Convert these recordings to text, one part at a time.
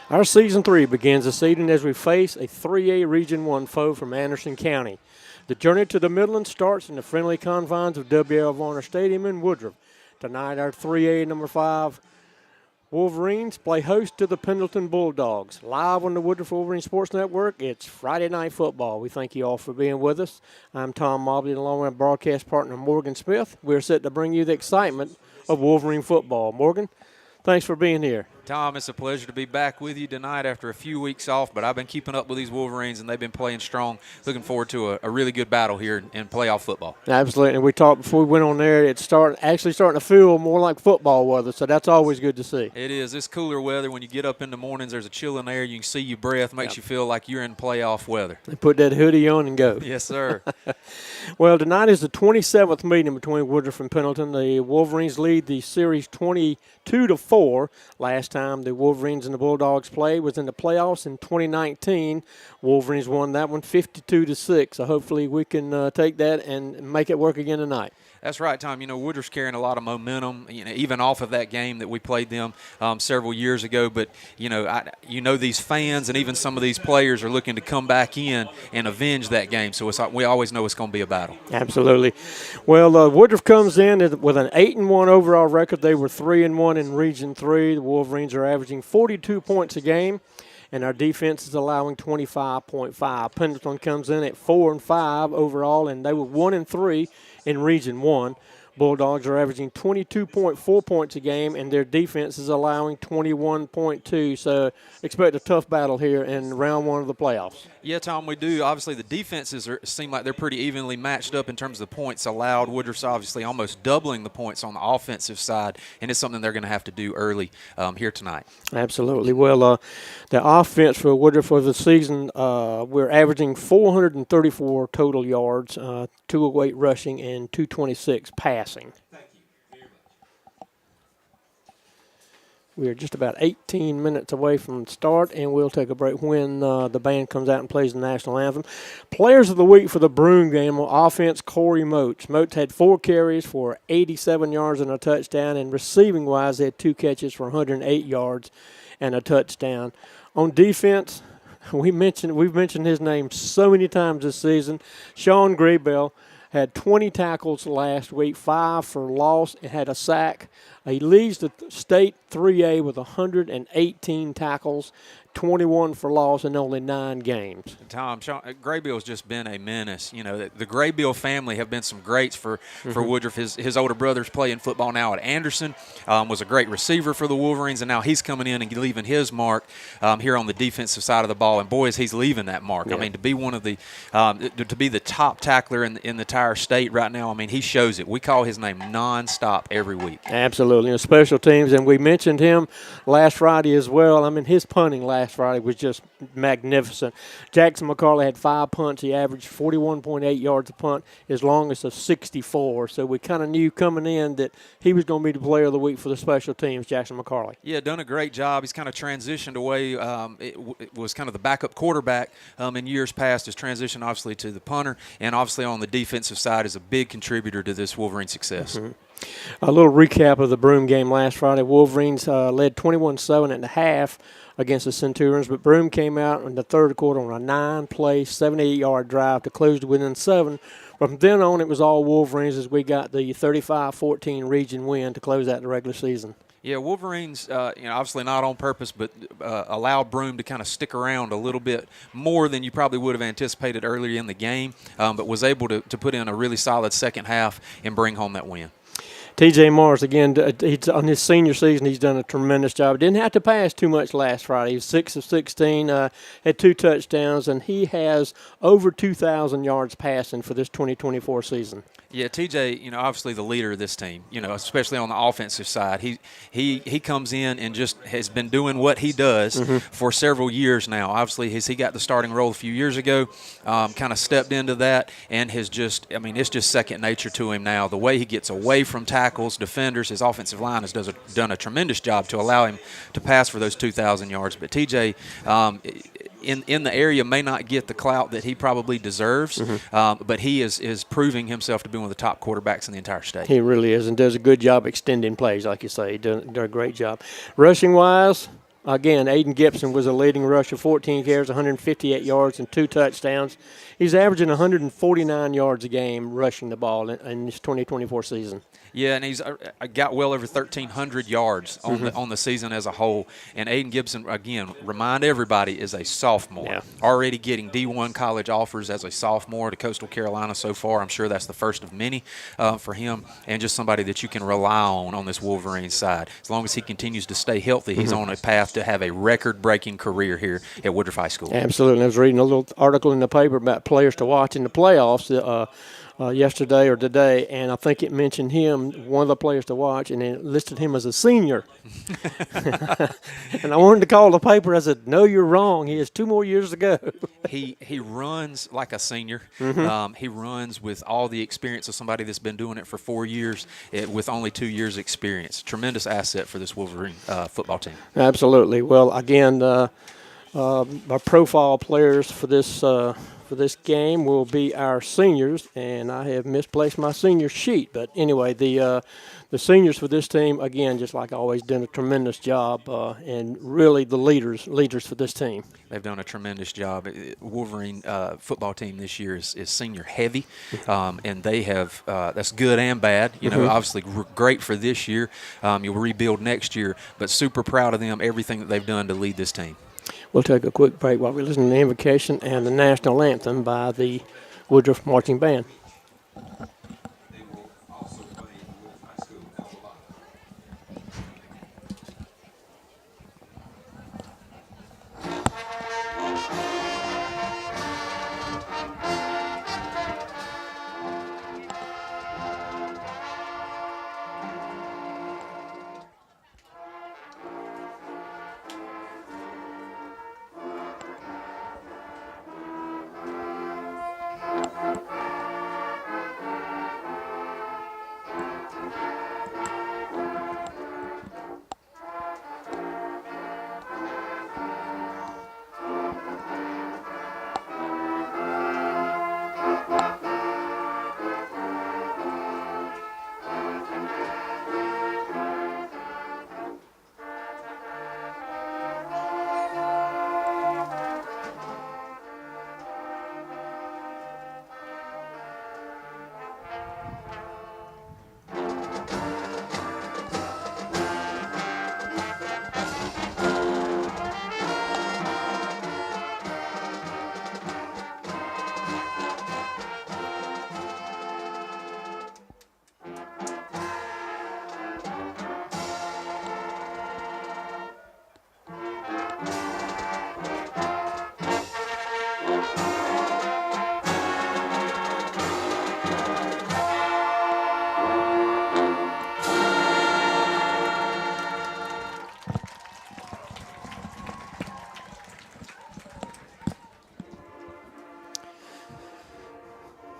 Our Season 3 begins this evening as we face a 3A Region 1 foe from Anderson County. The journey to the Midlands starts in the friendly confines of W.L. Varner Stadium in Woodruff. Tonight, our 3A number 5 Wolverines play host to the Pendleton Bulldogs. Live on the Woodruff Wolverine Sports Network, it's Friday Night Football. We thank you all for being with us. I'm Tom Mobley, along with my broadcast partner Morgan Smith. We're set to bring you the excitement of Wolverine football. Morgan, thanks for being here. Tom, it's a pleasure to be back with you tonight after a few weeks off, but I've been keeping up with these Wolverines, and they've been playing strong. Looking forward to a really good battle here in playoff football. Absolutely, and we talked before we went on there, it's actually starting to feel more like football weather, so that's always good to see. It is. It's cooler weather. When you get up in the mornings, there's a chill in the air. You can see your breath. Makes you feel like you're in playoff weather. And put that hoodie on and go. Yes, sir. Well, tonight is the 27th meeting between Woodruff and Pendleton. The Wolverines lead the series 22-4. Last time the Wolverines and the Bulldogs played was in the playoffs in 2019. Wolverines won that one 52-6. So hopefully we can take that and make it work again tonight. That's right, Tom. You know, Woodruff's carrying a lot of momentum, even off of that game that we played them several years ago. But, these fans and even some of these players are looking to come back in and avenge that game. So we always know it's going to be a battle. Absolutely. Well, Woodruff comes in with an 8-1 overall record. They were 3-1 in Region 3. The Wolverines are averaging 42 points a game, and our defense is allowing 25.5. Pendleton comes in at 4-5 overall, and they were 1-3 in Region 1. Bulldogs are averaging 22.4 points a game, and their defense is allowing 21.2. So expect a tough battle here in round 1 of the playoffs. Yeah, Tom, we do. Obviously, the defenses seem like they're pretty evenly matched up in terms of the points allowed. Woodruff's obviously almost doubling the points on the offensive side, and it's something they're going to have to do early here tonight. Absolutely. Well, the offense for Woodruff for the season, we're averaging 434 total yards, 208 rushing, and 226 passing. Thank you very much. We are just about 18 minutes away from start, and we'll take a break when the band comes out and plays the national anthem. Players of the week for the Broome game on offense, Corey Moats. Moats had 4 carries for 87 yards and a touchdown, and receiving-wise, they had 2 catches for 108 yards and a touchdown. On defense, we've mentioned his name so many times this season. Sean Graybell had 20 tackles last week, 5 for loss, and had a sack. He leads the state 3A with 118 tackles, 21 for loss, and only 9 games. Tom, Graybill's just been a menace. You know, the Graybill family have been some greats for Woodruff. His older brother's playing football now at Anderson, was a great receiver for the Wolverines, and now he's coming in and leaving his mark here on the defensive side of the ball. And, boy, is he's leaving that mark. Yeah. I mean, to be one of the to be the top tackler in the entire state right now, I mean, he shows it. We call his name nonstop every week. Absolutely. Special teams, and we mentioned him last Friday as well. I mean, his punting last Friday was just magnificent. Jackson McCarley had 5 punts. He averaged 41.8 yards a punt, his longest of 64. So we kind of knew coming in that he was going to be the player of the week for the special teams, Jackson McCarley. Yeah, done a great job. He's kind of transitioned away. It was kind of the backup quarterback in years past. His transition, obviously, to the punter, and obviously on the defensive side is a big contributor to this Wolverine success. Mm-hmm. A little recap of the Broome game last Friday. Wolverines led 21-7 at the half against the Centurions, but Broome came out in the third quarter on a 9-play, 78-yard drive to close to within 7. From then on, it was all Wolverines as we got the 35-14 region win to close out the regular season. Yeah, Wolverines, obviously not on purpose, but allowed Broome to kind of stick around a little bit more than you probably would have anticipated earlier in the game, but was able to put in a really solid second half and bring home that win. T.J. Morris, again, on his senior season, he's done a tremendous job. Didn't have to pass too much last Friday. He was 6 of 16, had 2 touchdowns, and he has over 2,000 yards passing for this 2024 season. Yeah, TJ, obviously the leader of this team, especially on the offensive side. He comes in and just has been doing what he does for several years now. Obviously, he got the starting role a few years ago, kind of stepped into that, and has just, it's just second nature to him now. The way he gets away from tackles, defenders, his offensive line has done a tremendous job to allow him to pass for those 2,000 yards. But TJ, in the area may not get the clout that he probably deserves, but he is proving himself to be one of the top quarterbacks in the entire state. He really is, and does a good job extending plays, like you say. He does a great job. Rushing-wise, Again, Aiden Gibson was a leading rusher, 14 carries, 158 yards, and 2 touchdowns. He's averaging 149 yards a game rushing the ball in this 2024 season. Yeah, and he's got well over 1,300 yards on the season as a whole. And Aiden Gibson, again, remind everybody, is a sophomore. Yeah. Already getting D1 college offers as a sophomore to Coastal Carolina so far. I'm sure that's the first of many for him, and just somebody that you can rely on this Wolverine side. As long as he continues to stay healthy, he's on a path to have a record-breaking career here at Woodruff High School. Absolutely. I was reading a little article in the paper about players to watch in the playoffs yesterday or today, and I think it mentioned him, one of the players to watch, and it listed him as a senior. And I wanted to call the paper. I said, no, you're wrong. He has 2 more years to go. He runs like a senior. He runs with all the experience of somebody that's been doing it for 4 years with only 2 years experience. Tremendous asset for this Wolverine football team. Absolutely. Well, again, our profile players for this game will be our seniors, and I have misplaced my senior sheet. But anyway, the seniors for this team, again, just like always, done a tremendous job, and really the leaders for this team. They've done a tremendous job. Wolverine football team this year is senior heavy, and they have that's good and bad. You know, obviously great for this year. You'll rebuild next year, but super proud of them, everything that they've done to lead this team. We'll take a quick break while we listen to the invocation and the national anthem by the Woodruff Marching Band.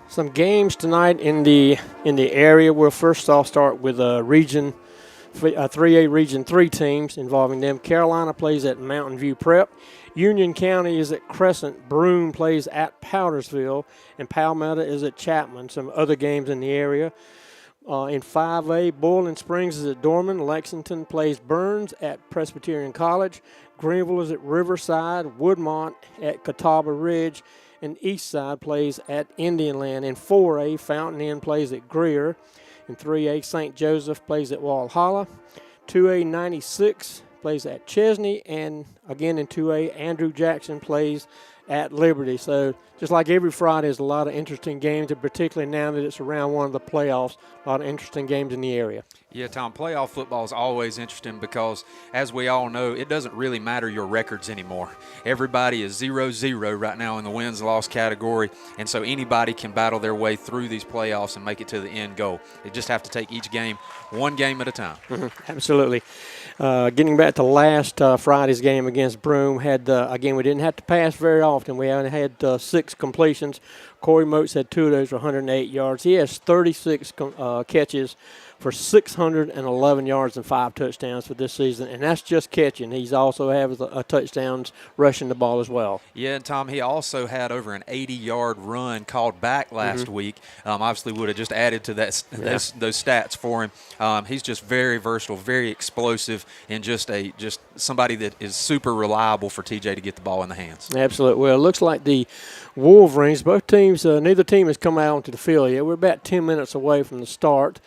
Some games tonight in the area. We'll first off start with Region 3A Region 3 teams involving them. Carolina plays at Mountain View Prep. Union County is at Crescent. Broome plays at Powdersville. And Palmetto is at Chapman. Some other games in the area. In 5A, Boiling Springs is at Dorman. Lexington plays Burns at Presbyterian College. Greenville is at Riverside. Woodmont at Catawba Ridge. And Eastside plays at Indianland. In 4A, Fountain Inn plays at Greer. In 3A, St. Joseph plays at Walhalla. 2A, 96 plays at Chesney. And again in 2A, Andrew Jackson plays at Liberty. So just like every Friday, there's a lot of interesting games, and particularly now that it's around one of the playoffs, a lot of interesting games in the area. Yeah, Tom, playoff football is always interesting because, as we all know, it doesn't really matter your records anymore. Everybody is 0-0 right now in the wins-loss category, and so anybody can battle their way through these playoffs and make it to the end goal. They just have to take each game one game at a time. Absolutely. Getting back to last Friday's game against Broome, again, we didn't have to pass very often. We only had 6 completions. Corey Motes had 2 of those for 108 yards. He has 36 catches for 611 yards and 5 touchdowns for this season, and that's just catching. He's also has a touchdowns rushing the ball as well. Yeah, and Tom, he also had over an 80-yard run called back last week. Obviously would have just added to that those stats for him. He's just very versatile, very explosive, and just somebody that is super reliable for TJ to get the ball in the hands. Absolutely. Well, it looks like the Wolverines, both teams, neither team has come out onto the field yet. We're about 10 minutes away from the start.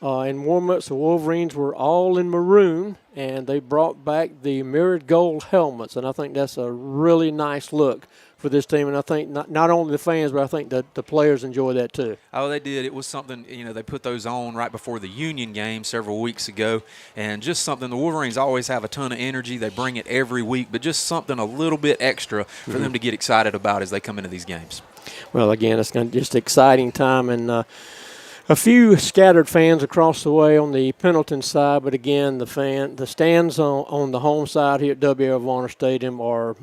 In warm-ups, the Wolverines were all in maroon, and they brought back the mirrored gold helmets, and I think that's a really nice look for this team, and I think not only the fans, but I think that the players enjoy that too. Oh, they did. It was something, they put those on right before the Union game several weeks ago, and just something, the Wolverines always have a ton of energy. They bring it every week, but just something a little bit extra for them to get excited about as they come into these games. Well, again, it's going to be just an exciting time, and a few scattered fans across the way on the Pendleton side, but again, the stands on the home side here at W.L. Varner Stadium are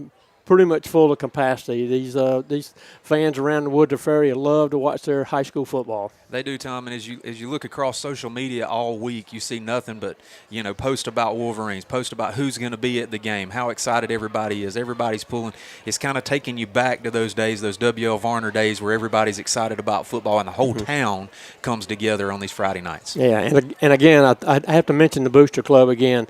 pretty much full of capacity. These fans around the Woodruff area love to watch their high school football. They do, Tom, and as you look across social media all week, you see nothing but, post about Wolverines, post about who's going to be at the game, how excited everybody is. Everybody's pulling. It's kind of taking you back to those days, those W.L. Varner days where everybody's excited about football and the whole town comes together on these Friday nights. Yeah, and again, I have to mention the Booster Club again.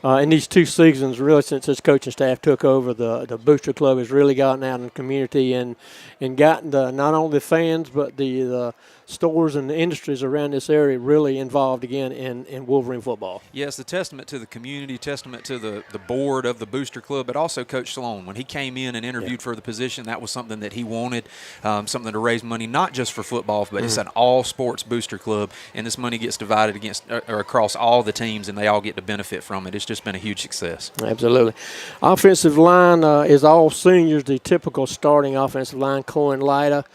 In these 2 seasons, really since this coaching staff took over, the Booster Club has really gotten out in the community and gotten not only the fans but the stores and the industries around this area really involved again in Wolverine football. Yes, the testament to the community, testament to the board of the Booster Club, but also Coach Sloan. When he came in and interviewed for the position, that was something that he wanted, something to raise money, not just for football, but it's an all-sports Booster Club, and this money gets divided across all the teams, and they all get to benefit from it. It's just been a huge success. Absolutely. Offensive line is all seniors, the typical starting offensive line, Cohen Lyda,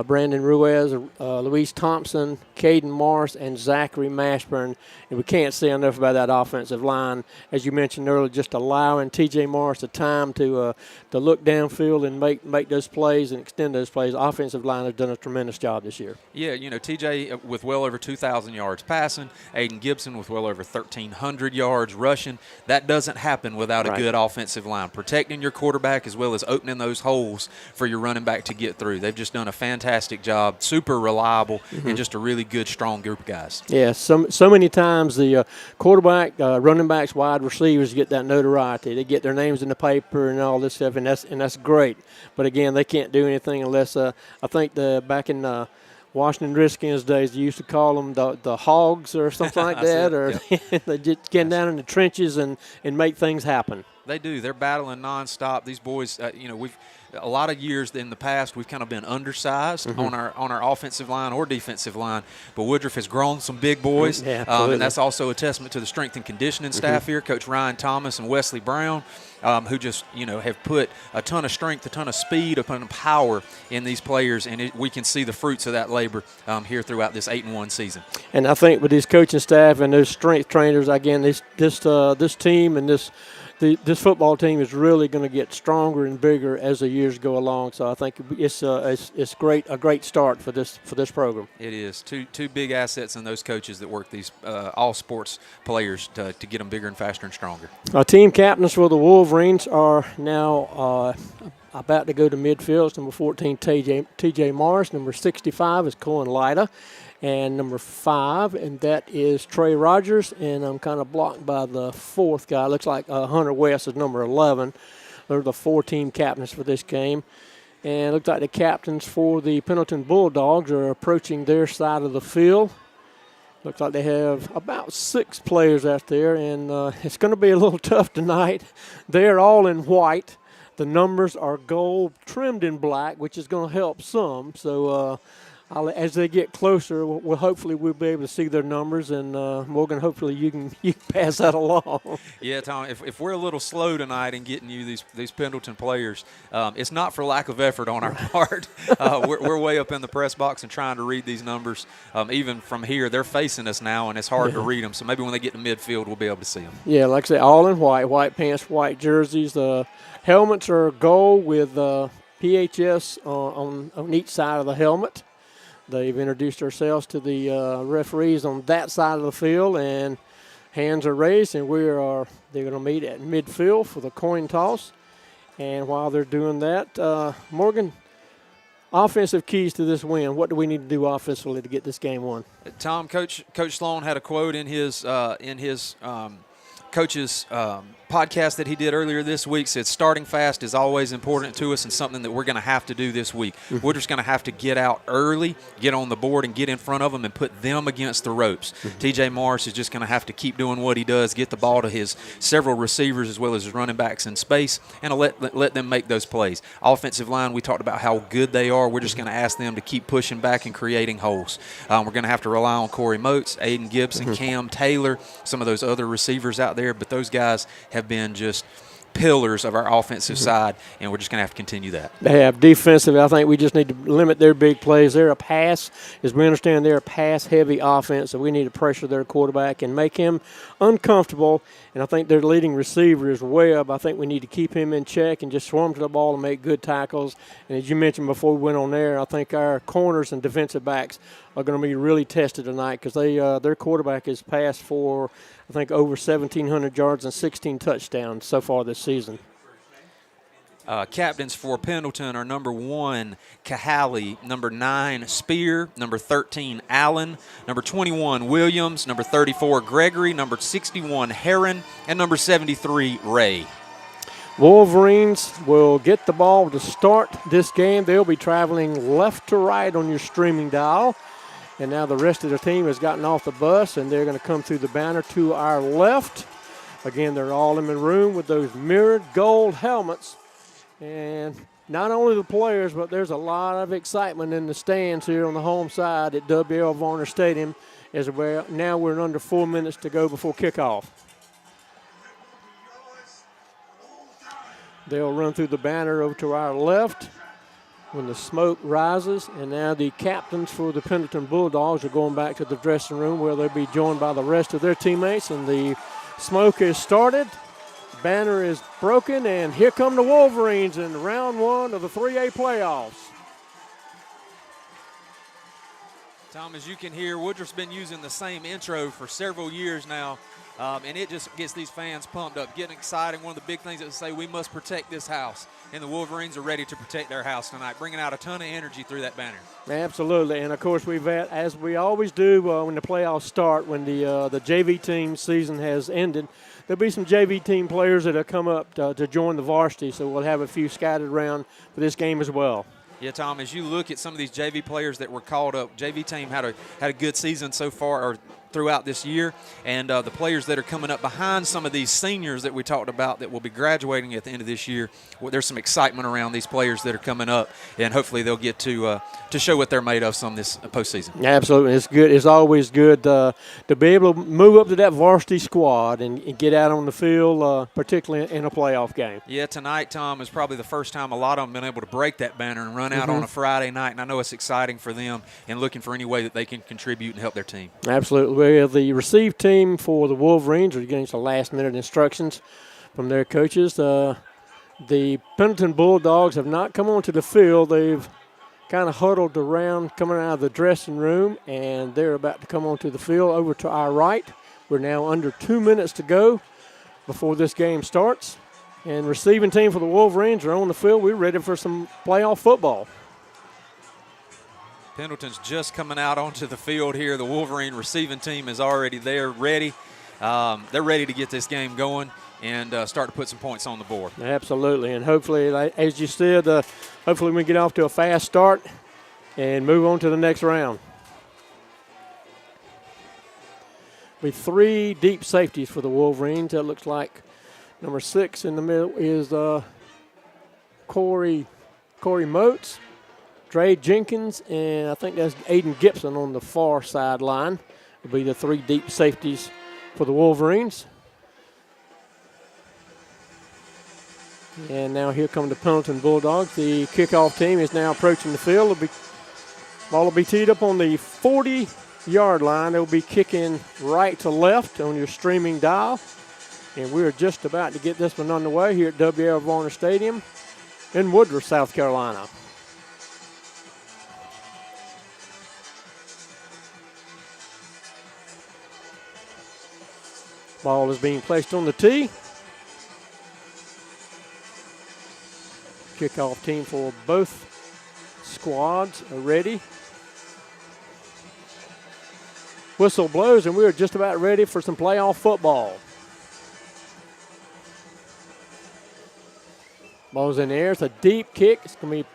Brandon Ruiz, Louise Thompson, Caden Morris, and Zachary Mashburn. And we can't say enough about that offensive line. As you mentioned earlier, just allowing T.J. Morris the time to look downfield and make those plays and extend those plays. The offensive line has done a tremendous job this year. Yeah, T.J. with well over 2,000 yards passing, Aiden Gibson with well over 1,300 yards rushing. That doesn't happen without a good offensive line. Protecting your quarterback as well as opening those holes for your running back to get through. They've just done a fantastic job, super reliable, and just a really good, strong group of guys. Yeah, so many times the quarterback, running backs, wide receivers get that notoriety. They get their names in the paper and all this stuff, and that's great. But again, they can't do anything unless I think back in Washington Redskins days, they used to call them the hogs or something like that, or they just get down in the trenches and make things happen. They do. They're battling nonstop. These boys, we've a lot of years in the past we've kind of been undersized on our offensive line or defensive line, but Woodruff has grown some big boys, and that's also a testament to the strength and conditioning staff here, Coach Ryan Thomas and Wesley Brown, who just have put a ton of strength, a ton of speed, a ton of power in these players, and we can see the fruits of that labor here throughout this 8-1 season. And I think with this coaching staff and those strength trainers, again, this team and this football team is really going to get stronger and bigger as the years go along. So I think it's a great start for this program. It is two big assets in those coaches that work these all sports players to get them bigger and faster and stronger. Our team captains for the Wolverines are now about to go to midfield. It's number 14, T.J. Morris. Number 65 is Cohen Lyda. And number 5, and that is Trey Rogers. And I'm kind of blocked by the 4th guy. Looks like Hunter West is number 11. They're the 4 team captains for this game. And it looks like the captains for the Pendleton Bulldogs are approaching their side of the field. Looks like they have about 6 players out there, and it's going to be a little tough tonight. They're all in white. The numbers are gold trimmed in black, which is going to help some. So as they get closer, hopefully we'll be able to see their numbers, and Morgan, hopefully you can pass that along. Yeah, Tom, if we're a little slow tonight in getting you these Pendleton players, it's not for lack of effort on our part. We're way up in the press box and trying to read these numbers. Even from here, they're facing us now, and it's hard to read them. So maybe when they get to midfield, we'll be able to see them. Yeah, like I say, all in white pants, white jerseys. Helmets are gold with PHS on each side of the helmet. They've introduced themselves to the referees on that side of the field, and hands are raised, and they're going to meet at midfield for the coin toss. And while they're doing that, Morgan, offensive keys to this win. What do we need to do offensively to get this game won? Tom, Coach Sloan had a quote in his coach's podcast that he did earlier this week. Said starting fast is always important to us and something that we're going to have to do this week. Woodruff's going to have to get out early, get on the board, and get in front of them and put them against the ropes. TJ Morris is just going to have to keep doing what he does, get the ball to his several receivers as well as his running backs in space, and let them make those plays. Offensive line, we talked about how good they are. We're just going to ask them to keep pushing back and creating holes. We're going to have to rely on Corey Moats, Aiden Gibson, Cam Taylor, some of those other receivers out there, but those guys have been just pillars of our offensive side, and we're just going to have to continue that. They have defensively. I think we just need to limit their big plays. They're a pass, as we understand, they're a pass-heavy offense, so we need to pressure their quarterback and make him uncomfortable. And I think their leading receiver is Webb. I think we need to keep him in check and just swarm to the ball and make good tackles. And as you mentioned before we went on there, I think our corners and defensive backs are going to be really tested tonight because their quarterback has passed for, I think, over 1,700 yards and 16 touchdowns so far this season. Captains for Pendleton are number 1, Kahali, number 9, Spear, number 13, Allen, number 21, Williams, number 34, Gregory, number 61, Heron, and number 73, Ray. Wolverines will get the ball to start this game. They'll be traveling left to right on your streaming dial. And now the rest of the team has gotten off the bus, and they're going to come through the banner to our left. Again, they're all in the room with those mirrored gold helmets. And not only the players, but there's a lot of excitement in the stands here on the home side at W.L. Varner Stadium. Now we're under 4 minutes to go before kickoff. They'll run through the banner over to our left when the smoke rises. And now the captains for the Pendleton Bulldogs are going back to the dressing room where they'll be joined by the rest of their teammates. And the smoke has started. Banner is broken, and here come the Wolverines in round 1 of the 3A playoffs. Tom, as you can hear, Woodruff's been using the same intro for several years now, and it just gets these fans pumped up, getting excited. One of the big things that they say, we must protect this house, and the Wolverines are ready to protect their house tonight, bringing out a ton of energy through that banner. Absolutely, and of course we've had, as we always do when the playoffs start, when the JV team season has ended, there'll be some JV team players that have come up to join the varsity, so we'll have a few scattered around for this game as well. Yeah, Tom, as you look at some of these JV players that were called up, JV team had a good season so far, or throughout this year, and the players that are coming up behind some of these seniors that we talked about that will be graduating at the end of this year, there's some excitement around these players that are coming up, and hopefully they'll get to show what they're made of some this postseason. Absolutely. It's good. It's always good to be able to move up to that varsity squad and get out on the field, particularly in a playoff game. Yeah, tonight, Tom, is probably the first time a lot of them have been able to break that banner and run out on a Friday night, and I know it's exciting for them and looking for any way that they can contribute and help their team. Absolutely. The receive team for the Wolverines are getting some last-minute instructions from their coaches. The Pendleton Bulldogs have not come onto the field. They've kind of huddled around coming out of the dressing room, and they're about to come onto the field over to our right. We're now under 2 minutes to go before this game starts. And receiving team for the Wolverines are on the field. We're ready for some playoff football. Pendleton's just coming out onto the field here. The Wolverine receiving team is already there, ready. They're ready to get this game going and start to put some points on the board. Absolutely, and hopefully, as you said, hopefully we get off to a fast start and move on to the next round. Be 3 deep safeties for the Wolverines. That looks like number 6 in the middle is Corey Moats, Dre Jenkins, and I think that's Aiden Gibson on the far sideline. Will be the 3 deep safeties for the Wolverines. And now here come the Pendleton Bulldogs. The kickoff team is now approaching the field. Ball will be teed up on the 40-yard line. They'll be kicking right to left on your streaming dial. And we're just about to get this one underway here at W.L. Varner Stadium in Woodruff, South Carolina. Ball is being placed on the tee. Kickoff team for both squads are ready. Whistle blows, and we're just about ready for some playoff football. Ball's in the air. It's a deep kick. It's going to be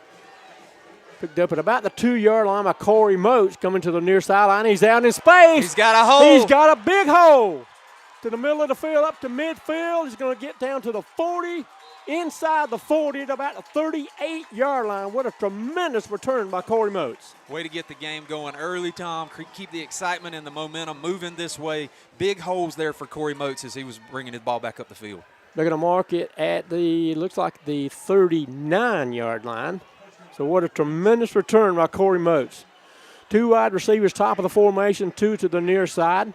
picked up at about the 2-yard line by Corey Moats coming to the near sideline. He's out in space. He's got a hole. He's got a big hole. To the middle of the field, up to midfield. He's going to get down to the 40, inside the 40 at about the 38-yard line. What a tremendous return by Corey Moats. Way to get the game going early, Tom. Keep the excitement and the momentum moving this way. Big holes there for Corey Moats as he was bringing his ball back up the field. They're going to mark it at looks like the 39-yard line. So what a tremendous return by Corey Moats. 2 wide receivers, top of the formation, 2 to the near side.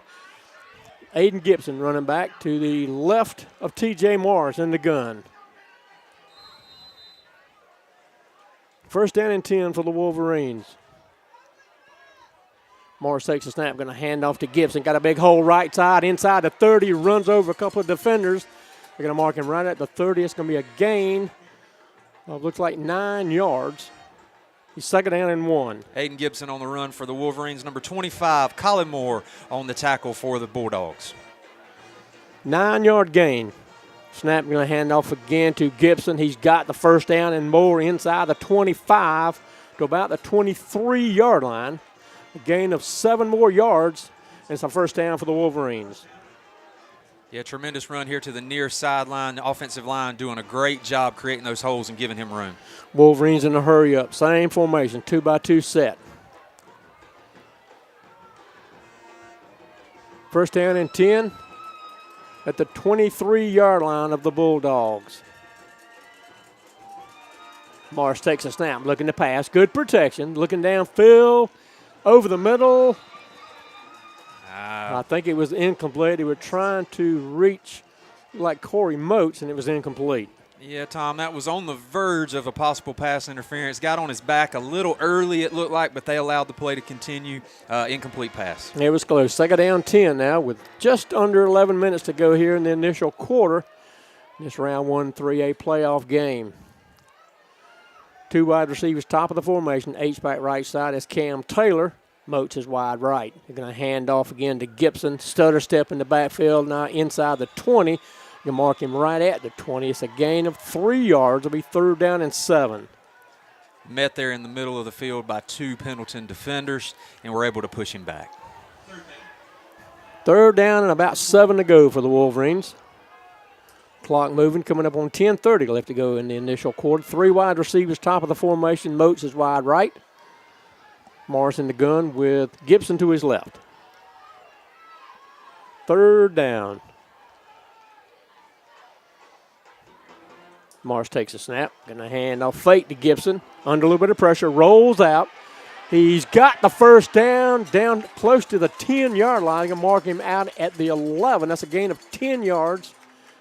Aiden Gibson running back to the left of T.J. Morris in the gun. First down and 10 for the Wolverines. Morris takes a snap, going to hand off to Gibson. Got a big hole right side, inside the 30, runs over a couple of defenders. They're going to mark him right at the 30. It's going to be a gain of looks like 9 yards. He's 2nd down and 1. Aiden Gibson on the run for the Wolverines. Number 25, Colin Moore on the tackle for the Bulldogs. 9-yard gain. Snap going to hand off again to Gibson. He's got the first down and more inside the 25 to about the 23-yard line. A gain of 7 more yards, and it's a first down for the Wolverines. Yeah, tremendous run here to the near sideline. The offensive line doing a great job creating those holes and giving him room. Wolverines in a hurry up. Same formation, 2-by-2 set. First down and 10 at the 23-yard line of the Bulldogs. Morris takes a snap, looking to pass. Good protection, looking downfield, over the middle. I think it was incomplete. They were trying to reach like Corey Moats, and it was incomplete. Yeah, Tom, that was on the verge of a possible pass interference. Got on his back a little early, it looked like, but they allowed the play to continue. Incomplete pass. It was close. 2nd down 10 now with just under 11 minutes to go here in the initial quarter. This round 1 3A playoff game. 2 wide receivers, top of the formation. H-back right side is Cam Taylor. Moats is wide right. They're going to hand off again to Gibson. Stutter step in the backfield now inside the 20. You mark him right at the 20. It's a gain of 3 yards. It'll be 3rd down and 7. Met there in the middle of the field by 2 Pendleton defenders, and were able to push him back. 3rd down and about 7 to go for the Wolverines. Clock moving, coming up on 10:30 left to go in the initial quarter. 3 wide receivers, top of the formation. Moats is wide right. Morris in the gun with Gibson to his left. 3rd down. Morris takes a snap. Going to hand off fake to Gibson. Under a little bit of pressure. Rolls out. He's got the first down close to the 10-yard line. Going to mark him out at the 11. That's a gain of 10 yards.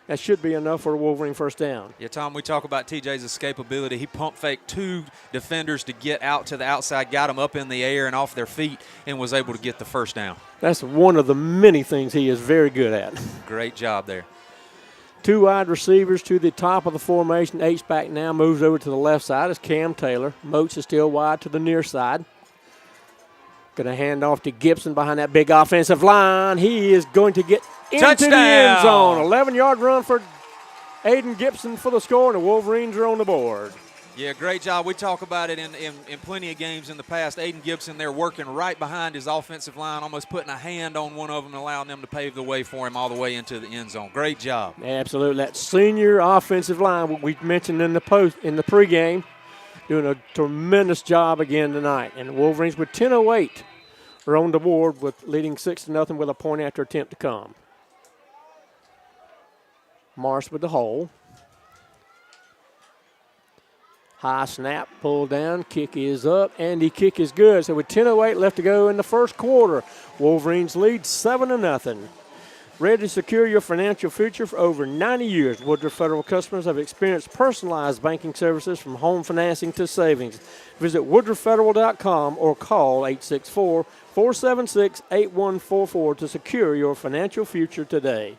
That should be enough for a Wolverine first down. Yeah, Tom, we talk about TJ's escapability. He pump faked 2 defenders to get out to the outside, got them up in the air and off their feet, and was able to get the first down. That's one of the many things he is very good at. Great job there. 2 wide receivers to the top of the formation. H-back now moves over to the left side. It's Cam Taylor. Moats is still wide to the near side. Going to hand off to Gibson behind that big offensive line. He is going to get into the end zone. 11-yard run for Aiden Gibson for the score, and the Wolverines are on the board. Yeah, great job. We talk about it in plenty of games in the past. Aiden Gibson, they're working right behind his offensive line, almost putting a hand on one of them and allowing them to pave the way for him all the way into the end zone. Great job. Absolutely. That senior offensive line, what we mentioned in the pregame, doing a tremendous job again tonight. And the Wolverines with 10:08 are on the board with leading 6-0 with a point after attempt to come. Morris with the hole. High snap, pulled down, kick is up, and the kick is good. So with 10:08 left to go in the first quarter, Wolverines lead 7-0. Ready to secure your financial future for over 90 years. Woodruff Federal customers have experienced personalized banking services from home financing to savings. Visit woodruffederal.com or call 864-476-8144 to secure your financial future today.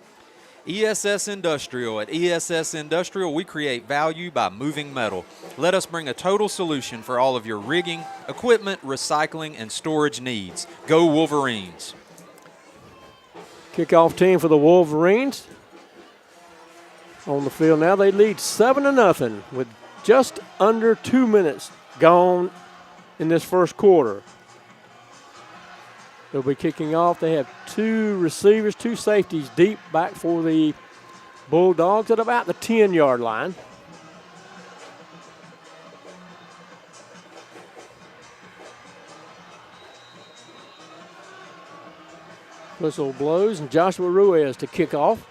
ESS Industrial. At ESS Industrial, we create value by moving metal. Let us bring a total solution for all of your rigging, equipment, recycling, and storage needs. Go Wolverines. Kickoff team for the Wolverines. On the field now, they lead 7-0 with just under 2 minutes gone in this first quarter. They'll be kicking off. They have 2 receivers, 2 safeties deep back for the Bulldogs at about the 10-yard line. Whistle blows, and Joshua Ruiz to kick off.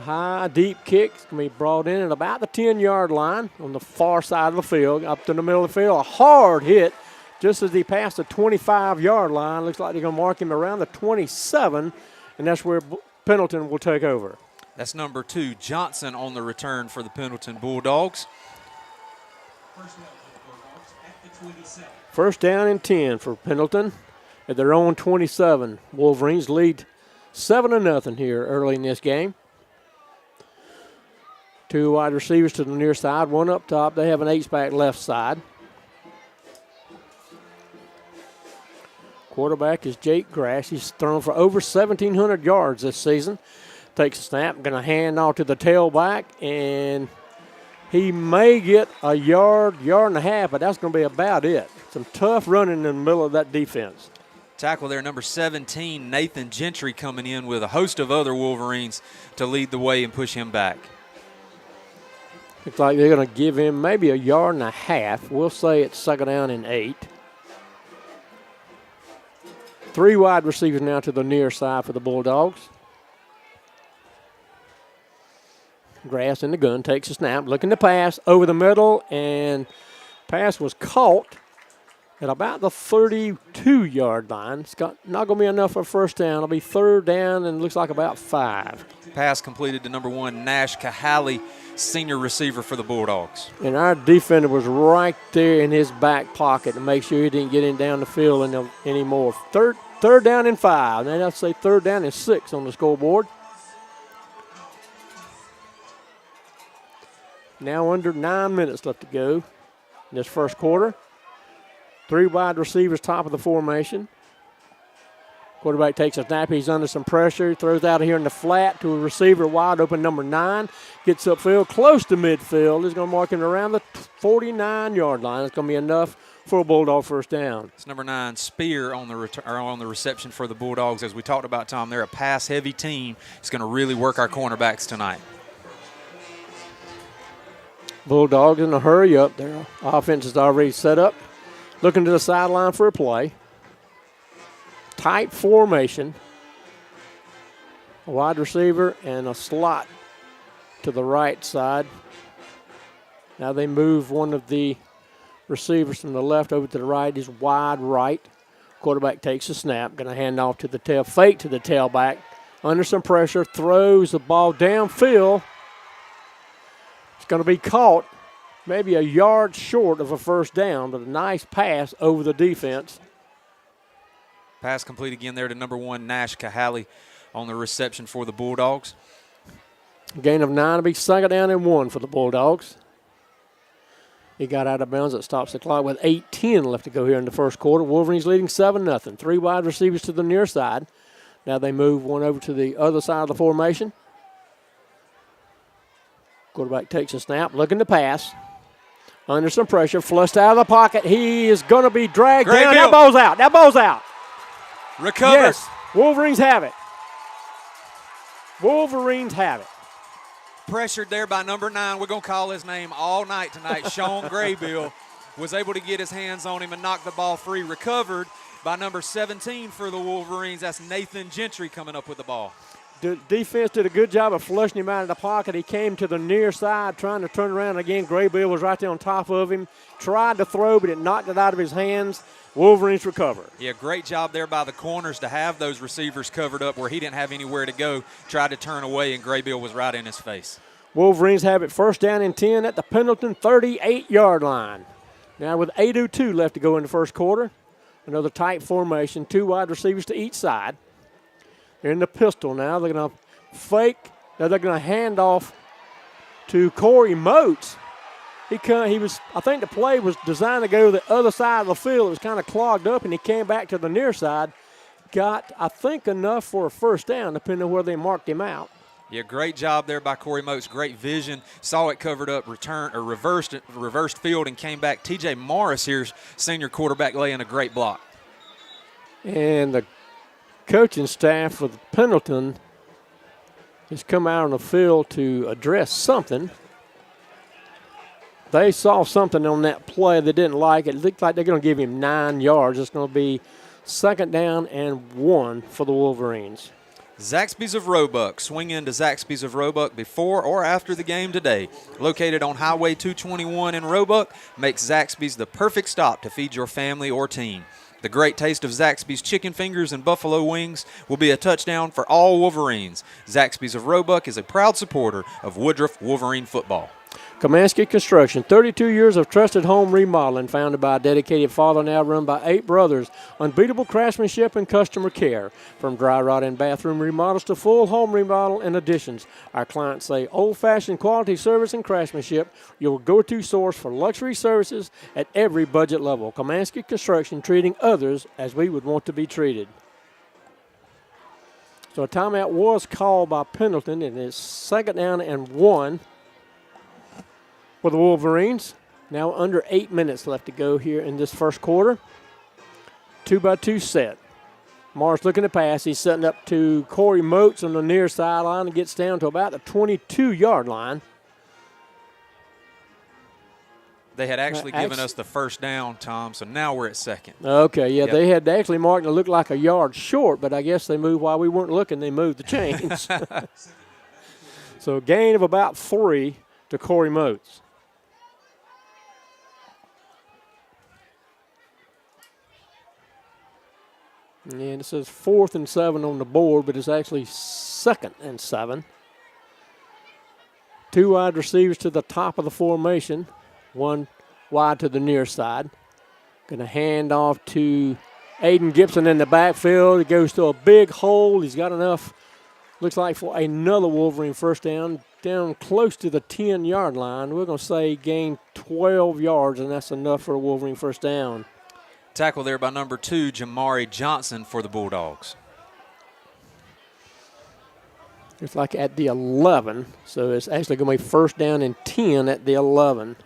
High, deep kick. It's going to be brought in at about the 10-yard line on the far side of the field, up to the middle of the field. A hard hit just as he passed the 25-yard line. Looks like they're going to mark him around the 27, and that's where Pendleton will take over. That's number 2, Johnson, on the return for the Pendleton Bulldogs. First down and 10 for Pendleton at their own 27. Wolverines lead 7-0 here early in this game. 2 wide receivers to the near side, 1 up top. They have an H-back left side. Quarterback is Jake Grass. He's thrown for over 1,700 yards this season. Takes a snap, going to hand off to the tailback, and he may get a yard and a half, but that's going to be about it. Some tough running in the middle of that defense. Tackle there, number 17, Nathan Gentry, coming in with a host of other Wolverines to lead the way and push him back. Looks like they're going to give him maybe a yard and a half. We'll say it's 2nd down and 8. 3 wide receivers now to the near side for the Bulldogs. Grass in the gun, takes a snap, looking to pass over the middle, and pass was caught at about the 32-yard line. It's not going to be enough for a first down. It'll be 3rd down and looks like about 5. Pass completed to number 1, Nash Kahali, senior receiver for the Bulldogs. And our defender was right there in his back pocket to make sure he didn't get him down the field anymore. Third down and 5. Now I'd say 3rd down and 6 on the scoreboard. Now under 9 minutes left to go in this first quarter. 3 wide receivers top of the formation. Quarterback takes a snap. He's under some pressure. He throws out of here in the flat to a receiver wide open, number 9. Gets upfield, close to midfield. He's going to mark him around the 49-yard line. It's going to be enough for a Bulldog first down. It's number 9, Spear, on the reception for the Bulldogs. As we talked about, Tom, they're a pass-heavy team. It's going to really work our cornerbacks tonight. Bulldogs in a hurry up. Their offense is already set up. Looking to the sideline for a play. Tight formation. A wide receiver and a slot to the right side. Now they move one of the receivers from the left over to the right. He's wide right. Quarterback takes a snap. Going to hand off to the fake to the tailback. Under some pressure, throws the ball downfield. It's going to be caught maybe a yard short of a first down, but a nice pass over the defense. Pass complete again there to number 1, Nash Kahali, on the reception for the Bulldogs. Gain of 9 will be 2nd down and 1 for the Bulldogs. He got out of bounds. It stops the clock with 8:10 left to go here in the first quarter. Wolverines leading 7-0. 3 wide receivers to the near side. Now they move one over to the other side of the formation. Quarterback takes a snap, looking to pass. Under some pressure, flushed out of the pocket. He is going to be dragged down. That ball's out. That ball's out. Recovered. Yes, Wolverines have it. Wolverines have it. Pressured there by number 9. We're going to call his name all night tonight. Sean Graybill was able to get his hands on him and knock the ball free. Recovered by number 17 for the Wolverines. That's Nathan Gentry coming up with the ball. The defense did a good job of flushing him out of the pocket. He came to the near side trying to turn around again. Graybill was right there on top of him. Tried to throw, but it knocked it out of his hands. Wolverines recover. Yeah, great job there by the corners to have those receivers covered up where he didn't have anywhere to go. Tried to turn away, and Graybill was right in his face. Wolverines have it 1st down and 10 at the Pendleton 38-yard line. Now with 8:02 left to go in the first quarter, Another tight formation, 2 wide receivers to each side. They're in the pistol now. They're going to fake. Now they're going to hand off to Corey Moats. I think the play was designed to go to the other side of the field. It was kind of clogged up, and he came back to the near side. Got, I think, enough for a first down, depending on where they marked him out. Yeah, great job there by Corey Moats. Great vision. Saw it covered up, reversed field, and came back. T.J. Morris here's senior quarterback laying a great block. And the coaching staff for Pendleton has come out on the field to address something. They saw something on that play they didn't like. It looked like they're going to give him 9 yards. It's going to be 2nd down and 1 for the Wolverines. Zaxby's of Roebuck. Swing into Zaxby's of Roebuck before or after the game today. Located on Highway 221 in Roebuck, makes Zaxby's the perfect stop to feed your family or team. The great taste of Zaxby's chicken fingers and buffalo wings will be a touchdown for all Wolverines. Zaxby's of Roebuck is a proud supporter of Woodruff Wolverine football. Kamansky Construction, 32 years of trusted home remodeling, founded by a dedicated father, now run by 8 brothers. Unbeatable craftsmanship and customer care. From dry rot and bathroom remodels to full home remodel and additions, our clients say old-fashioned quality service and craftsmanship, your go-to source for luxury services at every budget level. Kamansky Construction, treating others as we would want to be treated. So a timeout was called by Pendleton, and it's 2nd down and 1. For the Wolverines. Now under 8 minutes left to go here in this first quarter. 2-by-2 set. Morris looking to pass. He's setting up to Corey Moats on the near sideline and gets down to about the 22-yard line. They had actually given us the first down, Tom, so now we're at second. Okay, yeah, yep. They had actually marked it looked like a yard short, but I guess they moved while we weren't looking. They moved the chains. So a gain of about 3 to Corey Moats. And it says 4th and 7 on the board, but it's actually 2nd and 7. 2 wide receivers to the top of the formation, 1 wide to the near side. Going to hand off to Aiden Gibson in the backfield. It goes to a big hole. He's got enough, looks like, for another Wolverine first down close to the 10-yard line. We're going to say gain 12 yards, and that's enough for a Wolverine first down. Tackle there by number 2, Jamari Johnson for the Bulldogs. It's like at the 11, so it's actually going to be first down and 10 at the 11.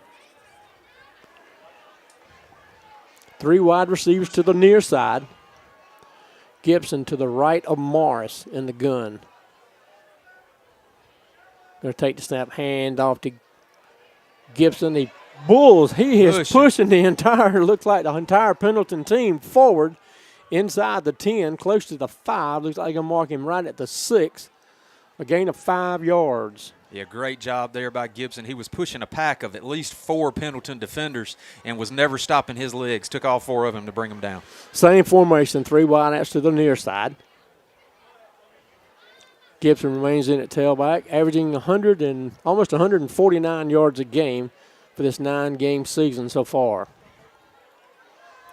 3 wide receivers to the near side. Gibson to the right of Morris in the gun. Going to take the snap, hand off to Gibson. He is pushing the looks like the entire Pendleton team forward inside the 10, close to the 5. Looks like they're going to mark him right at the 6. A gain of 5 yards. Yeah, great job there by Gibson. He was pushing a pack of at least 4 Pendleton defenders and was never stopping his legs. Took all 4 of them to bring him down. Same formation, 3 wideouts to the near side. Gibson remains in at tailback, averaging almost 149 yards a game for this 9-game season so far.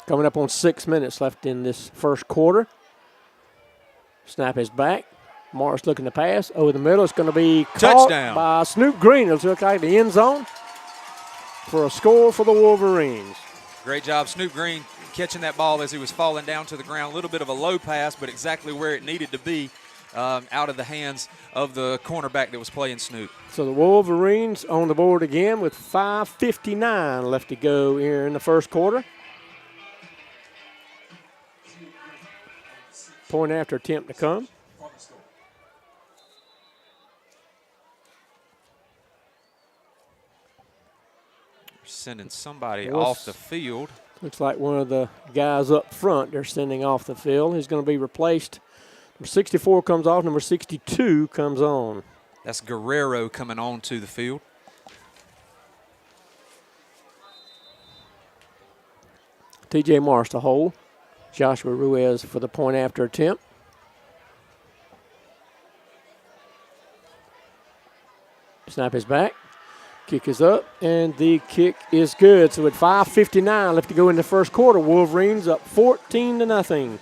Coming up on 6 minutes left in this first quarter. Snap is back. Morris looking to pass over the middle. It's going to be caught by Snoop Green. It'll look like the end zone for a score for the Wolverines. Great job, Snoop Green, catching that ball as he was falling down to the ground. A little bit of a low pass, but exactly where it needed to be. Out of the hands of the cornerback that was playing Snoop. So the Wolverines on the board again with 5:59 left to go here in the first quarter. Point after attempt to come. Sending somebody off the field. Looks like one of the guys up front they're sending off the field. He's going to be replaced. Number 64 comes off. Number 62 comes on. That's Guerrero coming on to the field. T.J. Morris to hold. Joshua Ruiz for the point after attempt. Snap is back. Kick is up, and the kick is good. So with 5:59 left to go in the first quarter, Wolverines up 14-0.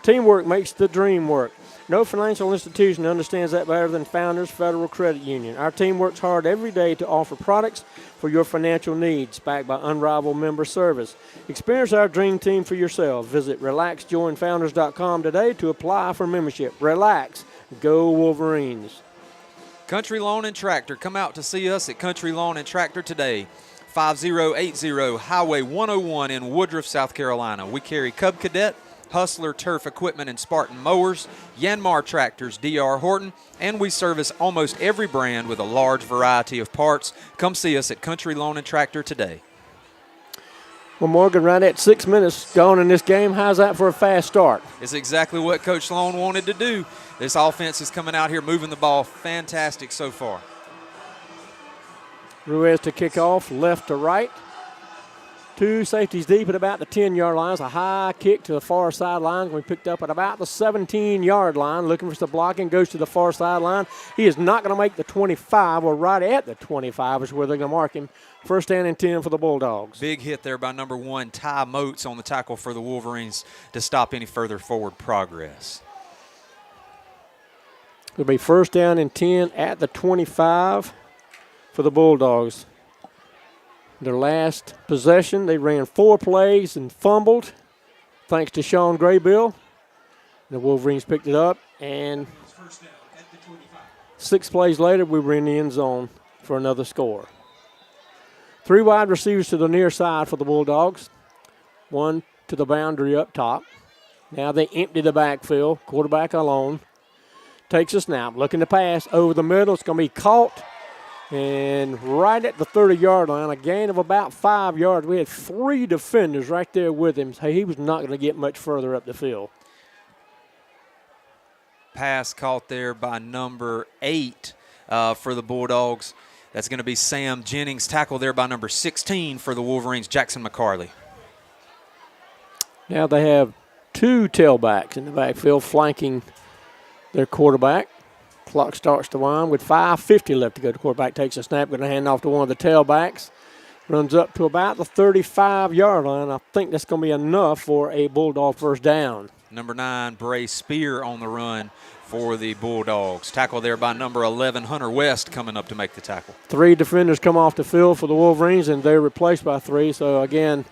Teamwork makes the dream work. No financial institution understands that better than Founders Federal Credit Union. Our team works hard every day to offer products for your financial needs, backed by unrivaled member service. Experience our dream team for yourself. Visit RelaxJoinFounders.com today to apply for membership. Relax. Go Wolverines. Country Lawn and Tractor. Come out to see us at Country Lawn and Tractor today. 5080 Highway 101 in Woodruff, South Carolina. We carry Cub Cadet, Hustler Turf Equipment and Spartan Mowers, Yanmar Tractors, D.R. Horton, and we service almost every brand with a large variety of parts. Come see us at Country Lawn and Tractor today. Well, Morgan, right at 6 minutes gone in this game. How's that for a fast start? It's exactly what Coach Sloan wanted to do. This offense is coming out here moving the ball fantastic so far. Ruiz to kick off, left to right. Two safeties deep at about the 10-yard line. It's a high kick to the far sideline. We picked up at about the 17-yard line. Looking for some blocking, goes to the far sideline. He is not going to make the 25, or right at the 25 is where they're going to mark him. First down and 10 for the Bulldogs. Big hit there by number 1, Ty Moats, on the tackle for the Wolverines to stop any further forward progress. It'll be first down and 10 at the 25 for the Bulldogs. Their last possession, they ran 4 plays and fumbled, thanks to Sean Graybill. The Wolverines picked it up, and 6 plays later, we were in the end zone for another score. 3 wide receivers to the near side for the Bulldogs. 1 to the boundary up top. Now they empty the backfield. Quarterback alone. Takes a snap, looking to pass over the middle. It's going to be caught. And right at the 30-yard line, a gain of about 5 yards. We had 3 defenders right there with him. So he was not going to get much further up the field. Pass caught there by number 8 for the Bulldogs. That's going to be Sam Jennings. Tackle there by number 16 for the Wolverines, Jackson McCarley. Now they have 2 tailbacks in the backfield flanking their quarterback. Clock starts to wind with 5:50 left to go. The quarterback takes a snap, going to hand off to one of the tailbacks. Runs up to about the 35-yard line. I think that's going to be enough for a Bulldog first down. Number 9, Bray Spear on the run for the Bulldogs. Tackle there by number 11, Hunter West, coming up to make the tackle. 3 defenders come off the field for the Wolverines, and they're replaced by 3. So, again,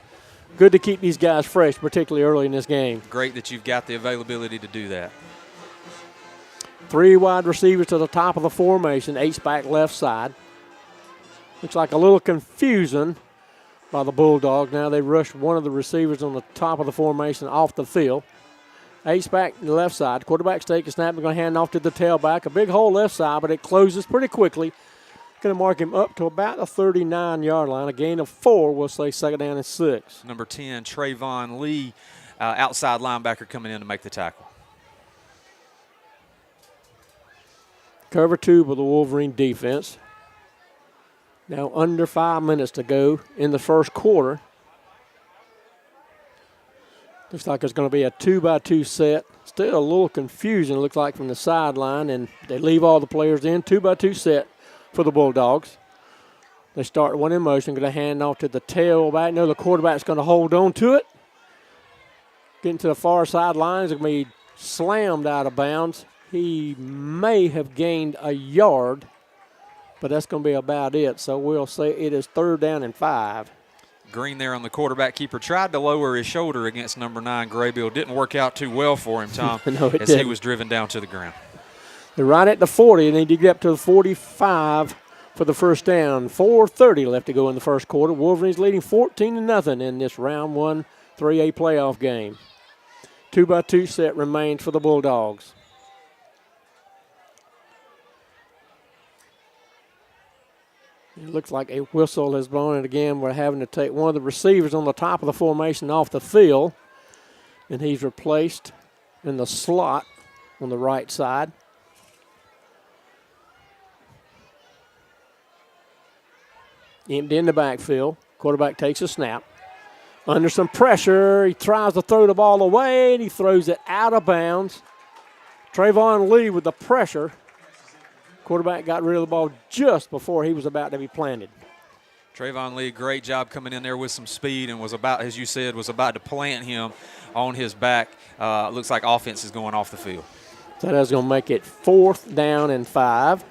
good to keep these guys fresh, particularly early in this game. Great that you've got the availability to do that. 3 wide receivers to the top of the formation, H-back left side. Looks like a little confusion by the Bulldogs. Now they rushed one of the receivers on the top of the formation off the field. H-back left side. Quarterback's take a snap. They're going to hand off to the tailback. A big hole left side, but it closes pretty quickly. Going to mark him up to about the 39-yard line. A gain of 4, we'll say second down and 6. Number 10, Trayvon Lee, outside linebacker, coming in to make the tackle. Cover 2 with the Wolverine defense. Now under 5 minutes to go in the first quarter. Looks like it's going to be a 2-by-2 set. Still a little confusion, looks like, from the sideline, and they leave all the players in. 2-by-2 set for the Bulldogs. They start one in motion, going to hand off to the tailback. No, the quarterback's going to hold on to it. Getting to the far sideline, it's going to be slammed out of bounds. He may have gained a yard, but that's going to be about it. So we'll say it is third down and 5. Green there on the quarterback keeper. Tried to lower his shoulder against number 9, Graybill. Didn't work out too well for him, Tom, no, as didn't. He was driven down to the ground. They're right at the 40, and they did get up to the 45 for the first down. 4:30 left to go in the first quarter. Wolverines leading 14-0 in this round 1 3A playoff game. 2-by-2 set remains for the Bulldogs. It looks like a whistle has blown, and again we're having to take one of the receivers on the top of the formation off the field, and he's replaced in the slot on the right side. Empty in the backfield. Quarterback takes a snap. Under some pressure, he tries to throw the ball away, and he throws it out of bounds. Trayvon Lee with the pressure. Quarterback got rid of the ball just before he was about to be planted. Trayvon Lee, great job coming in there with some speed and was about, as you said, was about to plant him on his back. Looks like offense is going off the field. So that's going to make it 4th down and 5.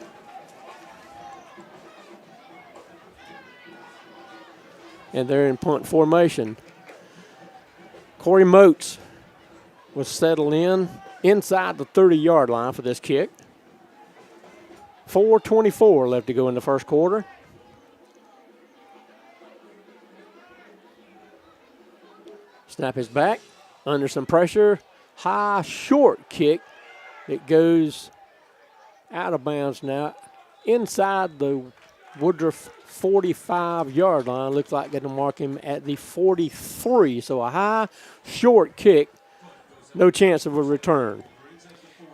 And they're in punt formation. Corey Moats was settled in inside the 30-yard line for this kick. 4:24 left to go in the first quarter. Snap is back, under some pressure. High, short kick. It goes out of bounds now. Inside the Woodruff 45-yard line. Looks like going to mark him at the 43. So a high, short kick. No chance of a return.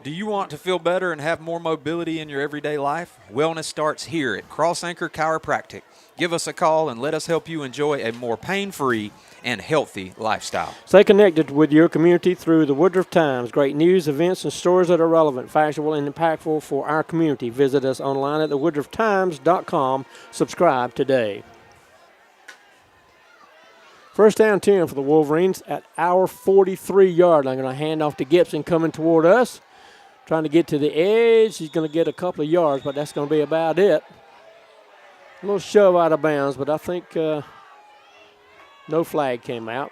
Do you want to feel better and have more mobility in your everyday life? Wellness starts here at Cross Anchor Chiropractic. Give us a call and let us help you enjoy a more pain-free and healthy lifestyle. Stay connected with your community through the Woodruff Times. Great news, events, and stories that are relevant, factual, and impactful for our community. Visit us online at thewoodrufftimes.com. Subscribe today. First down 10 for the Wolverines at our 43-yard line. I'm going to hand off to Gibson coming toward us. Trying to get to the edge. He's going to get a couple of yards, but that's going to be about it. A little shove out of bounds, but I think no flag came out.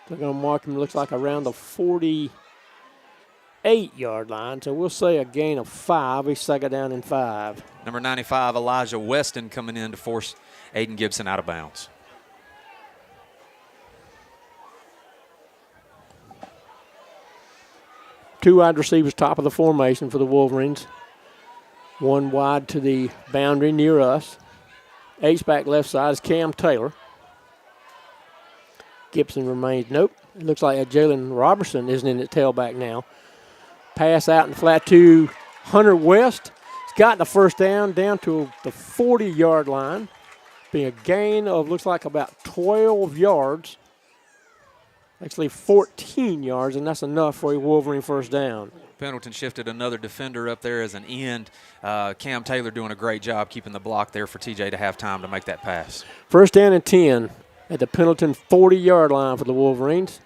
They're going to mark him, looks like, around the 48-yard line. So we'll say a gain of 5. He's 2nd down and 5. Number 95, Elijah Weston, coming in to force Aiden Gibson out of bounds. Two wide receivers, top of the formation for the Wolverines. One wide to the boundary near us. H-back left side is Cam Taylor. Gibson remains, nope. It looks like Jalen Robertson isn't in at tailback now. Pass out in flat to Hunter West. He's got the first down to the 40-yard line. Being a gain of, looks like, about 12 yards. Actually 14 yards, and that's enough for a Wolverine first down. Pendleton shifted another defender up there as an end. Cam Taylor doing a great job keeping the block there for TJ to have time to make that pass. First down and 10 at the Pendleton 40-yard line for the Wolverines.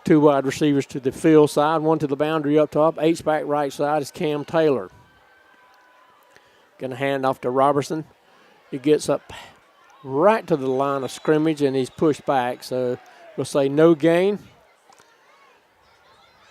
Two wide receivers to the field side, one to the boundary up top. H-back right side is Cam Taylor. Going to hand off to Robertson. He gets up right to the line of scrimmage, and he's pushed back, so we'll say no gain.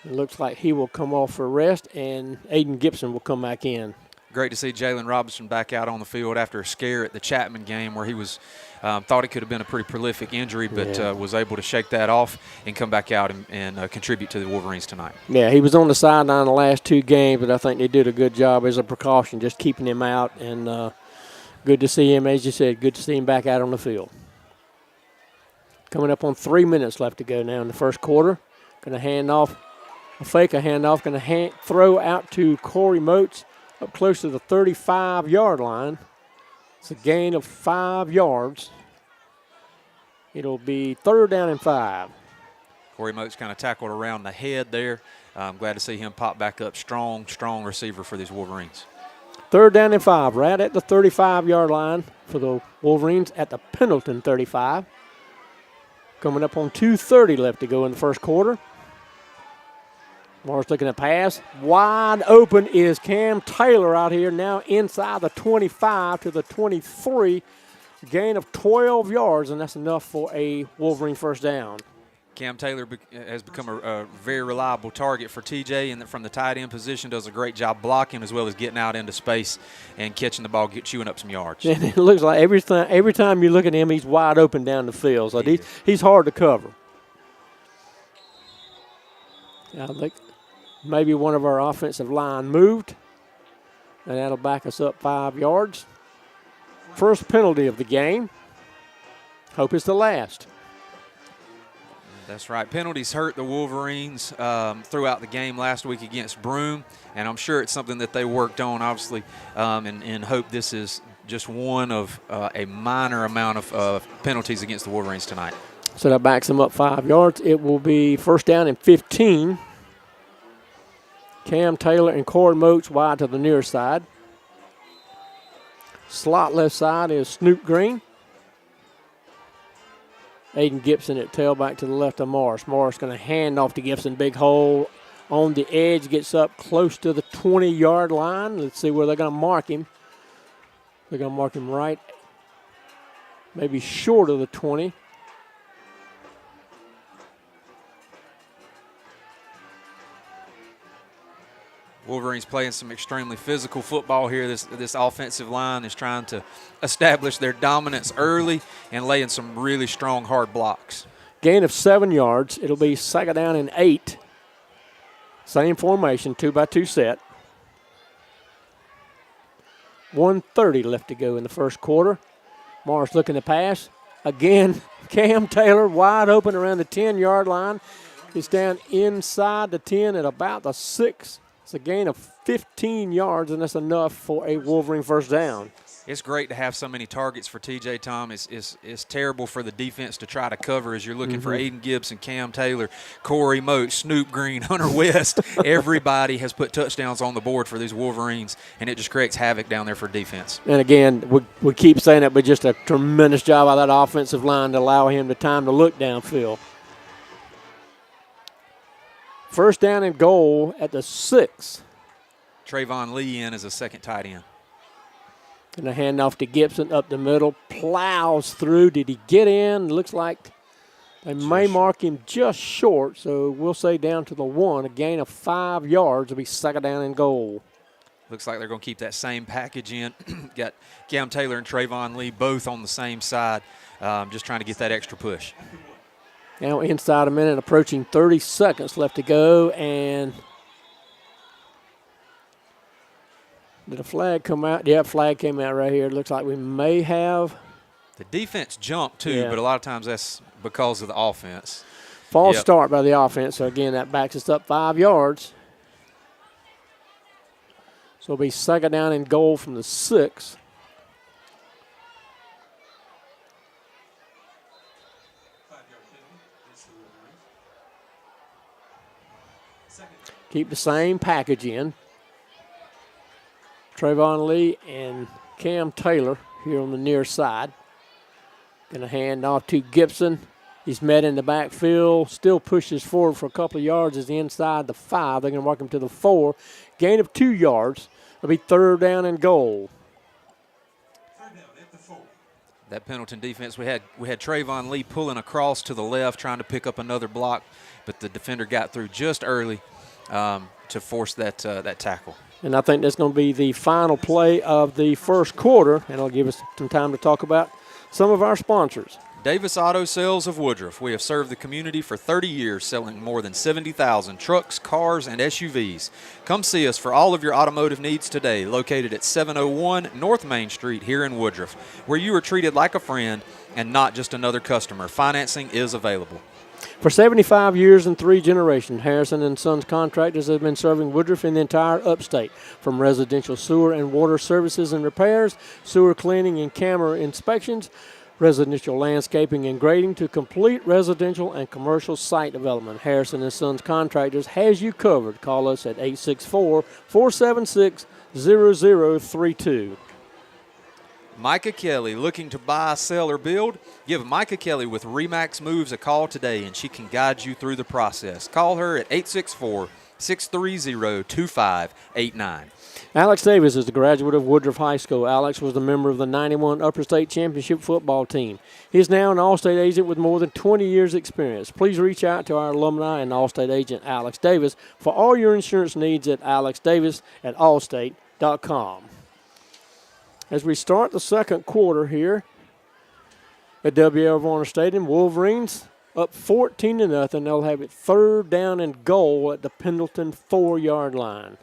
It looks like he will come off for rest, and Aiden Gibson will come back in. Great to see Jalen Robinson back out on the field after a scare at the Chapman game where he was thought it could have been a pretty prolific injury, but was able to shake that off and come back out and contribute to the Wolverines tonight. Yeah, he was on the sideline the last 2 games, but I think they did a good job as a precaution, just keeping him out. And good to see him, as you said, good to see him back out on the field. Coming up on 3 minutes left to go now in the first quarter. Going to hand off, fake a handoff, going to throw out to Corey Moats up close to the 35-yard line. It's a gain of 5 yards. It'll be 3rd down and 5. Corey Moats kind of tackled around the head there. I'm glad to see him pop back up. Strong receiver for these Wolverines. 3rd down and 5, right at the 35-yard line for the Wolverines at the Pendleton 35. Coming up on 2:30 left to go in the first quarter. Morris looking at pass. Wide open is Cam Taylor out here now inside the 25 to the 23. Gain of 12 yards, and that's enough for a Wolverine first down. Cam Taylor has become a very reliable target for TJ, and from the tight end position does a great job blocking as well as getting out into space and catching the ball, chewing up some yards. And it looks like every time you look at him, he's wide open down the field. So he's hard to cover. I think maybe one of our offensive line moved, and that'll back us up 5 yards. First penalty of the game. Hope it's the last. That's right. Penalties hurt the Wolverines throughout the game last week against Broome, and I'm sure it's something that they worked on, obviously, and hope this is just one of a minor amount of penalties against the Wolverines tonight. So that backs them up 5 yards. It will be first down and 15. Cam Taylor and Corey Moats wide to the near side. Slot left side is Snoop Green. Aiden Gibson at tailback to the left of Morris. Morris going to hand off to Gibson. Big hole on the edge. Gets up close to the 20-yard line. Let's see where they're going to mark him. They're going to mark him right, maybe short of the 20. Wolverines playing some extremely physical football here. This offensive line is trying to establish their dominance early and laying some really strong, hard blocks. Gain of 7 yards. It'll be 2nd down and 8. Same formation, 2-by-2 set. 1:30 left to go in the first quarter. Morris looking to pass. Again, Cam Taylor wide open around the 10-yard line. He's down inside the 10 at about the 6. It's a gain of 15 yards, and that's enough for a Wolverine first down. It's great to have so many targets for TJ Tom. It's terrible for the defense to try to cover as you're looking for Aiden Gibson, Cam Taylor, Corey Moat, Snoop Green, Hunter West. Everybody has put touchdowns on the board for these Wolverines, and it just creates havoc down there for defense. And again, we keep saying it, but just a tremendous job by that offensive line to allow him the time to look downfield. First down and goal at the 6. Trayvon Lee in as a second tight end. And a handoff to Gibson up the middle. Plows through. Did he get in? Looks like they may mark him just short, so we'll say down to the 1. A gain of 5 yards will be 2nd down and goal. Looks like they're going to keep that same package in. Got Cam Taylor and Trayvon Lee both on the same side, just trying to get that extra push. Now inside a minute, approaching 30 seconds left to go, and did a flag come out? Yeah, flag came out right here. It looks like we may have. The defense jumped too, but a lot of times that's because of the offense. False start by the offense, so again, that backs us up 5 yards. So it'll be 2nd down and goal from the 6. Keep the same package in. Trayvon Lee and Cam Taylor here on the near side. Going to hand off to Gibson. He's met in the backfield. Still pushes forward for a couple of yards as inside the 5. They're going to mark him to the 4. Gain of 2 yards. It'll be 3rd down and goal. That Pendleton defense, we had Trayvon Lee pulling across to the left, trying to pick up another block, but the defender got through just early to force that tackle. And I think that's going to be the final play of the first quarter, and it'll give us some time to talk about some of our sponsors. Davis Auto Sales of Woodruff. We have served the community for 30 years, selling more than 70,000 trucks, cars, and SUVs. Come see us for all of your automotive needs today, located at 701 North Main Street here in Woodruff, where you are treated like a friend and not just another customer. Financing is available. For 75 years and 3 generations, Harrison & Sons Contractors have been serving Woodruff in the entire upstate. From residential sewer and water services and repairs, sewer cleaning and camera inspections, residential landscaping and grading, to complete residential and commercial site development, Harrison & Sons Contractors has you covered. Call us at 864-476-0032. Micah Kelly, looking to buy, sell, or build? Give Micah Kelly with RE/MAX Moves a call today, and she can guide you through the process. Call her at 864-630-2589. Alex Davis is the graduate of Woodruff High School. Alex was a member of the 91 Upper State Championship football team. He is now an All-State agent with more than 20 years' experience. Please reach out to our alumni and All-State agent, Alex Davis, for all your insurance needs at alexdavis@allstate.com. As we start the second quarter here at W.L. Varner Stadium, Wolverines up 14-0. They'll have it 3rd down and goal at the Pendleton 4-yard line.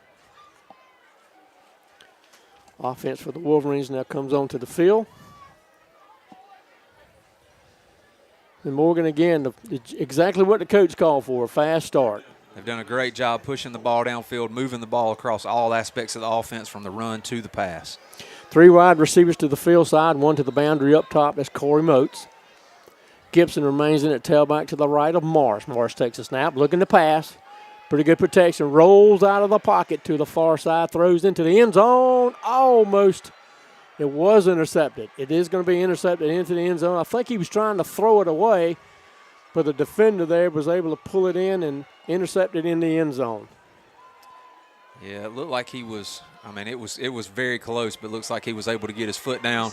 Offense for the Wolverines now comes onto the field. And Morgan again, exactly what the coach called for, a fast start. They've done a great job pushing the ball downfield, moving the ball across all aspects of the offense from the run to the pass. 3 wide receivers to the field side, 1 to the boundary up top. That's Corey Moats. Gibson remains in at tailback to the right of Morris. Morris takes a snap, looking to pass. Pretty good protection. Rolls out of the pocket to the far side, throws into the end zone. Almost It was intercepted. It is going to be intercepted into the end zone. I think he was trying to throw it away, but the defender there was able to pull it in and intercept it in the end zone. Yeah, it looked like he was. I mean, it was very close, but it looks like he was able to get his foot down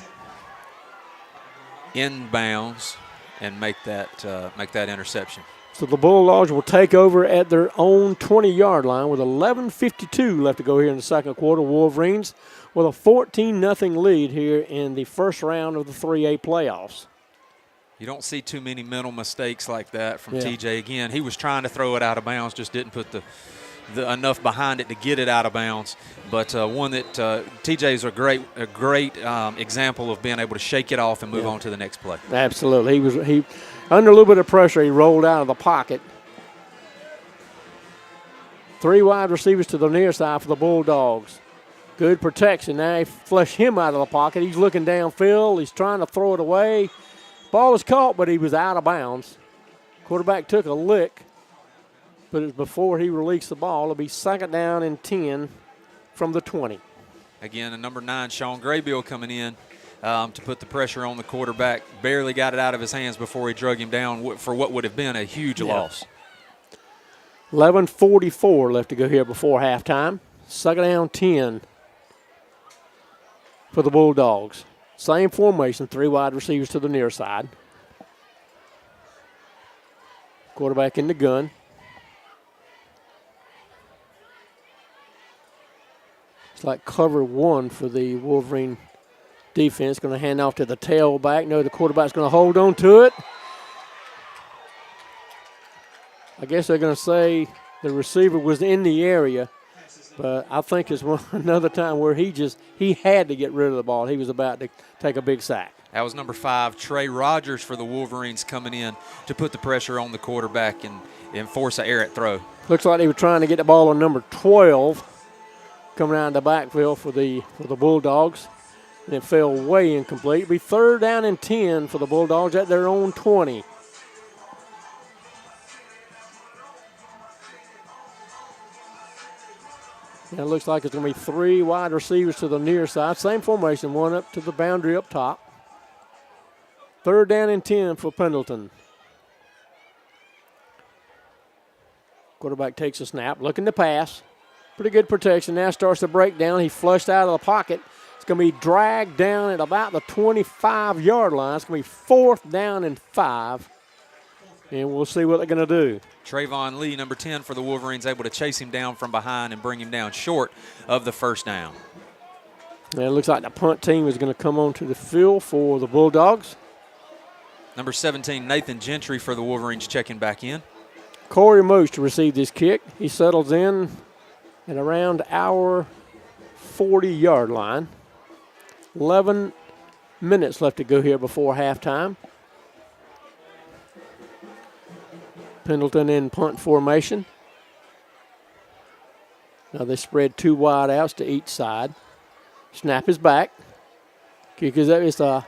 in bounds and make that interception. So the Bulldogs will take over at their own 20-yard line with 11:52 left to go here in the second quarter. Wolverines with a 14-0 lead here in the first round of the 3A playoffs. You don't see too many mental mistakes like that from TJ. Again, he was trying to throw it out of bounds, just didn't put the enough behind it to get it out of bounds. But one that TJ is a great example of being able to shake it off and move on to the next play. Absolutely. He under a little bit of pressure, he rolled out of the pocket. 3 wide receivers to the near side for the Bulldogs. Good protection. Now they flush him out of the pocket. He's looking downfield. He's trying to throw it away. Ball was caught, but he was out of bounds. Quarterback took a lick, but it was before he released the ball. It'll be 2nd down and 10 from the 20. Again, a number 9, Sean Graybill, coming in to put the pressure on the quarterback. Barely got it out of his hands before he drug him down for what would have been a huge loss. 11:44 left to go here before halftime. 2nd down 10 for the Bulldogs. Same formation, 3 wide receivers to the near side. Quarterback in the gun. It's like cover 1 for the Wolverine defense. Going to hand off to the tailback. No, the quarterback's going to hold on to it. I guess they're going to say the receiver was in the area, but I think it's another time where he had to get rid of the ball. He was about to take a big sack. That was number 5, Trey Rogers, for the Wolverines, coming in to put the pressure on the quarterback and force an errant throw. Looks like they were trying to get the ball on number 12 coming out of the backfield for the Bulldogs. And it fell way incomplete. It'll be 3rd down and 10 for the Bulldogs at their own 20. And it looks like it's going to be 3 wide receivers to the near side. Same formation, 1 up to the boundary up top. 3rd down and 10 for Pendleton. Quarterback takes a snap, looking to pass. Pretty good protection. Now starts the breakdown. He flushed out of the pocket. It's going to be dragged down at about the 25-yard line. It's going to be 4th down and 5. And we'll see what they're going to do. Trayvon Lee, number 10 for the Wolverines, able to chase him down from behind and bring him down short of the 1st down. And it looks like the punt team is going to come onto the field for the Bulldogs. Number 17, Nathan Gentry for the Wolverines, checking back in. Corey Moose to receive this kick. He settles in at around our 40-yard line. 11 minutes left to go here before halftime. Pendleton in punt formation. Now they spread 2 wide outs to each side. Snap is back. Kick is up.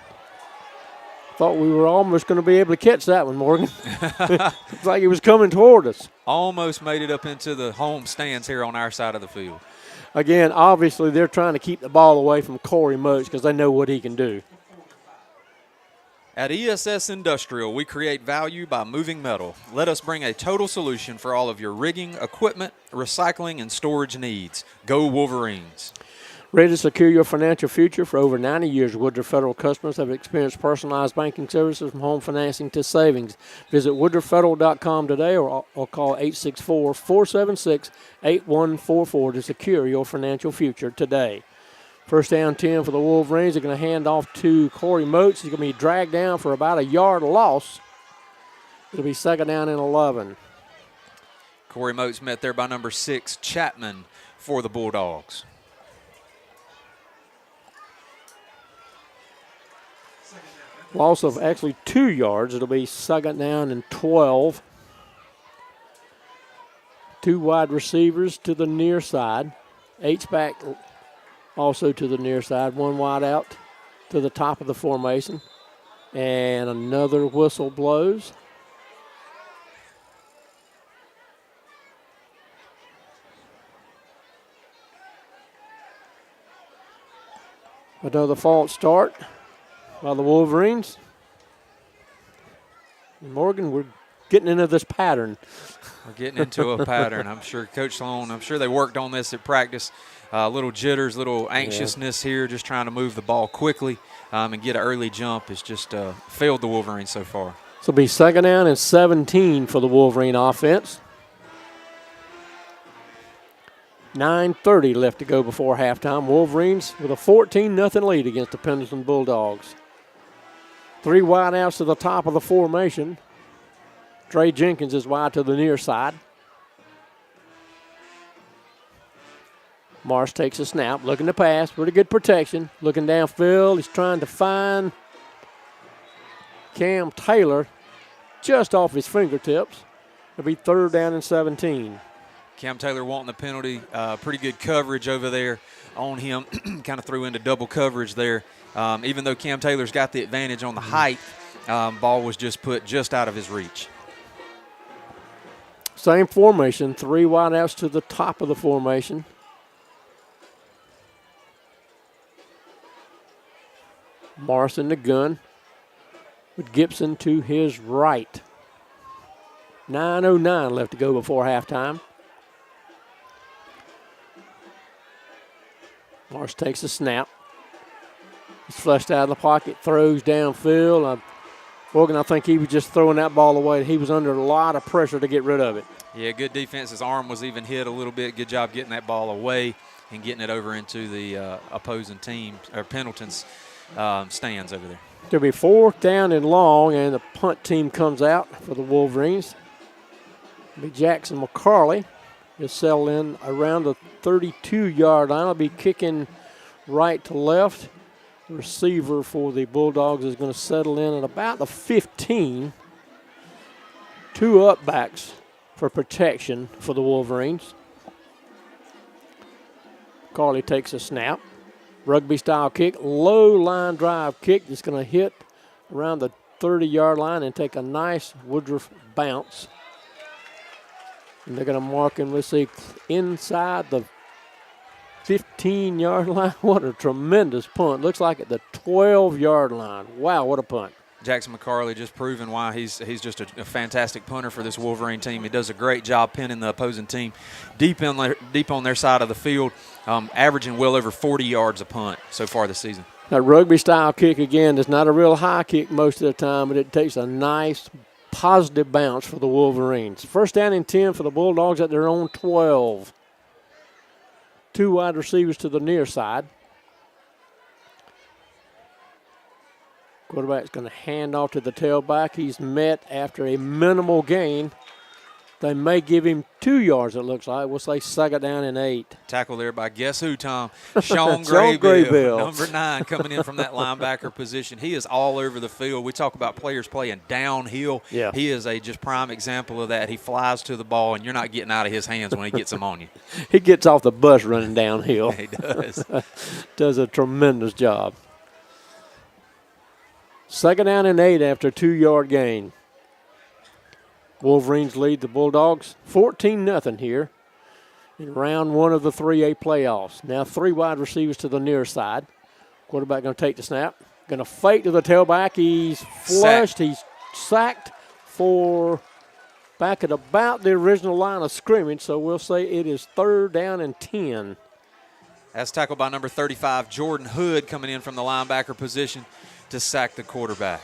Thought we were almost going to be able to catch that one, Morgan. It's like he was coming toward us. Almost made it up into the home stands here on our side of the field. Again, obviously they're trying to keep the ball away from Corey Moats because they know what he can do. At ESS Industrial, we create value by moving metal. Let us bring a total solution for all of your rigging, equipment, recycling, and storage needs. Go Wolverines. Ready to secure your financial future? For over 90 years, Woodruff Federal customers have experienced personalized banking services from home financing to savings. Visit woodruffederal.com today or call 864-476-8144 to secure your financial future today. 1st down 10 for the Wolverines. They're going to hand off to Corey Moats. He's going to be dragged down for about a yard loss. It'll be 2nd down and 11. Corey Moats met there by number 6, Chapman, for the Bulldogs. Loss of actually 2 yards. It'll be 2nd down and 12. 2 wide receivers to the near side. H-back also to the near side. 1 wide out to the top of the formation. And another whistle blows. Another false start by the Wolverines. Morgan, we're getting into this pattern. We're getting into a pattern. I'm sure Coach Sloan, they worked on this at practice. Little jitters, little anxiousness here, just trying to move the ball quickly and get an early jump. It's just failed the Wolverines so far. So it'll be 2nd down and 17 for the Wolverine offense. 9:30 left to go before halftime. Wolverines with a 14-0 lead against the Pendleton Bulldogs. 3 wide outs to the top of the formation. Trey Jenkins is wide to the near side. Marsh takes a snap, looking to pass. Pretty good protection. Looking downfield. He's trying to find Cam Taylor just off his fingertips. It'll be 3rd down and 17. Cam Taylor wanting the penalty. Pretty good coverage over there on him. Kind of threw into double coverage there. Even though Cam Taylor's got the advantage on the height, ball was just put just out of his reach. Same formation, 3 wide outs to the top of the formation. Morris in the gun with Gibson to his right. 9:09 left to go before halftime. Morris takes a snap. He's flushed out of the pocket, throws downfield. Morgan, I think he was just throwing that ball away. He was under a lot of pressure to get rid of it. Yeah, good defense. His arm was even hit a little bit. Good job getting that ball away and getting it over into the opposing team, or Pendleton's stands over there. It'll be 4th down and long, and the punt team comes out for the Wolverines. It'll be Jackson McCarley. He'll settle in around the 32-yard line. He'll be kicking right to left. The receiver for the Bulldogs is going to settle in at about the 15. 2 upbacks for protection for the Wolverines. McCarley takes a snap. Rugby-style kick, low line drive kick that's going to hit around the 30-yard line and take a nice Woodruff bounce. And they're going to mark him, let's see, inside the 15-yard line. What a tremendous punt. Looks like at the 12-yard line. Wow, what a punt. Jackson McCarley just proving why he's just a fantastic punter for this Wolverine team. He does a great job pinning the opposing team deep on their side of the field, averaging well over 40 yards a punt so far this season. That rugby-style kick, again, is not a real high kick most of the time, but it takes a nice, positive bounce for the Wolverines. 1st down and 10 for the Bulldogs at their own 12. 2 wide receivers to the near side. Quarterback's going to hand off to the tailback. He's met after a minimal gain. They may give him 2 yards, it looks like. We'll say 2nd down and 8. Tackle there by guess who, Tom? Sean Graybill, number 9, coming in from that linebacker position. He is all over the field. We talk about players playing downhill. Yeah. He is a just prime example of that. He flies to the ball, and you're not getting out of his hands when he gets them on you. He gets off the bus running downhill. He does. Does a tremendous job. 2nd down and 8 after a 2-yard gain. Wolverines lead the Bulldogs 14-0 here in round 1 of the 3A playoffs. Now 3 wide receivers to the near side. Quarterback going to take the snap. Going to fake to the tailback. He's flushed. He's sacked for back at about the original line of scrimmage. So we'll say it is 3rd down and 10. That's tackled by number 35, Jordan Hood, coming in from the linebacker position to sack the quarterback.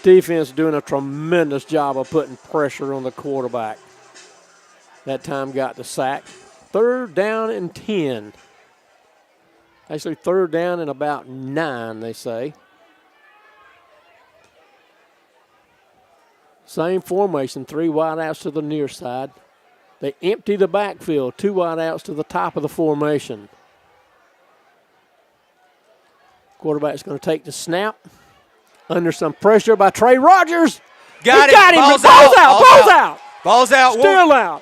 Defense doing a tremendous job of putting pressure on the quarterback. That time got the sack. 3rd down and 10. Actually, 3rd down and about 9, they say. Same formation, 3 wide outs to the near side. They empty the backfield, 2 wide outs to the top of the formation. Quarterback's going to take the snap. Under some pressure by Trey Rogers. Got him. Ball's out. Ball's out. Still out.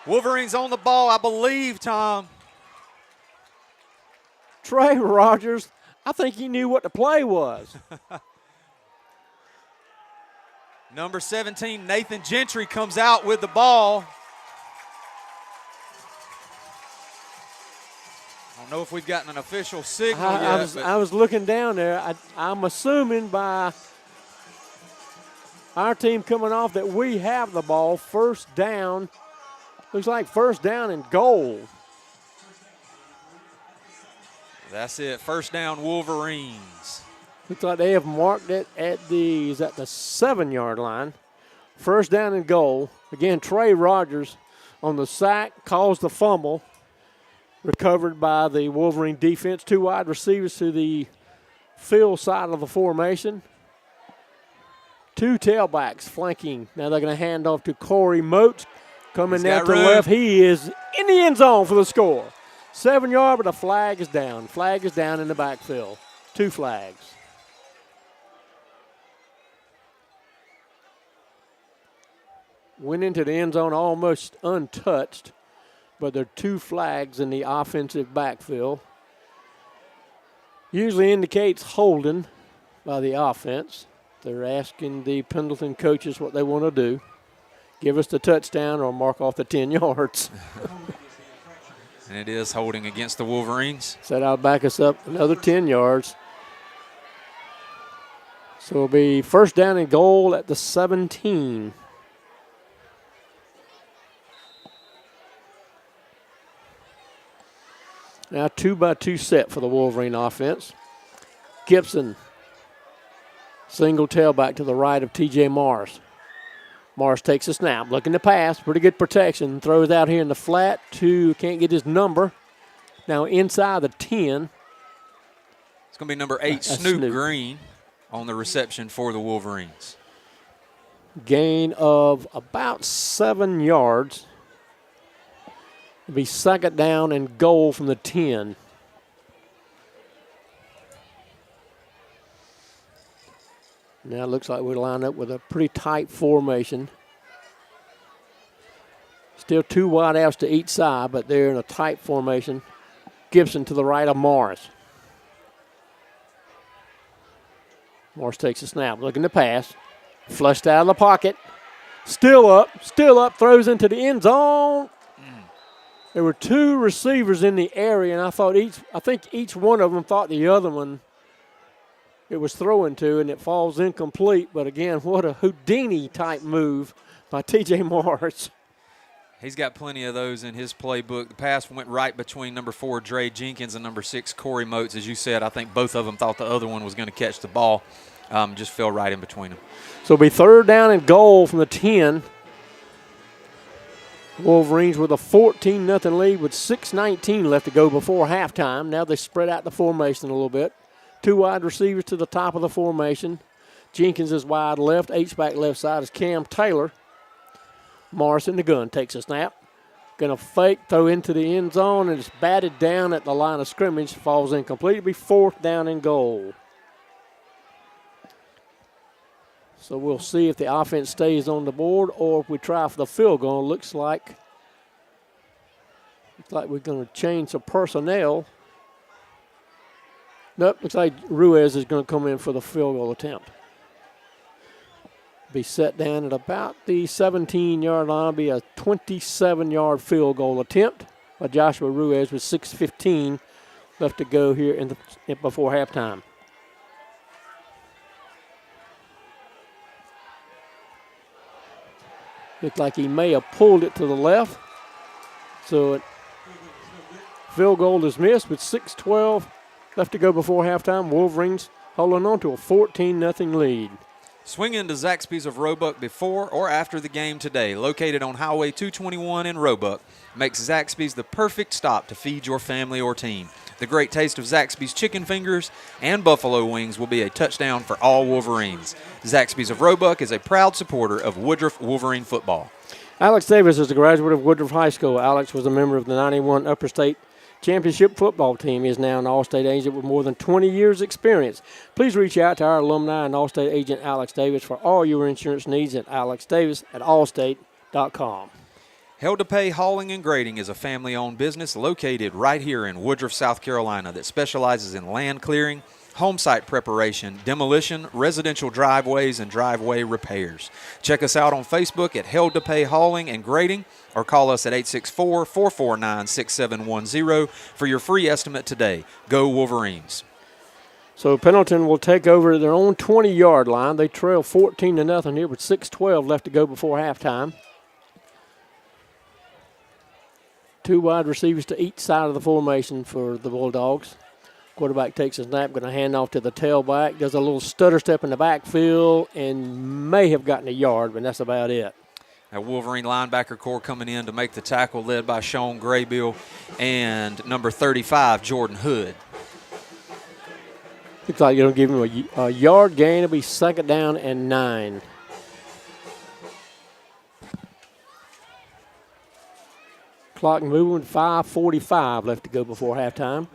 Wolverines on the ball, I believe, Tom. Trey Rogers, I think he knew what the play was. Number 17, Nathan Gentry, comes out with the ball. I don't know if we've gotten an official signal I yet. was looking down there. I'm assuming by our team coming off that we have the ball. First down. Looks like first down and goal. That's it. First down, Wolverines. Looks like they have marked it at the 7-yard line. First down and goal. Again, Trey Rogers on the sack, caused the fumble. Recovered by the Wolverine defense. 2 wide receivers to the field side of the formation. 2 tailbacks flanking. Now they're going to hand off to Corey Moats. Coming out to the left. He is in the end zone for the score. 7-yard, but a flag is down. Flag is down in the backfield. 2 flags. Went into the end zone almost untouched, but there are 2 flags in the offensive backfield. Usually indicates holding by the offense. They're asking the Pendleton coaches what they want to do. Give us the touchdown or mark off the 10 yards. And it is holding against the Wolverines. So that'll back us up another 10 yards. So it'll be first down and goal at the 17. Now 2-by-2 set for the Wolverine offense. Gibson, single tailback to the right of T.J. Morris. Morris takes a snap, looking to pass, pretty good protection. Throws out here in the flat to, can't get his number. Now inside the 10. It's going to be number 8, Snoop Green, on the reception for the Wolverines. Gain of about 7 yards. It'll be second down and goal from the 10. Now it looks like we line up with a pretty tight formation. Still 2 wide outs to each side, but they're in a tight formation. Gibson to the right of Morris. Morris takes a snap, looking to pass. Flushed out of the pocket. Still up, throws into the end zone. There were 2 receivers in the area, and I think each one of them thought the other one it was throwing to, and it falls incomplete. But again, what a Houdini-type move by T.J. Morris. He's got plenty of those in his playbook. The pass went right between number 4, Dre Jenkins, and number 6, Corey Moats. As you said, I think both of them thought the other one was going to catch the ball. Just fell right in between them. So it'll be third down and goal from the 10. Wolverines with a 14-0 lead with 6:19 left to go before halftime. Now they spread out the formation a little bit. 2 wide receivers to the top of the formation. Jenkins is wide left. H-back left side is Cam Taylor. Morris in the gun takes a snap. Going to fake, throw into the end zone, and it's batted down at the line of scrimmage. Falls incomplete. It'll be 4th down and goal. So we'll see if the offense stays on the board or if we try for the field goal. Looks like we're going to change some personnel. Nope, looks like Ruiz is going to come in for the field goal attempt. Be set down at about the 17-yard line. Be a 27-yard field goal attempt by Joshua Ruiz with 6:15 left to go here before halftime. Looks like he may have pulled it to the left. So field goal is missed with 6:12 left to go before halftime. Wolverines holding on to a 14-0 lead. Swing into Zaxby's of Roebuck before or after the game today. Located on Highway 221 in Roebuck, makes Zaxby's the perfect stop to feed your family or team. The great taste of Zaxby's chicken fingers and buffalo wings will be a touchdown for all Wolverines. Zaxby's of Roebuck is a proud supporter of Woodruff Wolverine football. Alex Davis is a graduate of Woodruff High School. Alex was a member of the 91 Upper State Championship football team. He is now an All-State agent with more than 20 years' experience. Please reach out to our alumni and All-State agent Alex Davis for all your insurance needs at alexdavis@allstate.com. Held to Pay Hauling and Grading is a family-owned business located right here in Woodruff, South Carolina that specializes in land clearing, home site preparation, demolition, residential driveways, and driveway repairs. Check us out on Facebook at Held to Pay Hauling and Grading, or call us at 864-449-6710 for your free estimate today. Go Wolverines. So Pendleton will take over their own 20-yard line. They trail 14-0 here with 6:12 left to go before halftime. 2 wide receivers to each side of the formation for the Bulldogs. Quarterback takes a snap, going to hand off to the tailback. Does a little stutter step in the backfield and may have gotten a yard, but that's about it. A Wolverine linebacker core coming in to make the tackle, led by Sean Graybill and number 35, Jordan Hood. Looks like you're going to give him a yard gain. It'll be 2nd down and 9. Clock moving, 5:45 left to go before halftime.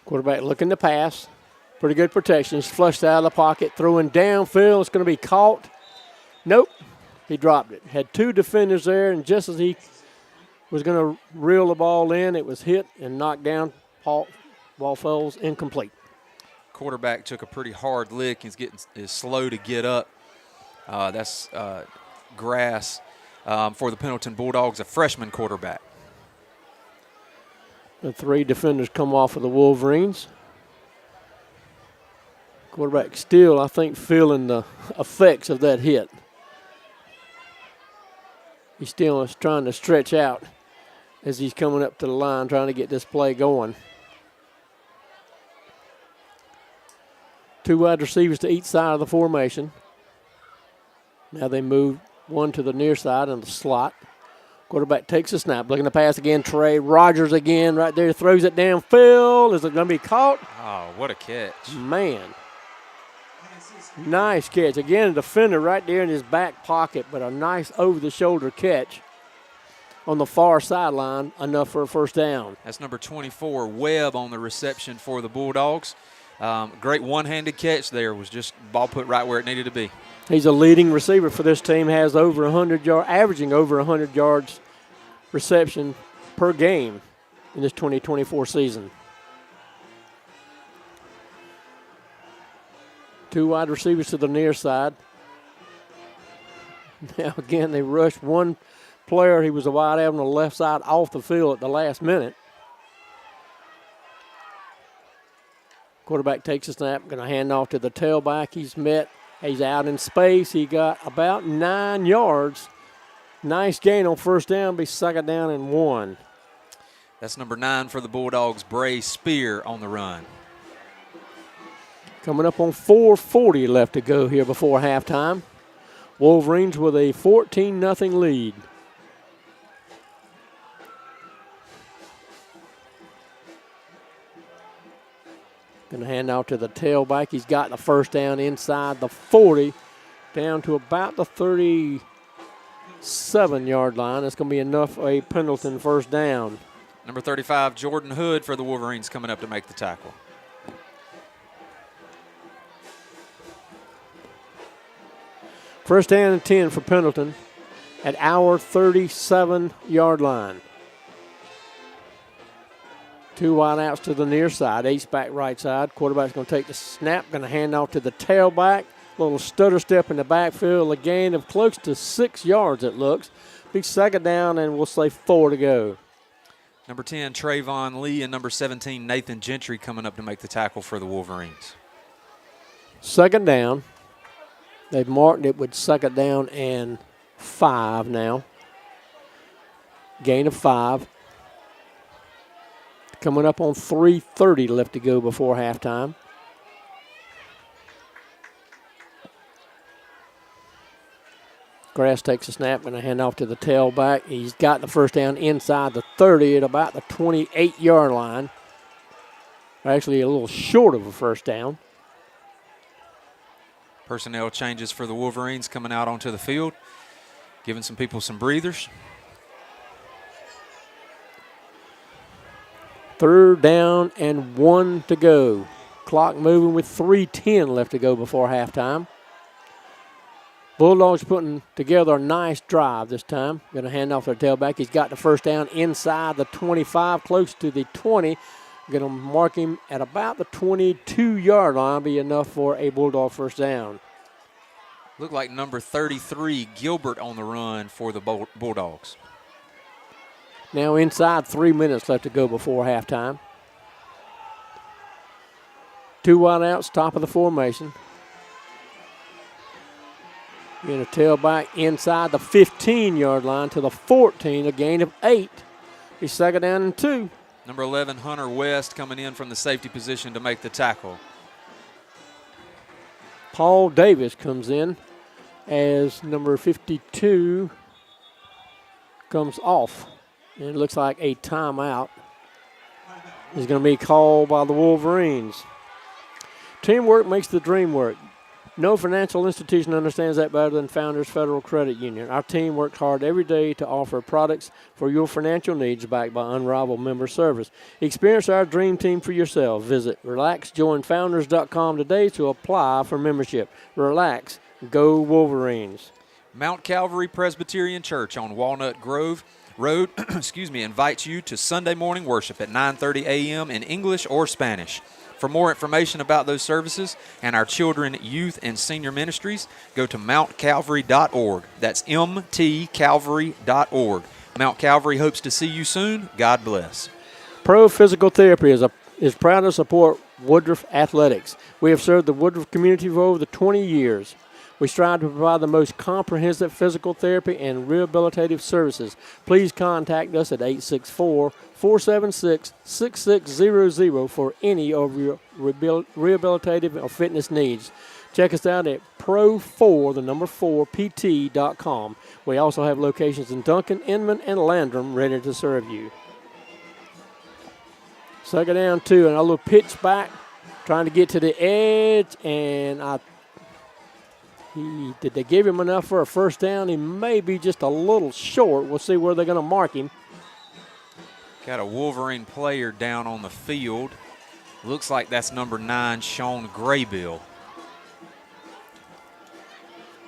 Quarterback looking to pass. Pretty good protection. He's flushed out of the pocket, throwing downfield. It's going to be caught. Nope. He dropped it. Had 2 defenders there, and just as he was going to reel the ball in, it was hit and knocked down. Ball falls incomplete. Quarterback took a pretty hard lick. Is slow to get up. That's grass for the Pendleton Bulldogs, a freshman quarterback. The 3 defenders come off of the Wolverines. Quarterback still, I think, feeling the effects of that hit. He still is trying to stretch out as he's coming up to the line, trying to get this play going. 2 wide receivers to each side of the formation. Now they move one to the near side in the slot. Quarterback takes a snap, looking to pass again. Trey Rogers again right there, throws it downfield. Is it going to be caught? Oh, what a catch. Man. Nice catch. Again, a defender right there in his back pocket, but a nice over-the-shoulder catch on the far sideline, enough for a 1st down. That's number 24, Webb, on the reception for the Bulldogs. Great one-handed catch there. Was just ball put right where it needed to be. He's a leading receiver for this team, has over 100 yards, averaging over 100 yards reception per game in this 2024 season. 2 wide receivers to the near side. Now again, they rushed one player. He was a wide out on the left side off the field at the last minute. Quarterback takes a snap, going to hand off to the tailback. He's out in space. He got about 9 yards. Nice gain on 1st down, be 2nd down and 1. That's number 9 for the Bulldogs, Bray Spear, on the run. Coming up on 4:40 left to go here before halftime. Wolverines with a 14-0 lead. Going to hand out to the tailback. He's got the 1st down inside the 40, down to about the 37-yard line. That's going to be enough for a Pendleton 1st down. Number 35, Jordan Hood for the Wolverines, coming up to make the tackle. First down and 10 for Pendleton at our 37-yard line. 2 wide outs to the near side, H-back right side. Quarterback's going to take the snap, going to hand off to the tailback. Little stutter step in the backfield, a gain of close to 6 yards, it looks. Big 2nd down, and we'll say 4 to go. Number 10, Trayvon Lee, and number 17, Nathan Gentry, coming up to make the tackle for the Wolverines. 2nd down. They've marked it with 2nd down and 5 now. Gain of 5. Coming up on 3:30 left to go before halftime. Grass takes a snap and a hand off to the tailback. He's got the 1st down inside the 30 at about the 28-yard line. Actually, a little short of a 1st down. Personnel changes for the Wolverines coming out onto the field, giving some people some breathers. 3rd down and 1 to go. Clock moving with 3:10 left to go before halftime. Bulldogs putting together a nice drive this time. Going to hand off their tailback. He's got the first down inside the 25, close to the 20. Going to mark him at about the 22-yard line. Be enough for a Bulldog first down. Looked like number 33, Gilbert, on the run for the Bulldogs. Now inside 3 minutes left to go before halftime. 2 wide outs, top of the formation. Going to tailback inside the 15-yard line to the 14, a gain of 8. He's second down and 2. Number 11, Hunter West, coming in from the safety position to make the tackle. Paul Davis comes in as number 52 comes off. And it looks like a timeout is going to be called by the Wolverines. Teamwork makes the dream work. No financial institution understands that better than Founders Federal Credit Union. Our team works hard every day to offer products for your financial needs backed by unrivaled member service. Experience our dream team for yourself. Visit RelaxJoinFounders.com today to apply for membership. Relax. Go Wolverines. Mount Calvary Presbyterian Church on Walnut Grove Road invites you to Sunday morning worship at 9:30 a.m. in English or Spanish. For more information about those services and our children, youth, and senior ministries, go to mountcalvary.org. That's mtcalvary.org. Mount Calvary hopes to see you soon. God bless. Pro Physical Therapy is proud to support Woodruff Athletics. We have served the Woodruff community for over 20 years. We strive to provide the most comprehensive physical therapy and rehabilitative services. Please contact us at 864-476-6600 for any of your rehabilitative or fitness needs. Check us out at pro4pt.com. We also have locations in Duncan, Inman, and Landrum ready to serve you. Second down 2, and a little pitch back, trying to get to the edge, and did they give him enough for a first down? He may be just a little short. We'll see where they're going to mark him. Got a Wolverine player down on the field. Looks like that's number 9, Sean Graybill.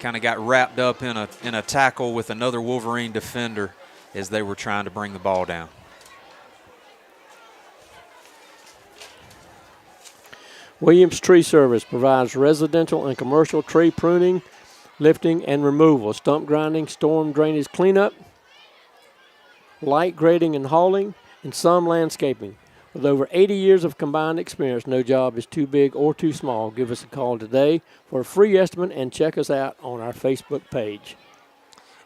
Kind of got wrapped up in a tackle with another Wolverine defender as they were trying to bring the ball down. Williams Tree Service provides residential and commercial tree pruning, lifting, and removal, stump grinding, storm drainage cleanup, light grading and hauling, and some landscaping. With over 80 years of combined experience, no job is too big or too small. Give us a call today for a free estimate and check us out on our Facebook page.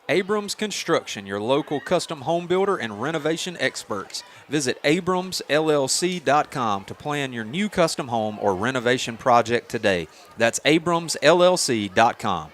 Abrams Construction, your local custom home builder and renovation experts. Visit abramsllc.com to plan your new custom home or renovation project today. That's abramsllc.com.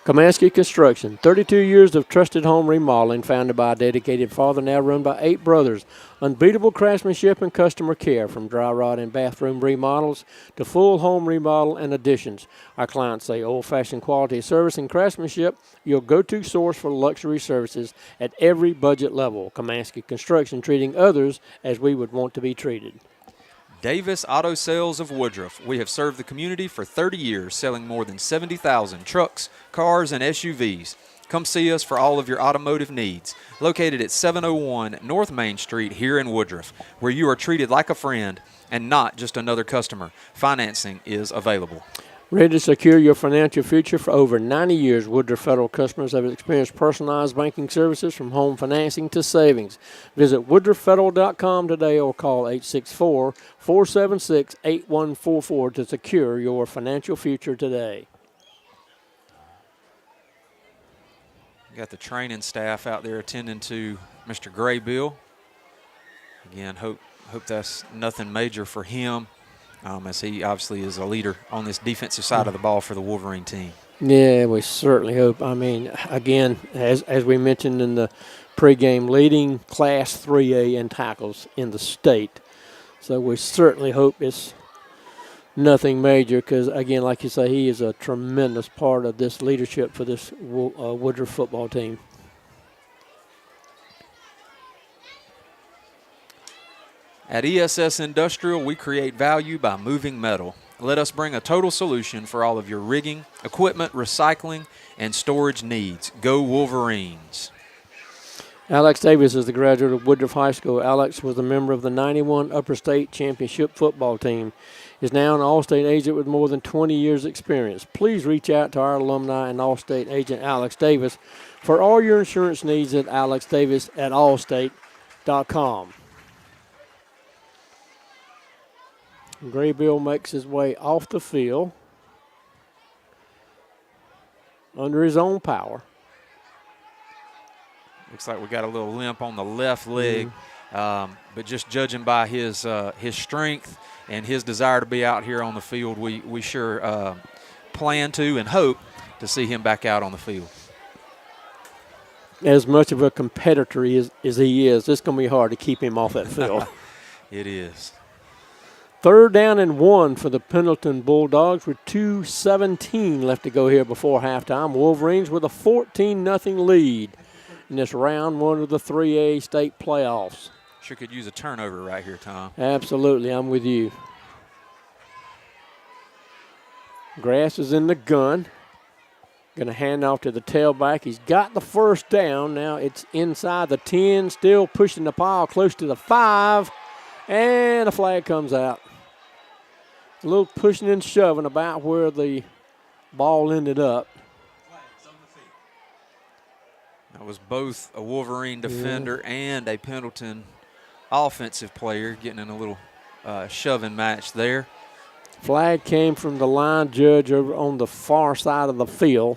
Kamansky Construction, 32 years of trusted home remodeling, founded by a dedicated father, now run by 8 brothers. Unbeatable craftsmanship and customer care, from dry rod and bathroom remodels to full home remodel and additions. Our clients say old-fashioned quality service and craftsmanship, your go-to source for luxury services at every budget level. Kamansky Construction, treating others as we would want to be treated. Davis Auto Sales of Woodruff. We have served the community for 30 years, selling more than 70,000 trucks, cars, and SUVs. Come see us for all of your automotive needs. Located at 701 North Main Street here in Woodruff, where you are treated like a friend and not just another customer. Financing is available. Ready to secure your financial future? For over 90 years, Woodruff Federal customers have experienced personalized banking services from home financing to savings. Visit woodruffederal.com today or call 864-476-8144 to secure your financial future today. Got the training staff out there attending to Mr. Graybill. Again, hope that's nothing major for him. As he obviously is a leader on this defensive side of the ball for the Wolverine team. Yeah, we certainly hope. I mean, again, as we mentioned in the pregame, leading Class 3A in tackles in the state. So we certainly hope it's nothing major because, again, like you say, he is a tremendous part of this leadership for this Woodruff football team. At ESS Industrial, we create value by moving metal. Let us bring a total solution for all of your rigging, equipment, recycling, and storage needs. Go Wolverines. Alex Davis is the graduate of Woodruff High School. Alex was a member of the 91 Upper State Championship football team. Is now an All-State agent with more than 20 years' experience. Please reach out to our alumni and All-State agent Alex Davis for all your insurance needs at alexdavis@allstate.com. Graybill makes his way off the field under his own power. Looks like we got a little limp on the left leg, but just judging by his strength and his desire to be out here on the field, we sure plan to and hope to see him back out on the field. As much of a competitor as he is, it's going to be hard to keep him off that field. It is. 3rd down and 1 for the Pendleton Bulldogs with 2:17 left to go here before halftime. Wolverines with a 14-0 lead in this round 1 of the 3A state playoffs. Sure could use a turnover right here, Tom. Absolutely, I'm with you. Grass is in the gun. Going to hand off to the tailback. He's got the 1st down. Now it's inside the 10, still pushing the pile close to the 5, and a flag comes out. A little pushing and shoving about where the ball ended up. That was both a Wolverine defender and a Pendleton offensive player getting in a little shoving match there. Flag came from the line judge over on the far side of the field.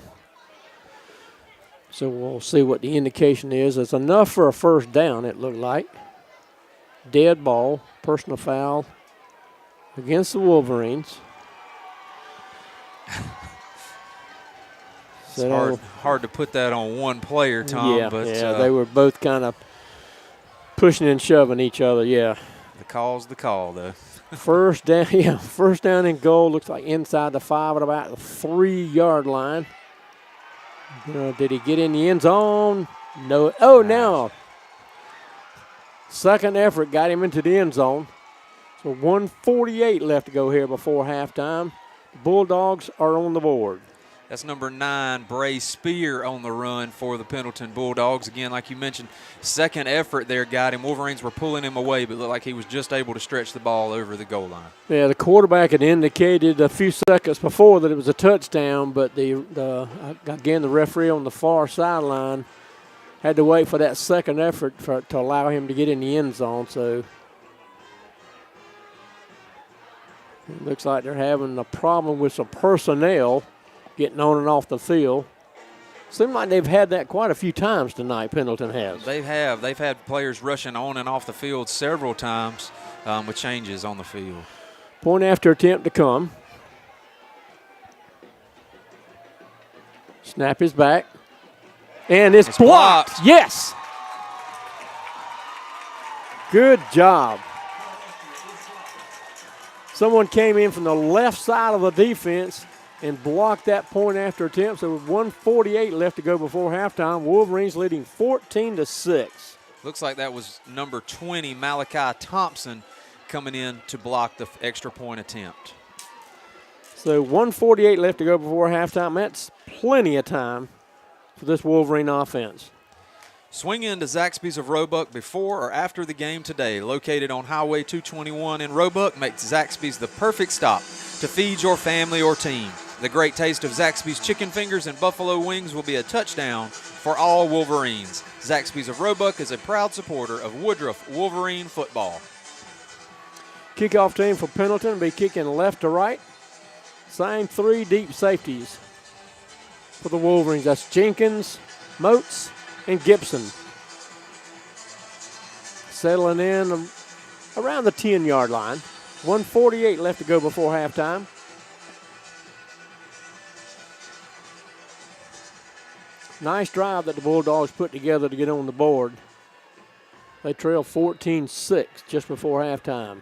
So we'll see what the indication is. It's enough for a 1st down, it looked like. Dead ball, personal foul against the Wolverines. It's hard to put that on one player, Tom. Yeah, but they were both kind of pushing and shoving each other, yeah. The call's the call, though. 1st down, 1st down and goal. Looks like inside the 5 at about the 3-yard line. Did he get in the end zone? No. Oh, no. 2nd effort got him into the end zone. So 1:48 left to go here before halftime. Bulldogs are on the board. That's number 9, Bray Spear, on the run for the Pendleton Bulldogs. Again, like you mentioned, 2nd effort there got him. Wolverines were pulling him away, but looked like he was just able to stretch the ball over the goal line. Yeah, the quarterback had indicated a few seconds before that it was a touchdown, but again, the referee on the far sideline had to wait for that 2nd effort to allow him to get in the end zone. So it looks like they're having a problem with some personnel getting on and off the field. Seems like they've had that quite a few times tonight, Pendleton has. They have. They've had players rushing on and off the field several times with changes on the field. Point after attempt to come. Snap is back. And it's blocked. Yes. Good job. Someone came in from the left side of the defense and blocked that point after attempt. So with 1:48 left to go before halftime, Wolverines leading 14-6. Looks like that was number 20, Malachi Thompson, coming in to block the extra point attempt. So 1:48 left to go before halftime. That's plenty of time for this Wolverine offense. Swing into Zaxby's of Roebuck before or after the game today. Located on Highway 221 in Roebuck, makes Zaxby's the perfect stop to feed your family or team. The great taste of Zaxby's chicken fingers and buffalo wings will be a touchdown for all Wolverines. Zaxby's of Roebuck is a proud supporter of Woodruff Wolverine football. Kickoff team for Pendleton will be kicking left to right. Same 3 deep safeties for the Wolverines. That's Jenkins, Moats, and Gibson. Settling in around the 10-yard line. 1:48 left to go before halftime. Nice drive that the Bulldogs put together to get on the board. They trail 14-6 just before halftime.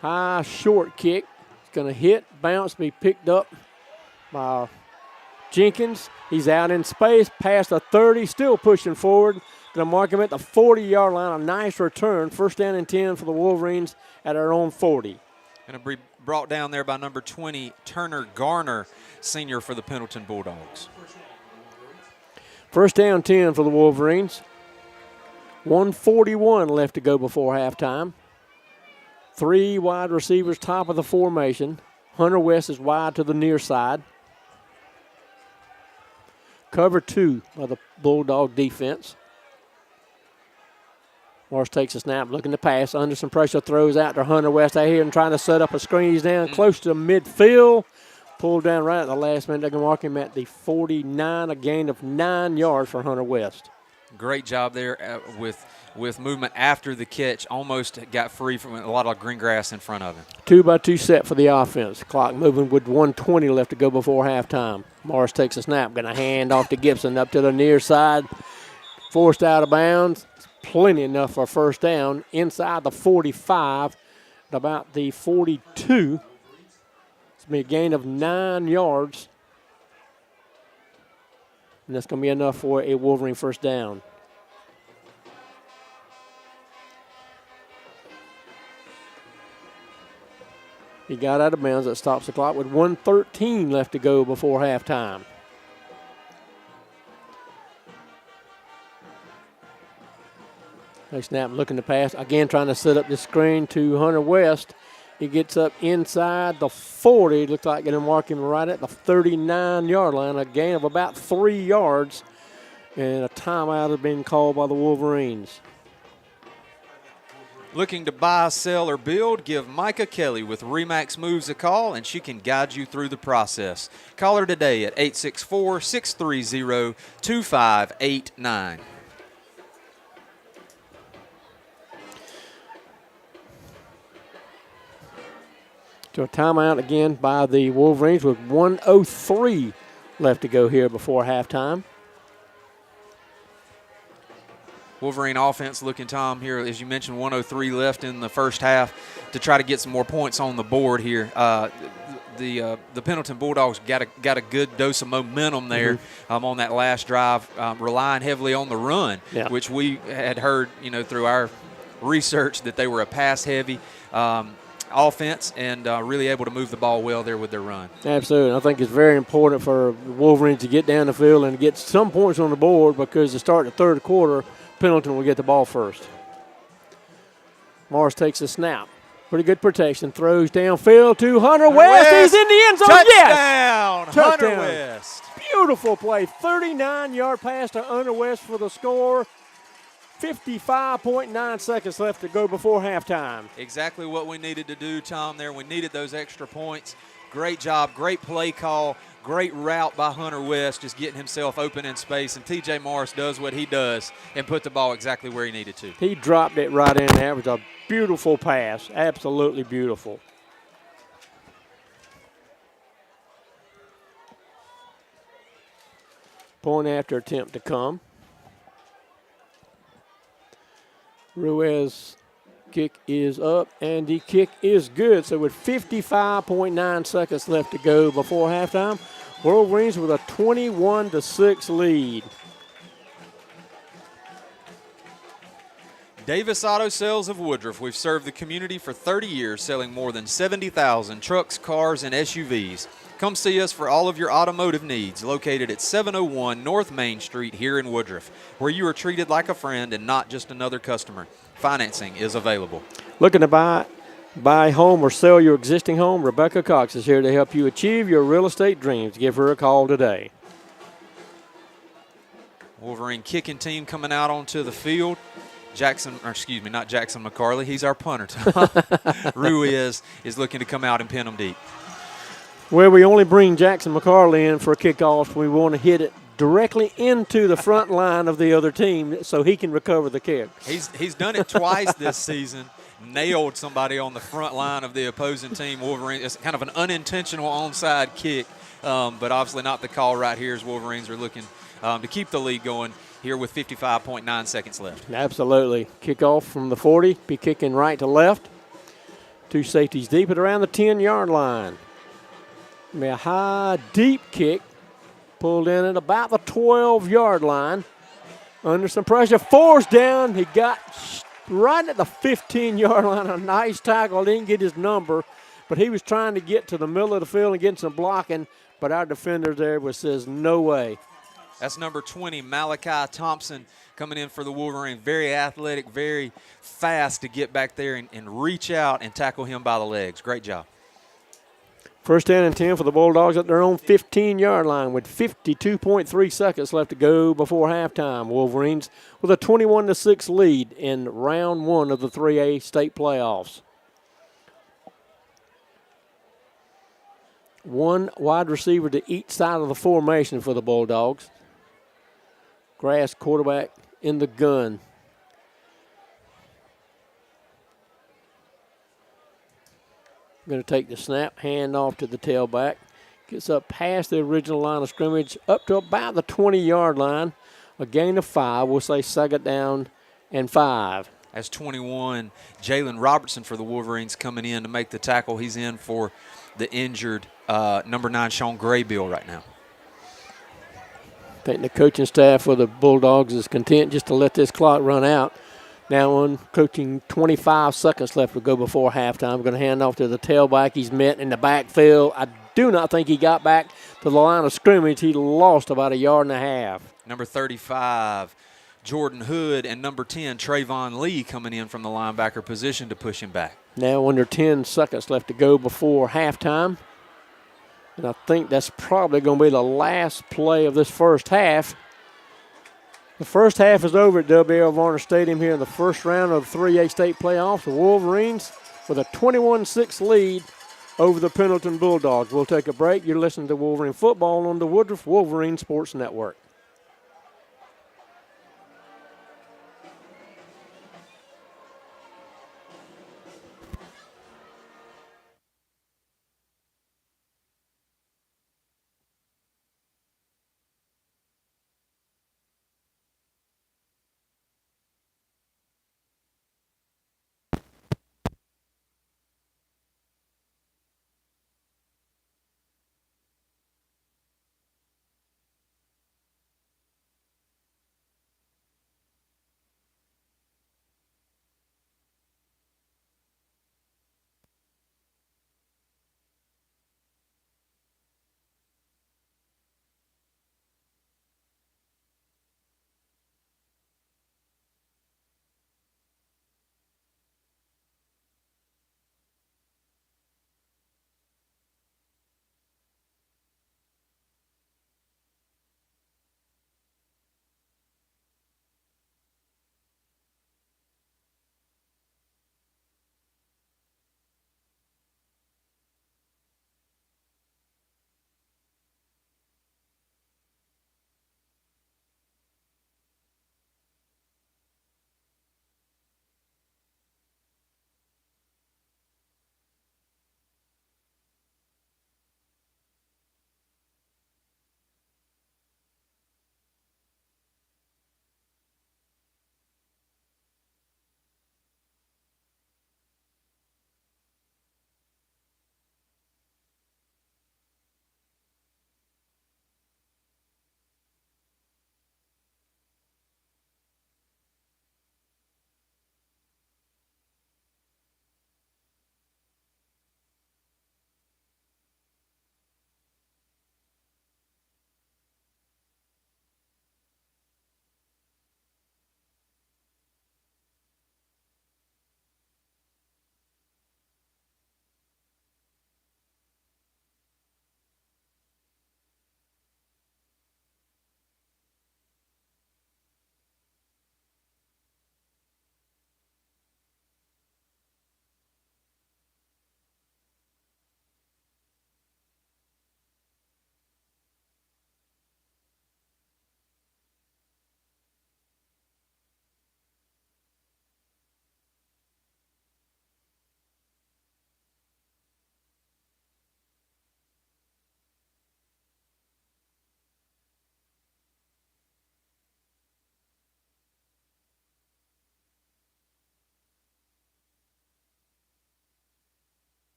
High short kick. It's going to hit, bounce, be picked up by Jenkins. He's out in space, past the 30, still pushing forward. Going to mark him at the 40-yard line. A nice return. First down and 10 for the Wolverines at our own 40. Going to be brought down there by number 20, Turner Garner, senior for the Pendleton Bulldogs. First down 10 for the Wolverines. 1:41 left to go before halftime. 3 wide receivers, top of the formation. Hunter West is wide to the near side. Cover 2 by the Bulldog defense. Morris takes a snap, looking to pass. Under some pressure, throws out to Hunter West out here and trying to set up a screen. He's down close to midfield. Pulled down right at the last minute. They can mark him at the 49, a gain of 9 yards for Hunter West. Great job there with movement after the catch. Almost got free from a lot of green grass in front of him. 2-by-2 set for the offense. Clock moving with 1:20 left to go before halftime. Morris takes a snap. Going to hand off to Gibson up to the near side. Forced out of bounds. Plenty enough for a first down. Inside the 45, at about the 42. It's going to be a gain of 9 yards. And that's going to be enough for a Wolverine first down. He got out of bounds. That stops the clock with 1:13 left to go before halftime. Next snap, looking to pass. Again, trying to set up the screen to Hunter West. He gets up inside the 40. Looks like going to mark him right at the 39-yard line. A gain of about 3 yards. And a timeout has been called by the Wolverines. Looking to buy, sell, or build? Give Micah Kelly with Remax Moves a call, and she can guide you through the process. Call her today at 864-630-2589. So a timeout again by the Wolverines with 1:03 left to go here before halftime. Wolverine offense looking, Tom, here, as you mentioned, 1:03 left in the first half to try to get some more points on the board here. The Pendleton Bulldogs got a good dose of momentum there on that last drive, relying heavily on the run, which we had heard, through our research that they were a pass-heavy offense and really able to move the ball well there with their run. Absolutely. I think it's very important for the Wolverines to get down the field and get some points on the board because to start the third quarter, Pendleton will get the ball first. Morris takes a snap. Pretty good protection. Throws downfield to Hunter West. He's in the end zone. Touchdown! Yes! Hunter West. Beautiful play. 39-yard pass to Hunter West for the score. 55.9 seconds left to go before halftime. Exactly what we needed to do, Tom, there. We needed those extra points. Great job. Great play call. Great route by Hunter West, just getting himself open in space. And T.J. Morris does what he does and put the ball exactly where he needed to. He dropped it right in there. It was a beautiful pass. Absolutely beautiful. Point after attempt to come. Ruiz kick is up, and the kick is good. So with 55.9 seconds left to go before halftime, Wolverines with a 21-6 lead. Davis Auto Sales of Woodruff. We've served the community for 30 years, selling more than 70,000 trucks, cars, and SUVs. Come see us for all of your automotive needs, located at 701 North Main Street here in Woodruff, where you are treated like a friend and not just another customer. Financing is available. Looking to buy home or sell your existing home? Rebecca Cox is here to help you achieve your real estate dreams. Give her a call today. Wolverine kicking team coming out onto the field. Not Jackson McCarley. He's our punter. Ruiz is looking to come out and pin them deep. Well, we only bring Jackson McCarley in for a kickoff. We want to hit it directly into the front line of the other team so he can recover the kick. He's done it twice this season. Nailed somebody on the front line of the opposing team. Wolverine. It's kind of an unintentional onside kick, but obviously not the call right here as Wolverines are looking to keep the lead going here with 55.9 seconds left. Absolutely. Kickoff from the 40. Be kicking right to left. Two safeties deep at around the 10-yard line. A high, deep kick. Pulled in at about the 12-yard line. Under some pressure, forced down. He got right at the 15-yard line. A nice tackle. Didn't get his number, but he was trying to get to the middle of the field and get some blocking, but our defender there says no way. That's number 20, Malachi Thompson, coming in for the Wolverine. Very athletic, very fast to get back there and reach out and tackle him by the legs. Great job. First down and 10 for the Bulldogs at their own 15-yard line with 52.3 seconds left to go before halftime. Wolverines with a 21-6 lead in round one of the 3A state playoffs. One wide receiver to each side of the formation for the Bulldogs. Grass quarterback in the gun. Going to take the snap, hand off to the tailback. Gets up past the original line of scrimmage, up to about the 20-yard line. A gain of 5. We'll say second down and 5. As 21, Jalen Robertson for the Wolverines coming in to make the tackle. He's in for the injured number 9, Sean Graybill right now. I think the coaching staff for the Bulldogs is content just to let this clock run out. Now on coaching, 25 seconds left to go before halftime. We're going to hand off to the tailback. He's met in the backfield. I do not think he got back to the line of scrimmage. He lost about 1.5 yards. Number 35, Jordan Hood, and number 10, Trayvon Lee coming in from the linebacker position to push him back. Now under 10 seconds left to go before halftime. And I think that's probably going to be the last play of this first half. The first half is over at W.L. Varner Stadium here in the first round of the 3A state playoffs. The Wolverines with a 21-6 lead over the Pendleton Bulldogs. We'll take a break. You're listening to Wolverine Football on the Woodruff Wolverine Sports Network.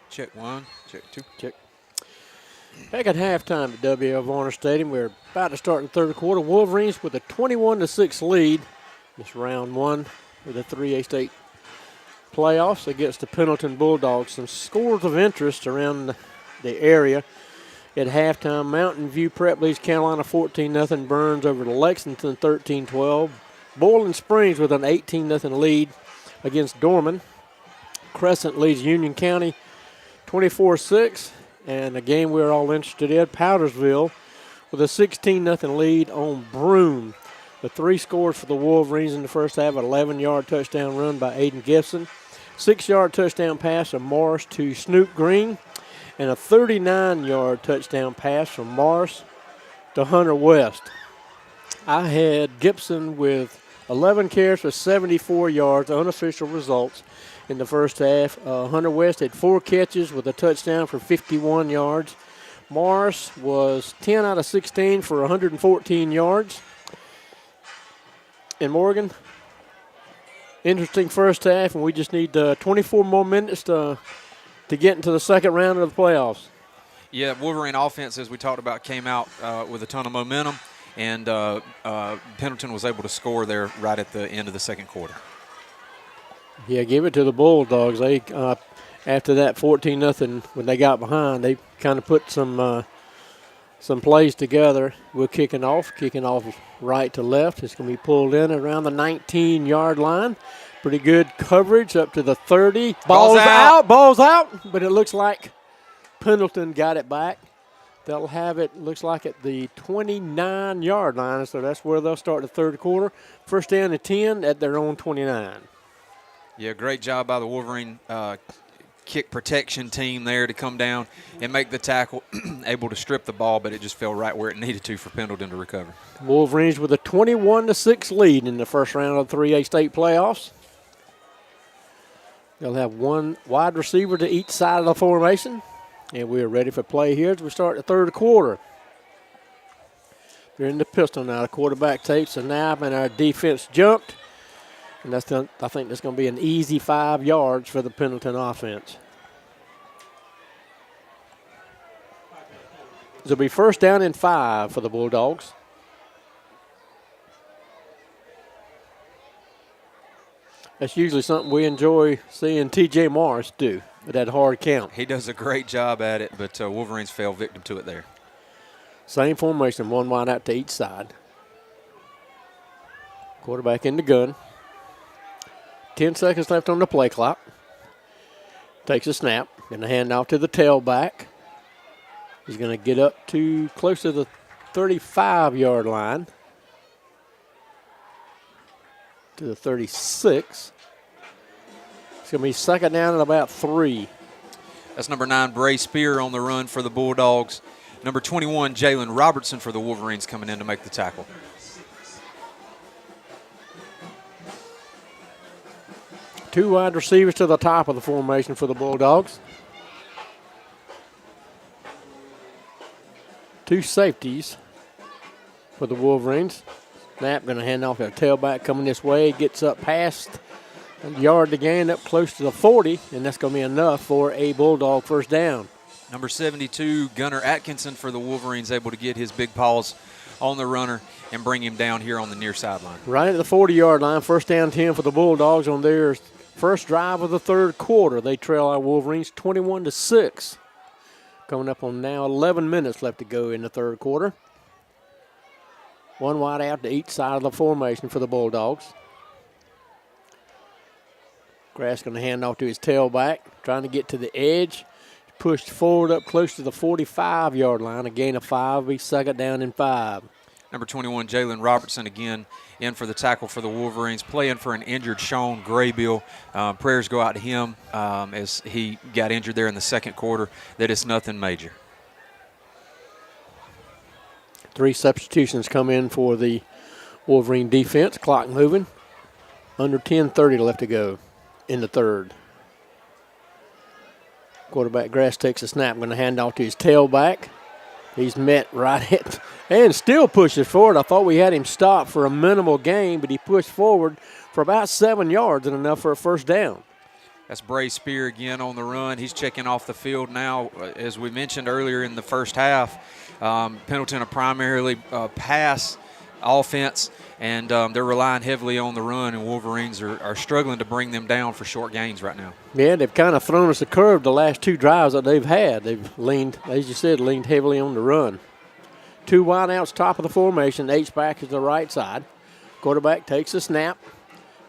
Check one, check two. Check. Back at halftime at W.L. Varner Stadium, we're about to start the third quarter. Wolverines with a 21-6 lead. This round one of the 3A state playoffs against the Pendleton Bulldogs. Some scores of interest around the area. At halftime, Mountain View Prep leads Carolina 14-0. Burns over to Lexington 13-12. Boiling Springs with an 18-0 lead against Dorman. Crescent leads Union County 24-6. And the game we're all interested in, Powdersville with a 16-0 lead on Broome. The three scores for the Wolverines in the first half: an 11-yard touchdown run by Aiden Gibson, 6-yard touchdown pass from Morris to Snoop Green, and a 39-yard touchdown pass from Morris to Hunter West. I had Gibson with 11 carries for 74 yards, unofficial results in the first half. Hunter West had 4 catches with a touchdown for 51 yards. Morris was 10 out of 16 for 114 yards. And Morgan, interesting first half, and we just need 24 more minutes to get into the second round of the playoffs. Yeah, Wolverine offense, as we talked about, came out with a ton of momentum, and Pendleton was able to score there right at the end of the second quarter. Yeah, give it to the Bulldogs. They after that 14-0, when they got behind, they kind of put some plays together. We're kicking off right to left. It's going to be pulled in around the 19-yard line. Pretty good coverage up to the 30. Ball's out, but it looks like Pendleton got it back. They'll have it, looks like, at the 29-yard line, so that's where they'll start the third quarter. First down and 10 at their own 29. Yeah, great job by the Wolverine kick protection team there to come down and make the tackle, able to strip the ball, but it just fell right where it needed to for Pendleton to recover. Wolverines with a 21-6 lead in the first round of the 3A state playoffs. They'll have one wide receiver to each side of the formation, and we're ready for play here as we start the third quarter. They're in the pistol now. The quarterback takes a nap, and our defense jumped. And I think that's going to be an easy 5 yards for the Pendleton offense. It'll be first down and 5 for the Bulldogs. That's usually something we enjoy seeing T.J. Morris do with that hard count. He does a great job at it, but Wolverines fell victim to it there. Same formation, one wide out to each side. Quarterback in the gun. 10 seconds left on the play clock. Takes a snap. Going to hand off to the tailback. He's going to get up to close to the 35-yard line. To the 36. It's going to be second down at about 3. That's number 9, Bray Spear, on the run for the Bulldogs. Number 21, Jalen Robertson for the Wolverines, coming in to make the tackle. Two wide receivers to the top of the formation for the Bulldogs. Two safeties for the Wolverines. Snap going to hand off to a tailback coming this way. Gets up past a yard to gain, up close to the 40, and that's going to be enough for a Bulldog first down. Number 72, Gunnar Atkinson for the Wolverines, able to get his big paws on the runner and bring him down here on the near sideline. Right at the 40-yard line, first down 10 for the Bulldogs on their first drive of the third quarter. They trail our Wolverines 21-6. Coming up on now 11 minutes left to go in the third quarter. One wide out to each side of the formation for the Bulldogs. Grass going to hand off to his tailback, trying to get to the edge. Pushed forward up close to the 45-yard line. A gain of 5, be second down and 5. Number 21, Jalen Robertson, again in for the tackle for the Wolverines, playing for an injured Sean Graybill. Prayers go out to him as he got injured there in the second quarter, that it's nothing major. 3 substitutions come in for the Wolverine defense. Clock moving. Under 10:30 left to go in the third. Quarterback Grass takes a snap. Going to hand off to his tailback. He's met right at and still pushes forward. I thought we had him stopped for a minimal gain, but he pushed forward for about 7 yards and enough for a first down. That's Bray Spear again on the run. He's checking off the field now. As we mentioned earlier in the first half, Pendleton a primarily pass offense, and they're relying heavily on the run, and Wolverines are struggling to bring them down for short gains right now. Yeah, they've kind of thrown us a curve the last 2 drives that they've had. They've leaned, as you said, leaned heavily on the run. 2 wideouts, top of the formation. H-back is the right side. Quarterback takes a snap,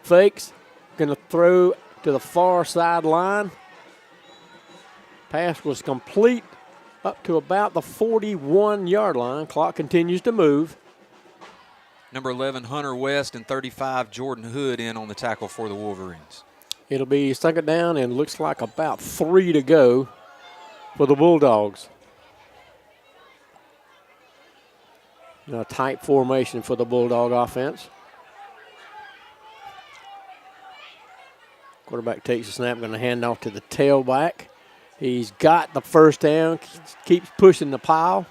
fakes, going to throw to the far sideline. Pass was complete up to about the 41-yard line. Clock continues to move. Number 11, Hunter West, and 35, Jordan Hood in on the tackle for the Wolverines. It'll be second down and looks like about 3 to go for the Bulldogs. A tight formation for the Bulldog offense. Quarterback takes the snap, going to hand off to the tailback. He's got the first down, keeps pushing the pile.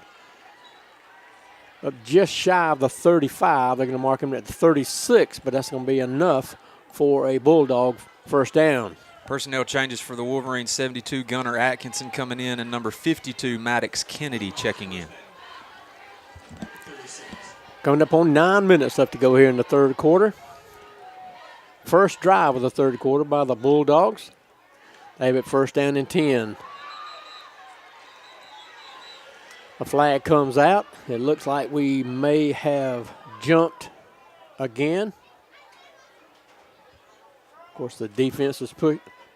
Up just shy of the 35. They're going to mark him at the 36, but that's going to be enough for a Bulldog first down. Personnel changes for the Wolverines. 72, Gunnar Atkinson coming in, and number 52, Maddox Kennedy checking in. Coming up on 9 minutes left to go here in the third quarter. First drive of the third quarter by the Bulldogs. They have it first down and 10. A flag comes out. It looks like we may have jumped again. Of course, the defense is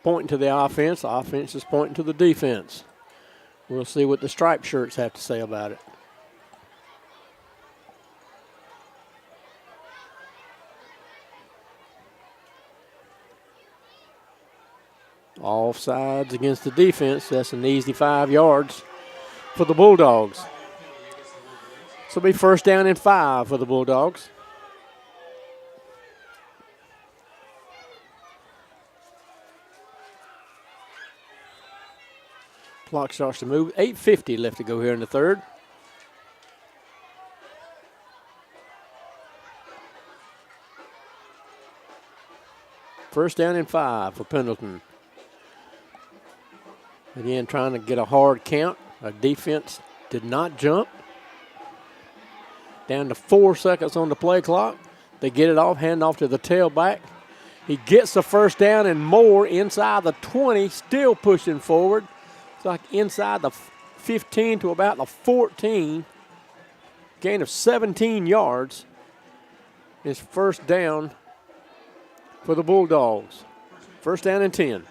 pointing to the offense. The offense is pointing to the defense. We'll see what the striped shirts have to say about it. Offsides against the defense. That's an easy 5 yards for the Bulldogs. So it'll be first down and 5 for the Bulldogs. Clock starts to move. 8:50 left to go here in the third. First down and 5 for Pendleton. Again, trying to get a hard count. Our defense did not jump. Down to 4 seconds on the play clock. They get it off, hand off to the tailback. He gets the first down and more inside the 20, still pushing forward. It's like inside the 15 to about the 14. Gain of 17 yards. His first down for the Bulldogs. First down and 10.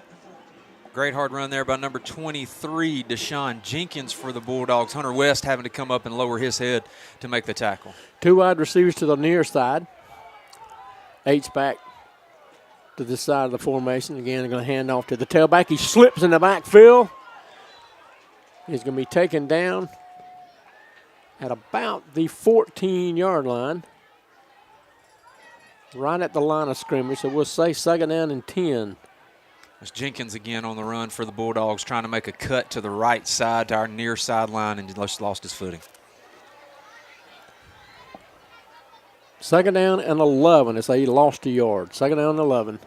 Great hard run there by number 23, Deshaun Jenkins for the Bulldogs. Hunter West having to come up and lower his head to make the tackle. 2 wide receivers to the near side. H-back to the side of the formation. Again, they're going to hand off to the tailback. He slips in the backfield. He's going to be taken down at about the 14-yard line. Right at the line of scrimmage. So we'll say second down and 10. There's Jenkins again on the run for the Bulldogs, trying to make a cut to the right side, to our near sideline, and just lost his footing. Second down and 11. It's he lost a yard. Second down and 11.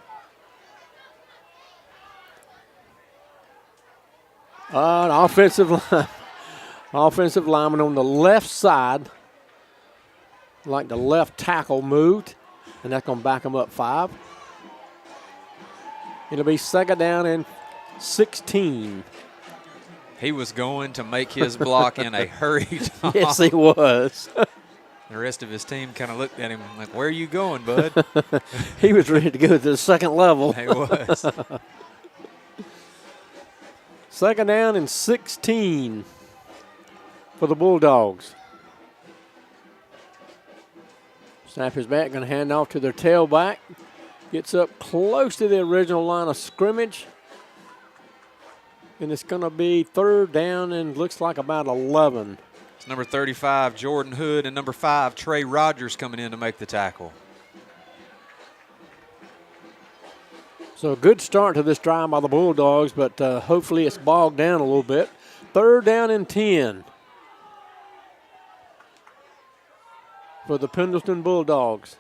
An offensive lineman on the left side, like the left tackle moved, and that's going to back him up 5. It'll be second down and 16. He was going to make his block in a hurry. Yes, he was. The rest of his team kind of looked at him like, where are you going, bud? He was ready to go to the second level. He was. Second down and 16 for the Bulldogs. Snap is back, going to hand off to their tailback. Gets up close to the original line of scrimmage. And it's going to be third down and looks like about 11. It's number 35, Jordan Hood, and number 5, Trey Rogers coming in to make the tackle. So a good start to this drive by the Bulldogs, but hopefully it's bogged down a little bit. Third down and 10 for the Pendleton Bulldogs.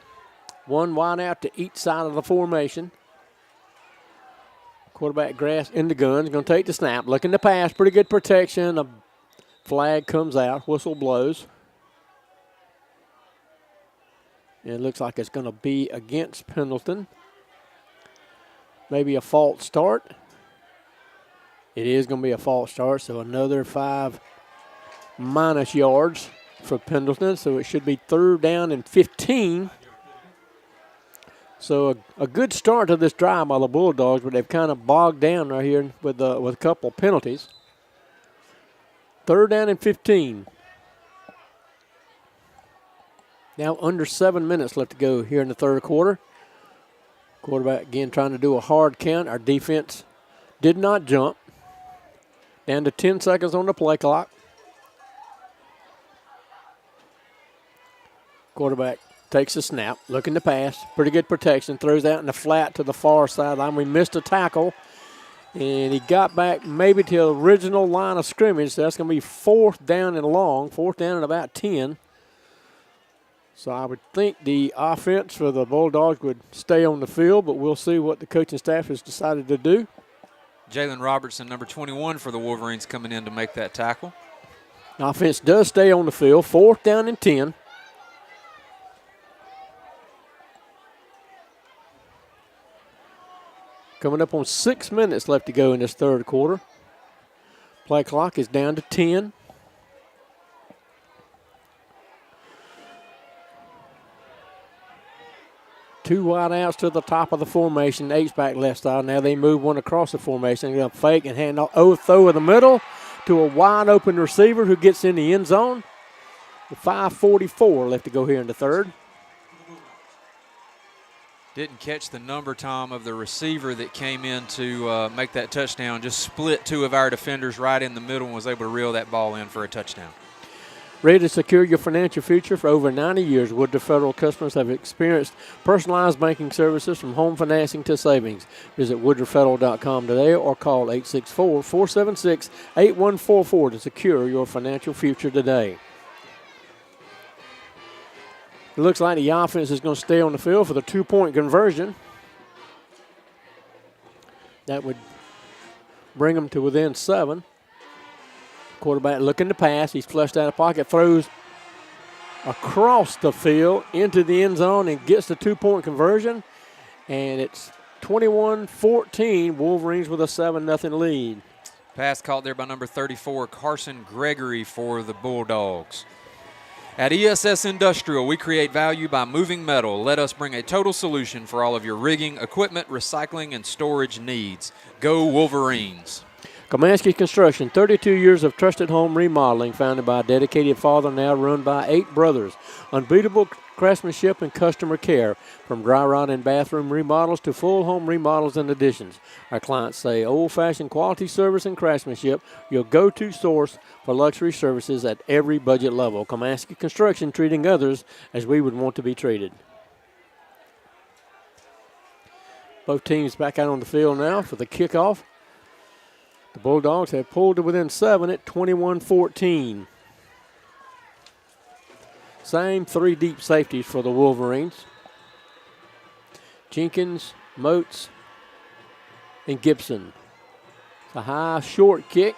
1 wide out to each side of the formation. Quarterback grass in the gun. He's going to take the snap. Looking to pass. Pretty good protection. A flag comes out. Whistle blows. And it looks like it's going to be against Pendleton. Maybe a false start. It is going to be a false start, so another 5 minus yards for Pendleton. So it should be 3rd down and 15. So a good start to this drive by the Bulldogs, but they've kind of bogged down right here with a couple penalties. 3rd down and 15. Now under 7 minutes left to go here in the 3rd quarter. Quarterback again trying to do a hard count. Our defense did not jump. Down to 10 seconds on the play clock. Quarterback takes a snap, looking to pass. Pretty good protection. Throws out in the flat to the far sideline. We missed a tackle. And he got back maybe to the original line of scrimmage. So that's going to be 4th down and long. 4th down and about 10. So I would think the offense for the Bulldogs would stay on the field, but we'll see what the coaching staff has decided to do. Jalen Robertson, number 21 for the Wolverines, coming in to make that tackle. The offense does stay on the field. 4th down and 10. Coming up on 6 minutes left to go in this 3rd quarter. Play clock is down to 10. Two wide outs to the top of the formation. H-back left side. Now they move one across the formation. They're going to fake and hand off. Throw in the middle to a wide open receiver who gets in the end zone. 5:44 left to go here in the 3rd. Didn't catch the number, Tom, of the receiver that came in to make that touchdown. Just split 2 of our defenders right in the middle and was able to reel that ball in for a touchdown. Ready to secure your financial future for over 90 years, Woodruff Federal customers have experienced personalized banking services from home financing to savings. Visit woodruffederal.com today or call 864-476-8144 to secure your financial future today. It looks like the offense is going to stay on the field for the 2-point conversion. That would bring them to within 7. Quarterback looking to pass. He's flushed out of pocket, throws across the field into the end zone and gets the 2-point conversion. And it's 21-14, Wolverines with a 7-0 lead. Pass caught there by number 34, Carson Gregory for the Bulldogs. At ESS Industrial, we create value by moving metal. Let us bring a total solution for all of your rigging, equipment, recycling, and storage needs. Go Wolverines. Komansky Construction, 32 years of trusted home remodeling, founded by a dedicated father, now run by 8 brothers. Unbeatable craftsmanship and customer care, from dry rot and bathroom remodels to full home remodels and additions. Our clients say old-fashioned quality service and craftsmanship, your go-to source for luxury services at every budget level. Komansky Construction, treating others as we would want to be treated. Both teams back out on the field now for the kickoff. The Bulldogs have pulled to within 7 at 21-14. Same 3 deep safeties for the Wolverines. Jenkins, Moats, and Gibson. It's a high, short kick.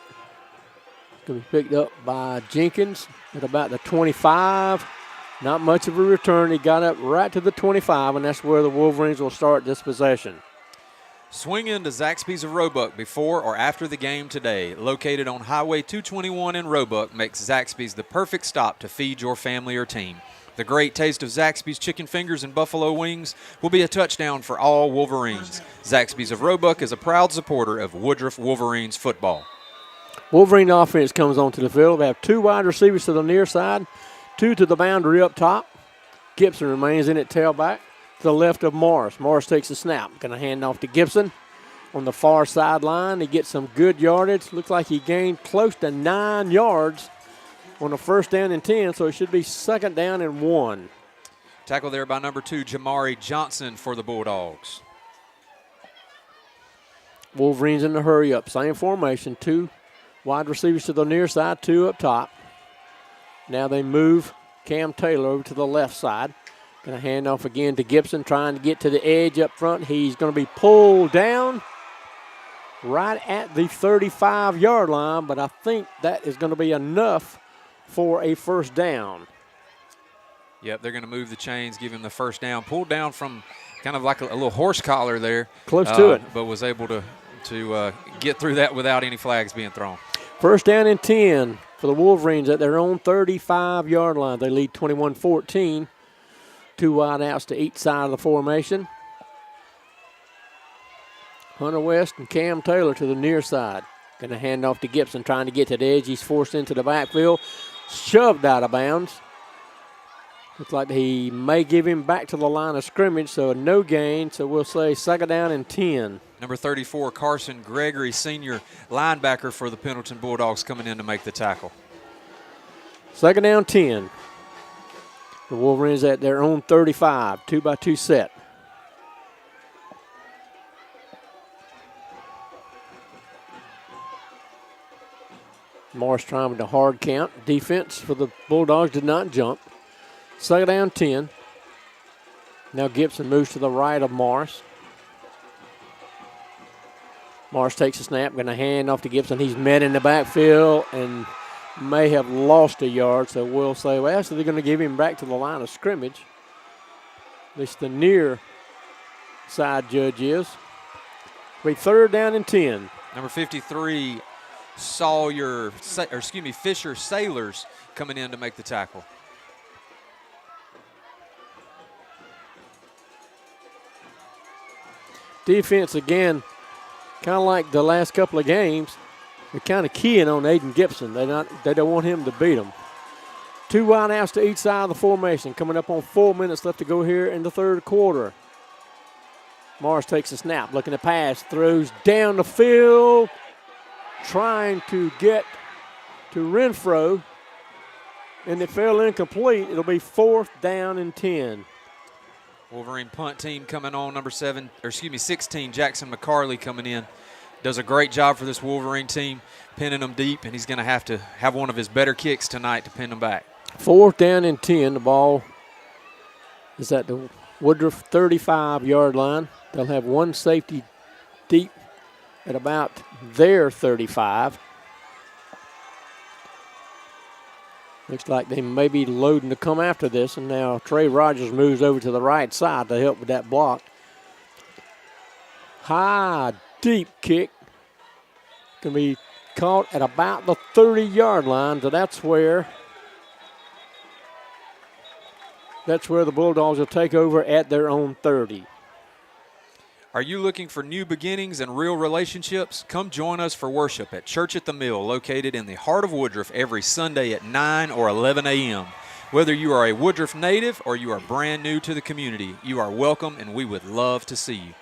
It's going to be picked up by Jenkins at about the 25. Not much of a return. He got up right to the 25, and that's where the Wolverines will start this possession. Swing into Zaxby's of Roebuck before or after the game today. Located on Highway 221 in Roebuck, makes Zaxby's the perfect stop to feed your family or team. The great taste of Zaxby's chicken fingers and buffalo wings will be a touchdown for all Wolverines. Zaxby's of Roebuck is a proud supporter of Woodruff Wolverines football. Wolverine offense comes onto the field. They have 2 wide receivers to the near side, 2 to the boundary up top. Gibson remains in at tailback. To the left of Morris. Morris takes a snap. Going to hand off to Gibson on the far sideline. He gets some good yardage. Looks like he gained close to 9 yards on the 1st down and 10, so it should be 2nd down and 1. Tackle there by number 2, Jamari Johnson for the Bulldogs. Wolverines in the hurry up. Same formation. 2 wide receivers to the near side, 2 up top. Now they move Cam Taylor over to the left side. Going to hand off again to Gibson, trying to get to the edge up front. He's going to be pulled down. right at the 35-yard line, but I think that is going to be enough for a first down. Yep, they're going to move the chains, give him the first down. Pulled down from kind of like a little horse collar there. Close to it. But was able to get through that without any flags being thrown. First down and 10 for the Wolverines at their own 35-yard line. They lead 21-14. 2 wide outs to each side of the formation. Hunter West and Cam Taylor to the near side. Going to hand off to Gibson, trying to get to the edge. He's forced into the backfield, shoved out of bounds. Looks like he may give him back to the line of scrimmage, so no gain. So we'll say second down and 10. Number 34, Carson Gregory, senior linebacker for the Pendleton Bulldogs, coming in to make the tackle. Second down, 10. The Wolverines at their own 35, 2-by-2 set. Morris trying with a hard count. Defense for the Bulldogs did not jump. Second down, 10. Now Gibson moves to the right of Morris. Morris takes a snap, going to hand off to Gibson. He's met in the backfield and may have lost a yard, so we'll say, well, so they're going to give him back to the line of scrimmage. At least the near side judge is. Be third down and 10. Number 53, Fisher Sailors coming in to make the tackle. Defense again, kind of like the last couple of games, they're kind of keying on Aiden Gibson. They don't want him to beat them. 2 wide outs to each side of the formation. Coming up on 4 minutes left to go here in the third quarter. Morris takes a snap, looking to pass, throws down the field, trying to get to Renfro, and it fell incomplete. It'll be fourth down and 10. Wolverine punt team coming on, 16, Jackson McCarley coming in. Does a great job for this Wolverine team, pinning them deep, and he's going to have one of his better kicks tonight to pin them back. Fourth down and 10. The ball is at the Woodruff 35-yard line. They'll have one safety deep at about their 35. Looks like they may be loading to come after this, and now Trey Rogers moves over to the right side to help with that block. High, deep kick. Can be caught at about the 30-yard line, so that's where the Bulldogs will take over at their own 30. Are you looking for new beginnings and real relationships? Come join us for worship at Church at the Mill, located in the heart of Woodruff, every Sunday at 9 or 11 a.m. Whether you are a Woodruff native or you are brand new to the community, you are welcome, and we would love to see you.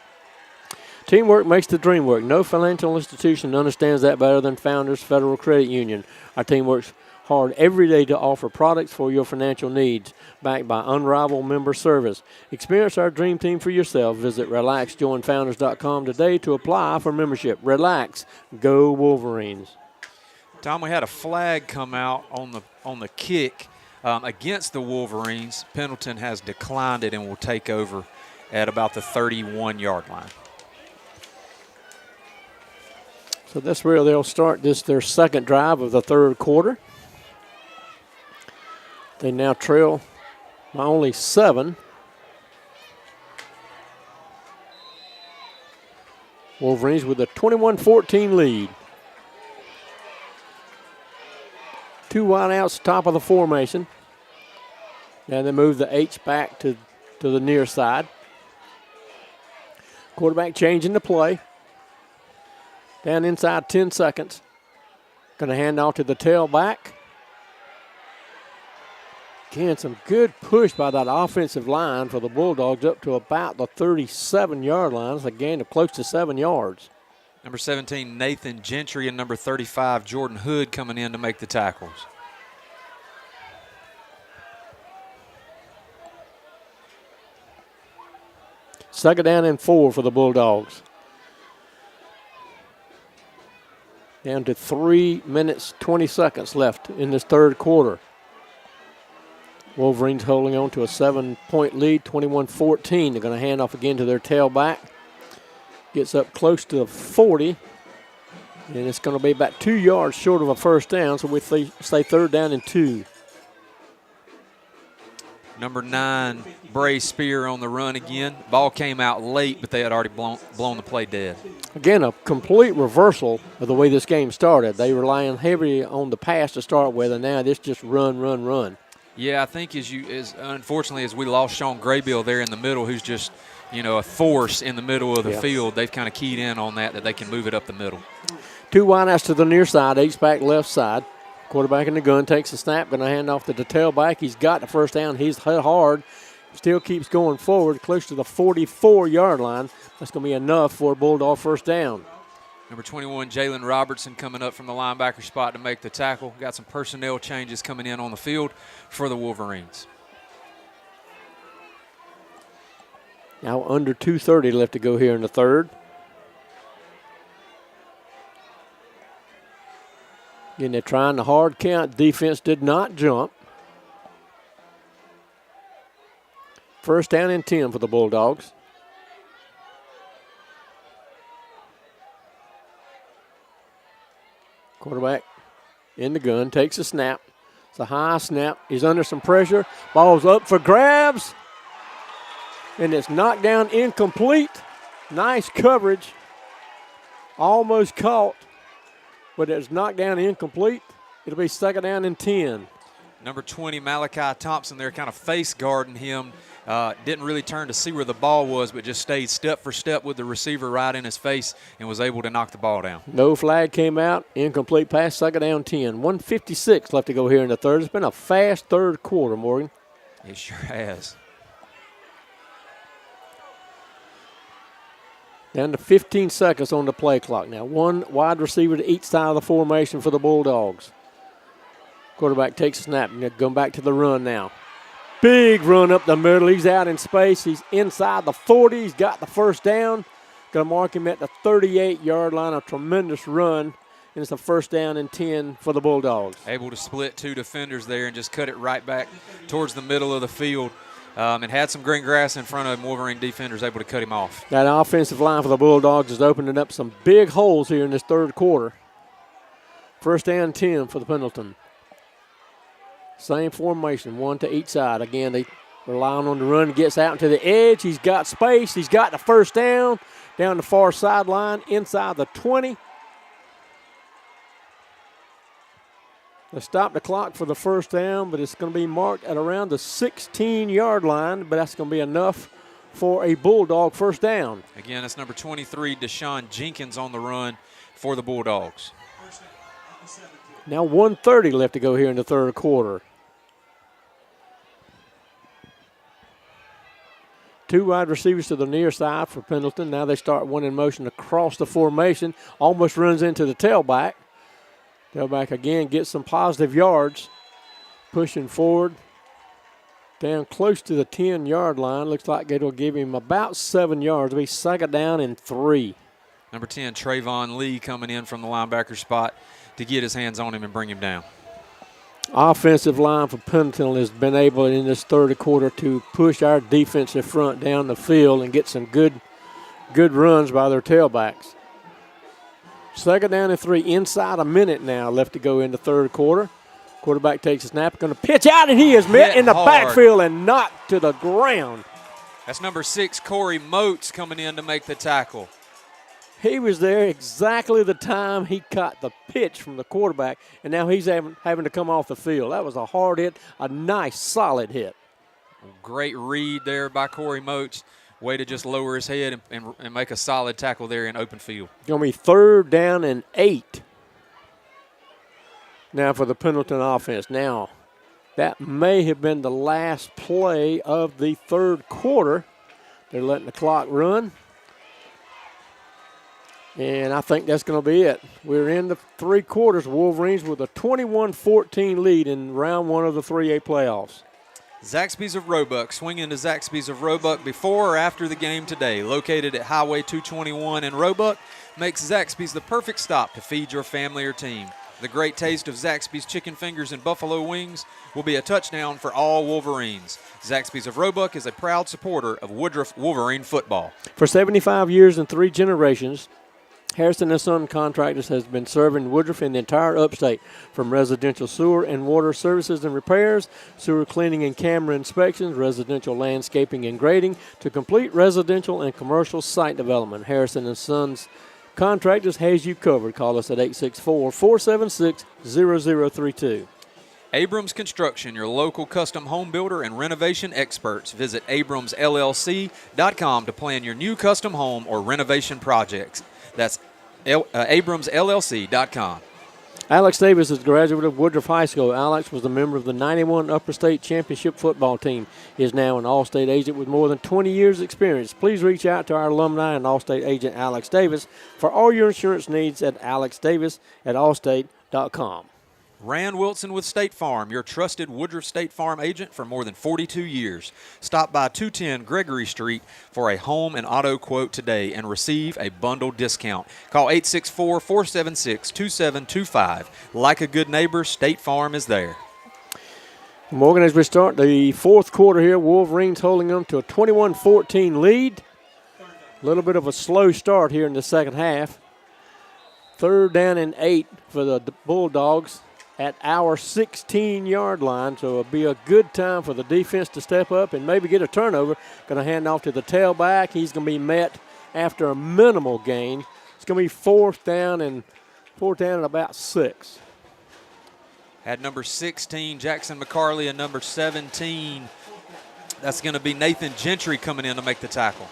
Teamwork makes the dream work. No financial institution understands that better than Founders Federal Credit Union. Our team works hard every day to offer products for your financial needs, backed by unrivaled member service. Experience our dream team for yourself. Visit RelaxJoinFounders.com today to apply for membership. Relax. Go Wolverines. Tom, we had a flag come out on the kick against the Wolverines. Pendleton has declined it and will take over at about the 31-yard line. So that's where they'll start their second drive of the third quarter. They now trail by only 7. Wolverines with a 21-14 lead. 2 wide outs, top of the formation. Now they move the H back to the near side. Quarterback changing the play. Down inside 10 seconds. Going to hand off to the tailback. Again, some good push by that offensive line for the Bulldogs up to about the 37-yard line. It's a gain of close to 7 yards. Number 17, Nathan Gentry, and number 35, Jordan Hood, coming in to make the tackles. Second down and 4 for the Bulldogs. Down to 3 minutes, 20 seconds left in this third quarter. Wolverines holding on to a 7-point lead, 21-14. They're going to hand off again to their tailback. Gets up close to 40. And it's going to be about 2 yards short of a first down, so we say 3rd down and 2. Number 9, Bray Spear on the run again. Ball came out late, but they had already blown the play dead. Again, a complete reversal of the way this game started. They were relying heavily on the pass to start with, and now this just run, run, run. Yeah, I think unfortunately as we lost Sean Graybill there in the middle, who's just, a force in the middle of the field, they've kind of keyed in on that they can move it up the middle. 2 wideouts to the near side, H-back left side. Quarterback in the gun, takes the snap, going to hand off to the tailback. He's got the first down. He's hit hard. Still keeps going forward, close to the 44-yard line. That's going to be enough for a Bulldog first down. Number 21, Jalen Robertson coming up from the linebacker spot to make the tackle. Got some personnel changes coming in on the field for the Wolverines. Now under 2:30 left to go here in the 3rd. Again, they're trying the hard count. Defense did not jump. First down and 10 for the Bulldogs. Quarterback in the gun, takes a snap. It's a high snap. He's under some pressure. Ball's up for grabs. And it's knocked down incomplete. Nice coverage. Almost caught. But it's knocked down incomplete. It'll be 2nd down and 10. Number 20, Malachi Thompson there kind of face guarding him. Didn't really turn to see where the ball was, but just stayed step for step with the receiver right in his face and was able to knock the ball down. No flag came out. Incomplete pass, 2nd down 10. 1:56 left to go here in the 3rd. It's been a fast 3rd quarter, Morgan. It sure has. Down to 15 seconds on the play clock. Now 1 wide receiver to each side of the formation for the Bulldogs. Quarterback takes a snap. Going back to the run now. Big run up the middle. He's out in space. He's inside the 40. He's got the first down. Going to mark him at the 38-yard line. A tremendous run. And it's a 1st down and 10 for the Bulldogs. Able to split 2 defenders there and just cut it right back towards the middle of the field. And had some green grass in front of him. Wolverine defenders able to cut him off. That offensive line for the Bulldogs is opening up some big holes here in this 3rd quarter. 1st down 10 for the Pendleton. Same formation, 1 to each side. Again, they relying on the run. Gets out into the edge. He's got space. He's got the first down. Down the far sideline, inside the 20. They stop the clock for the first down, but it's going to be marked at around the 16-yard line, but that's going to be enough for a Bulldog first down. Again, it's number 23, Deshaun Jenkins on the run for the Bulldogs. Now 1:30 left to go here in the 3rd quarter. 2 wide receivers to the near side for Pendleton. Now they start 1 in motion across the formation. Almost runs into the tailback. Tailback again gets some positive yards. Pushing forward. Down close to the 10-yard line. Looks like it'll give him about 7 yards. It'll be 2nd down and 3. Number 10, Trayvon Lee coming in from the linebacker spot to get his hands on him and bring him down. Offensive line for Pendleton has been able in this 3rd quarter to push our defensive front down the field and get some good runs by their tailbacks. 2nd down and 3, inside a minute now left to go in the 3rd quarter. Quarterback takes a snap, going to pitch out, and he is met in the backfield and knocked to the ground. That's number 6, Corey Moats, coming in to make the tackle. He was there exactly the time he caught the pitch from the quarterback, and now he's having to come off the field. That was a hard hit, a nice, solid hit. Great read there by Corey Moats. Way to just lower his head and make a solid tackle there in open field. Going to be 3rd down and 8 now for the Pendleton offense. Now, that may have been the last play of the 3rd quarter. They're letting the clock run. And I think that's going to be it. We're in the 3 quarters. Wolverines with a 21-14 lead in round 1 of the 3A playoffs. Zaxby's of Roebuck. Swing into Zaxby's of Roebuck before or after the game today. Located at Highway 221 in Roebuck, makes Zaxby's the perfect stop to feed your family or team. The great taste of Zaxby's chicken fingers and buffalo wings will be a touchdown for all Wolverines. Zaxby's of Roebuck is a proud supporter of Woodruff Wolverine football. For 75 years and 3 generations, Harrison & Son Contractors has been serving Woodruff and the entire upstate, from residential sewer and water services and repairs, sewer cleaning and camera inspections, residential landscaping and grading, to complete residential and commercial site development. Harrison & Sons Contractors has you covered. Call us at 864-476-0032. Abrams Construction, your local custom home builder and renovation experts. Visit abramsllc.com to plan your new custom home or renovation projects. That's abramsllc.com. Alex Davis is a graduate of Woodruff High School. Alex was a member of the 91 Upper State Championship football team. He is now an All-State agent with more than 20 years' experience. Please reach out to our alumni and All-State agent Alex Davis for all your insurance needs at alexdavis@allstate.com. Rand Wilson with State Farm, your trusted Woodruff State Farm agent for more than 42 years. Stop by 210 Gregory Street for a home and auto quote today and receive a bundle discount. Call 864-476-2725. Like a good neighbor, State Farm is there. Morgan, as we start the fourth quarter here, Wolverines holding them to a 21-14 lead. A little bit of a slow start here in the second half. 3rd down and 8 for the Bulldogs at our 16-yard line, so it'll be a good time for the defense to step up and maybe get a turnover. Going to hand off to the tailback. He's going to be met after a minimal gain. It's going to be fourth down and about 6. Had number 16, Jackson McCarley, and number 17, that's going to be Nathan Gentry coming in to make the tackle.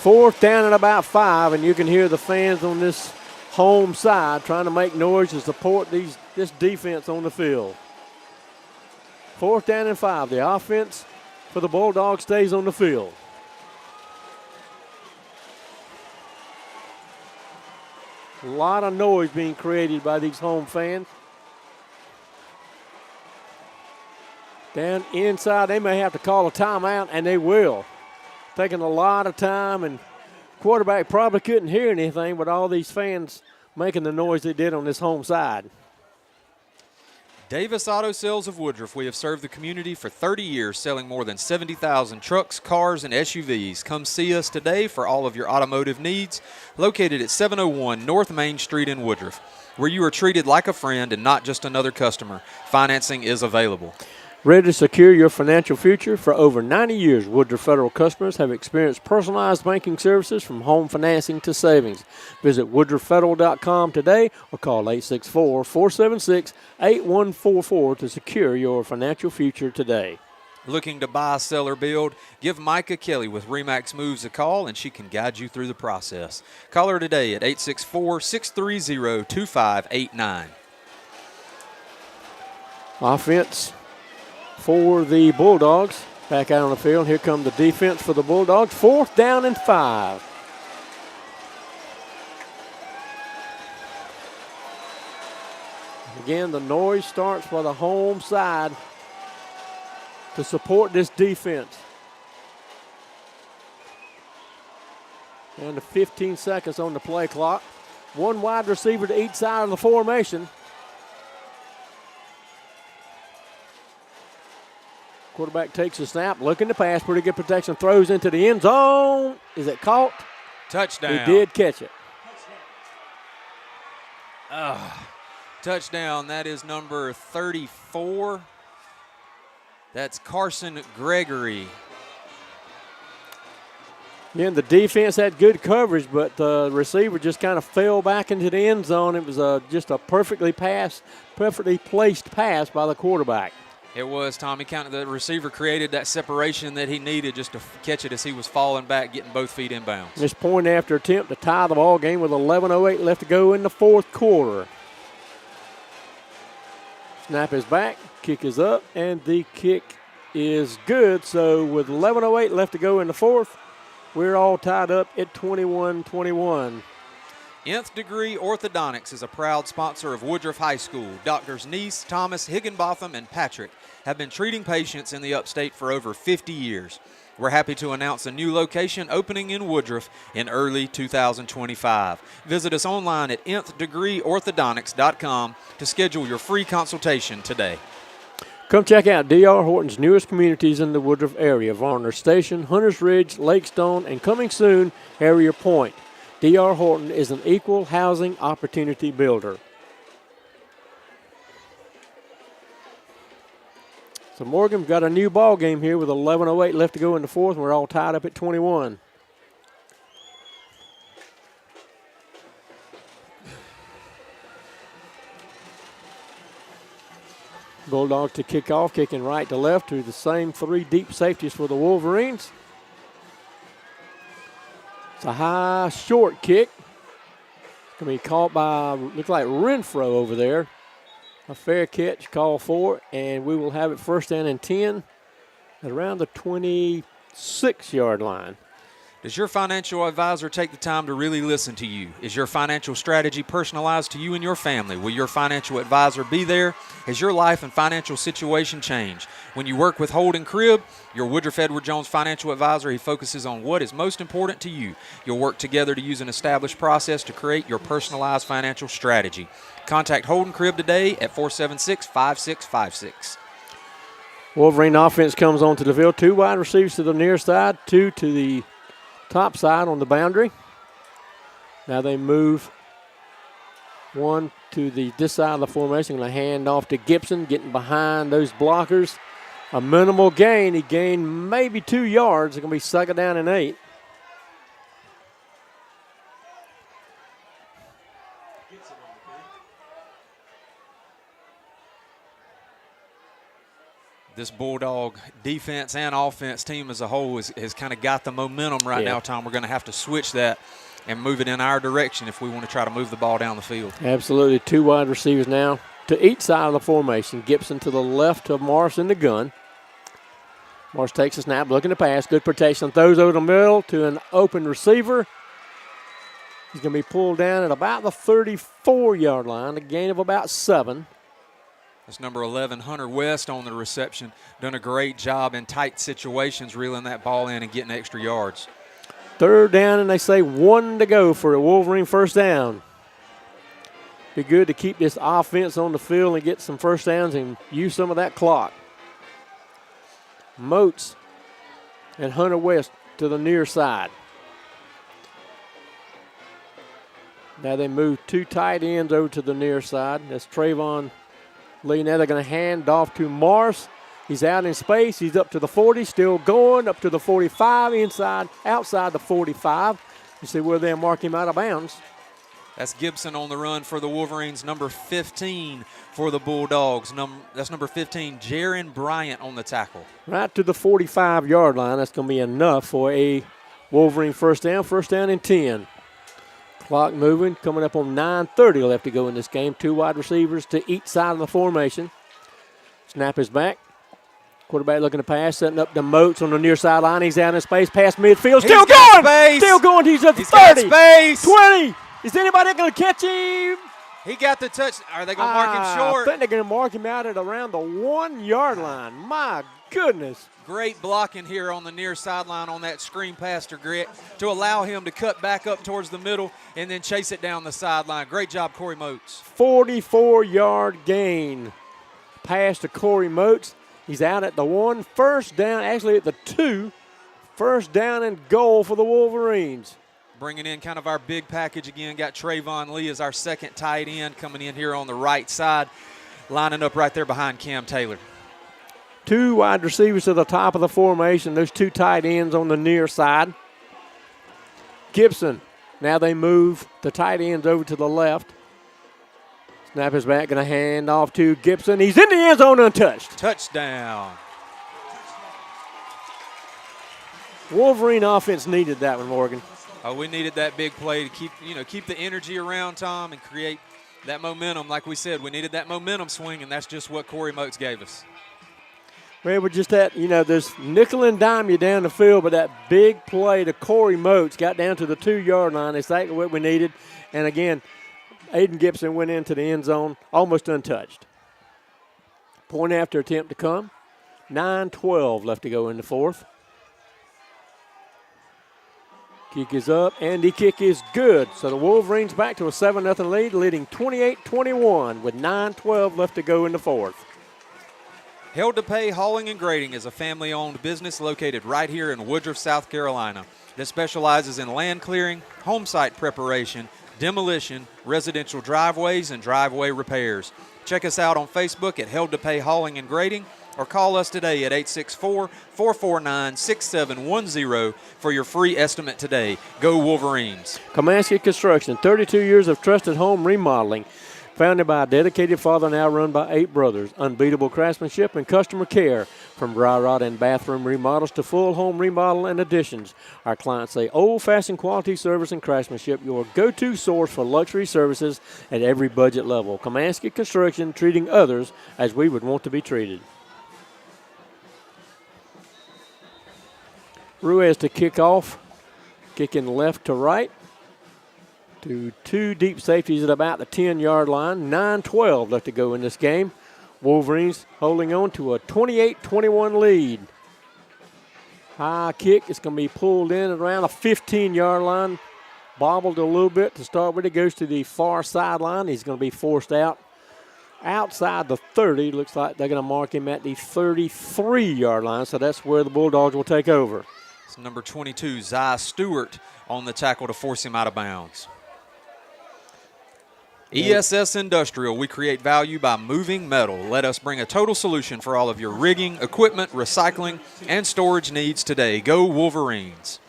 4th down and about 5, and you can hear the fans on this home side trying to make noise to support this defense on the field. 4th down and 5. The offense for the Bulldogs stays on the field. A lot of noise being created by these home fans. Down inside, they may have to call a timeout, and they will. Taking a lot of time, and quarterback probably couldn't hear anything with all these fans making the noise they did on this home side. Davis Auto Sales of Woodruff. We have served the community for 30 years, selling more than 70,000 trucks, cars, and SUVs. Come see us today for all of your automotive needs. Located at 701 North Main Street in Woodruff, where you are treated like a friend and not just another customer. Financing is available. Ready to secure your financial future? For over 90 years, Woodruff Federal customers have experienced personalized banking services from home financing to savings. Visit woodruffederal.com today or call 864-476-8144 to secure your financial future today. Looking to buy, sell, or build? Give Micah Kelly with RE/MAX Moves a call, and she can guide you through the process. Call her today at 864-630-2589. Offense for the Bulldogs. Back out on the field. Here come the defense for the Bulldogs. 4th down and 5. Again, the noise starts by the home side to support this defense. And the 15 seconds on the play clock. One wide receiver to each side of the formation. Quarterback takes a snap, looking to pass, pretty good protection, throws into the end zone. Is it caught? Touchdown. He did catch it. Touchdown. That is number 34. That's Carson Gregory. Yeah, the defense had good coverage, but the receiver just kind of fell back into the end zone. It was just a perfectly placed pass by the quarterback. It was, Tommy. The receiver created that separation that he needed just to catch it as he was falling back, getting both feet in bounds. This point after attempt to tie the ball game with 11:08 left to go in the fourth quarter. Snap is back, kick is up, and the kick is good. So with 11:08 left to go in the fourth, we're all tied up at 21-21. Nth Degree Orthodontics is a proud sponsor of Woodruff High School. Doctors Neese, Thomas, Higginbotham, and Patrick have been treating patients in the upstate for over 50 years. We're happy to announce a new location opening in Woodruff in early 2025. Visit us online at nthDegreeOrthodontics.com to schedule your free consultation today. Come check out D.R. Horton's newest communities in the Woodruff area: Varner Station, Hunters Ridge, Lakestone, and coming soon, Harrier Point. D.R. Horton is an equal housing opportunity builder. So Morgan's got a new ball game here with 11:08 left to go in the fourth. We're all tied up at 21. Bulldogs to kick off, kicking right to left to the same three deep safeties for the Wolverines. It's a high, short kick. It's going to be caught by, looks like Renfro over there. A fair catch, call for it, and we will have it first down and 10 at around the 26-yard line. Does your financial advisor take the time to really listen to you? Is your financial strategy personalized to you and your family? Will your financial advisor be there? Has your life and financial situation changed? When you work with Holden Cribb, your Woodruff Edward Jones financial advisor, he focuses on what is most important to you. You'll work together to use an established process to create your personalized financial strategy. Contact Holden Cribb today at 476-5656. Wolverine offense comes onto the field. Two wide receivers to the near side, two to the top side on the boundary. Now they move one to this side of the formation. Going to hand off to Gibson, getting behind those blockers. A minimal gain. He gained maybe 2 yards. It's going to be second down and 8. This Bulldog defense and offense team as a whole has kind of got the momentum right now, Tom. We're going to have to switch that and move it in our direction if we want to try to move the ball down the field. Absolutely. Two wide receivers now to each side of the formation. Gibson to the left of Morris in the gun. Morris takes a snap, looking to pass. Good protection. Throws over the middle to an open receiver. He's going to be pulled down at about the 34-yard line, a gain of about 7. That's number 11, Hunter West, on the reception. Done a great job in tight situations, reeling that ball in and getting extra yards. Third down, and they say 1 to go for a Wolverine first down. Be good to keep this offense on the field and get some first downs and use some of that clock. Moats and Hunter West to the near side. Now they move two tight ends over to the near side. That's Trayvon Lee. Now they're going to hand off to Morris. He's out in space. He's up to the 40, still going, up to the 45, inside, outside the 45. You see where they'll mark him out of bounds. That's Gibson on the run for the Wolverines. Number 15 for the Bulldogs. That's number 15, Jaron Bryant on the tackle. Right to the 45-yard line. That's going to be enough for a Wolverine first down and 10. Clock moving, coming up on 9:30 left to go in this game. Two wide receivers to each side of the formation. Snap is back. Quarterback looking to pass, setting up the Moats on the near sideline. He's out in space, past midfield. Still going! Space. Still going. He's at the 30. Space. 20. Is anybody going to catch him? He got the touch. Are they going to mark him short? I think they're going to mark him out at around the 1-yard line. My goodness. Great blocking here on the near sideline on that screen pass to Grit to allow him to cut back up towards the middle and then chase it down the sideline. Great job, Corey Moats. 44-yard gain. Pass to Corey Moats. He's out at the 1. First down, actually at the 2. First down and goal for the Wolverines. Bringing in kind of our big package again. Got Trayvon Lee as our second tight end coming in here on the right side, lining up right there behind Cam Taylor. Two wide receivers to the top of the formation. Those two tight ends on the near side. Gibson. Now they move the tight ends over to the left. Snap is back. Going to hand off to Gibson. He's in the end zone untouched. Touchdown. Wolverine offense needed that one, Morgan. Oh, we needed that big play to keep the energy around, Tom, and create that momentum. Like we said, we needed that momentum swing, and that's just what Corey Moats gave us. Well, we're just at, there's nickel and dime you down the field, but that big play to Corey Moats got down to the 2-yard line. Exactly what we needed. And again, Aiden Gibson went into the end zone almost untouched. Point after attempt to come. 9:12 left to go in the fourth. Kick is up, and the kick is good. So the Wolverines back to a 7-0 lead, leading 28-21 with 9:12 left to go in the fourth. Held to Pay Hauling and Grading is a family-owned business located right here in Woodruff, South Carolina, that specializes in land clearing, home site preparation, demolition, residential driveways, and driveway repairs. Check us out on Facebook at Held to Pay Hauling and Grading, or call us today at 864-449-6710 for your free estimate today. Go Wolverines. Comanche Construction, 32 years of trusted home remodeling. Founded by a dedicated father, now run by 8 brothers. Unbeatable craftsmanship and customer care. From dry rot and bathroom remodels to full home remodel and additions. Our clients say old-fashioned quality service and craftsmanship, your go-to source for luxury services at every budget level. Comanche Construction, treating others as we would want to be treated. Ruiz to kick off, kicking left to right. To 2 deep safeties at about the 10-yard line. 9-12 left to go in this game. Wolverines holding on to a 28-21 lead. High kick. It's going to be pulled in at around a 15-yard line. Bobbled a little bit to start with. It goes to the far sideline. He's going to be forced out. Outside the 30, looks like they're going to mark him at the 33-yard line. So that's where the Bulldogs will take over. It's number 22, Zy Stewart, on the tackle to force him out of bounds. ESS Industrial, we create value by moving metal. Let us bring a total solution for all of your rigging, equipment, recycling, and storage needs today. Go Wolverines.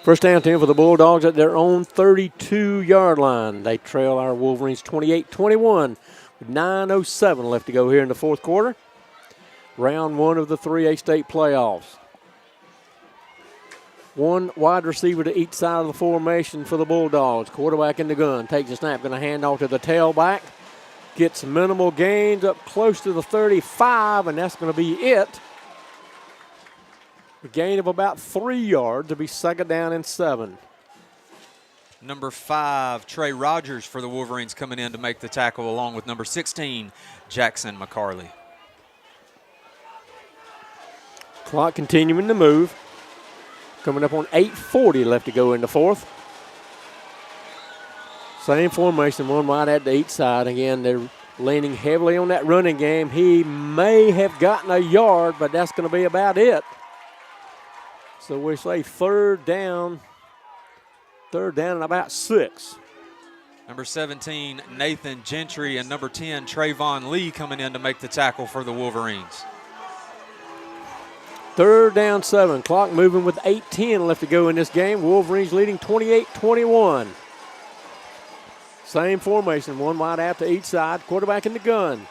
First down 10 for the Bulldogs at their own 32-yard line. They trail our Wolverines 28-21 with 9:07 left to go here in the fourth quarter. Round 1 of the 3A state playoffs. 1 wide receiver to each side of the formation for the Bulldogs. Quarterback in the gun. Takes a snap. Going to hand off to the tailback. Gets minimal gains up close to the 35, and that's going to be it. A gain of about 3 yards to be second down and 7. Number 5, Trey Rogers for the Wolverines coming in to make the tackle, along with number 16, Jackson McCarley. Clock continuing to move. Coming up on 8:40 left to go in the fourth. Same formation, 1 wide at the each side. Again, they're leaning heavily on that running game. He may have gotten a yard, but that's going to be about it. So we say third down and about 6. Number 17, Nathan Gentry, and number 10, Trayvon Lee coming in to make the tackle for the Wolverines. Third down 7. Clock moving with 8:10 left to go in this game. Wolverines leading 28-21. Same formation, 1 wide out to each side. Quarterback in the gun.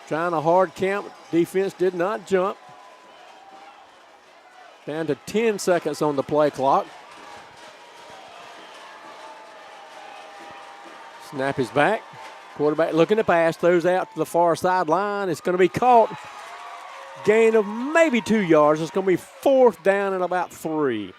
Trying a hard count. Defense did not jump. Down to 10 seconds on the play clock. Snap is back. Quarterback looking to pass, throws out to the far sideline. It's going to be caught. Gain of maybe 2 yards. It's going to be fourth down and about 3.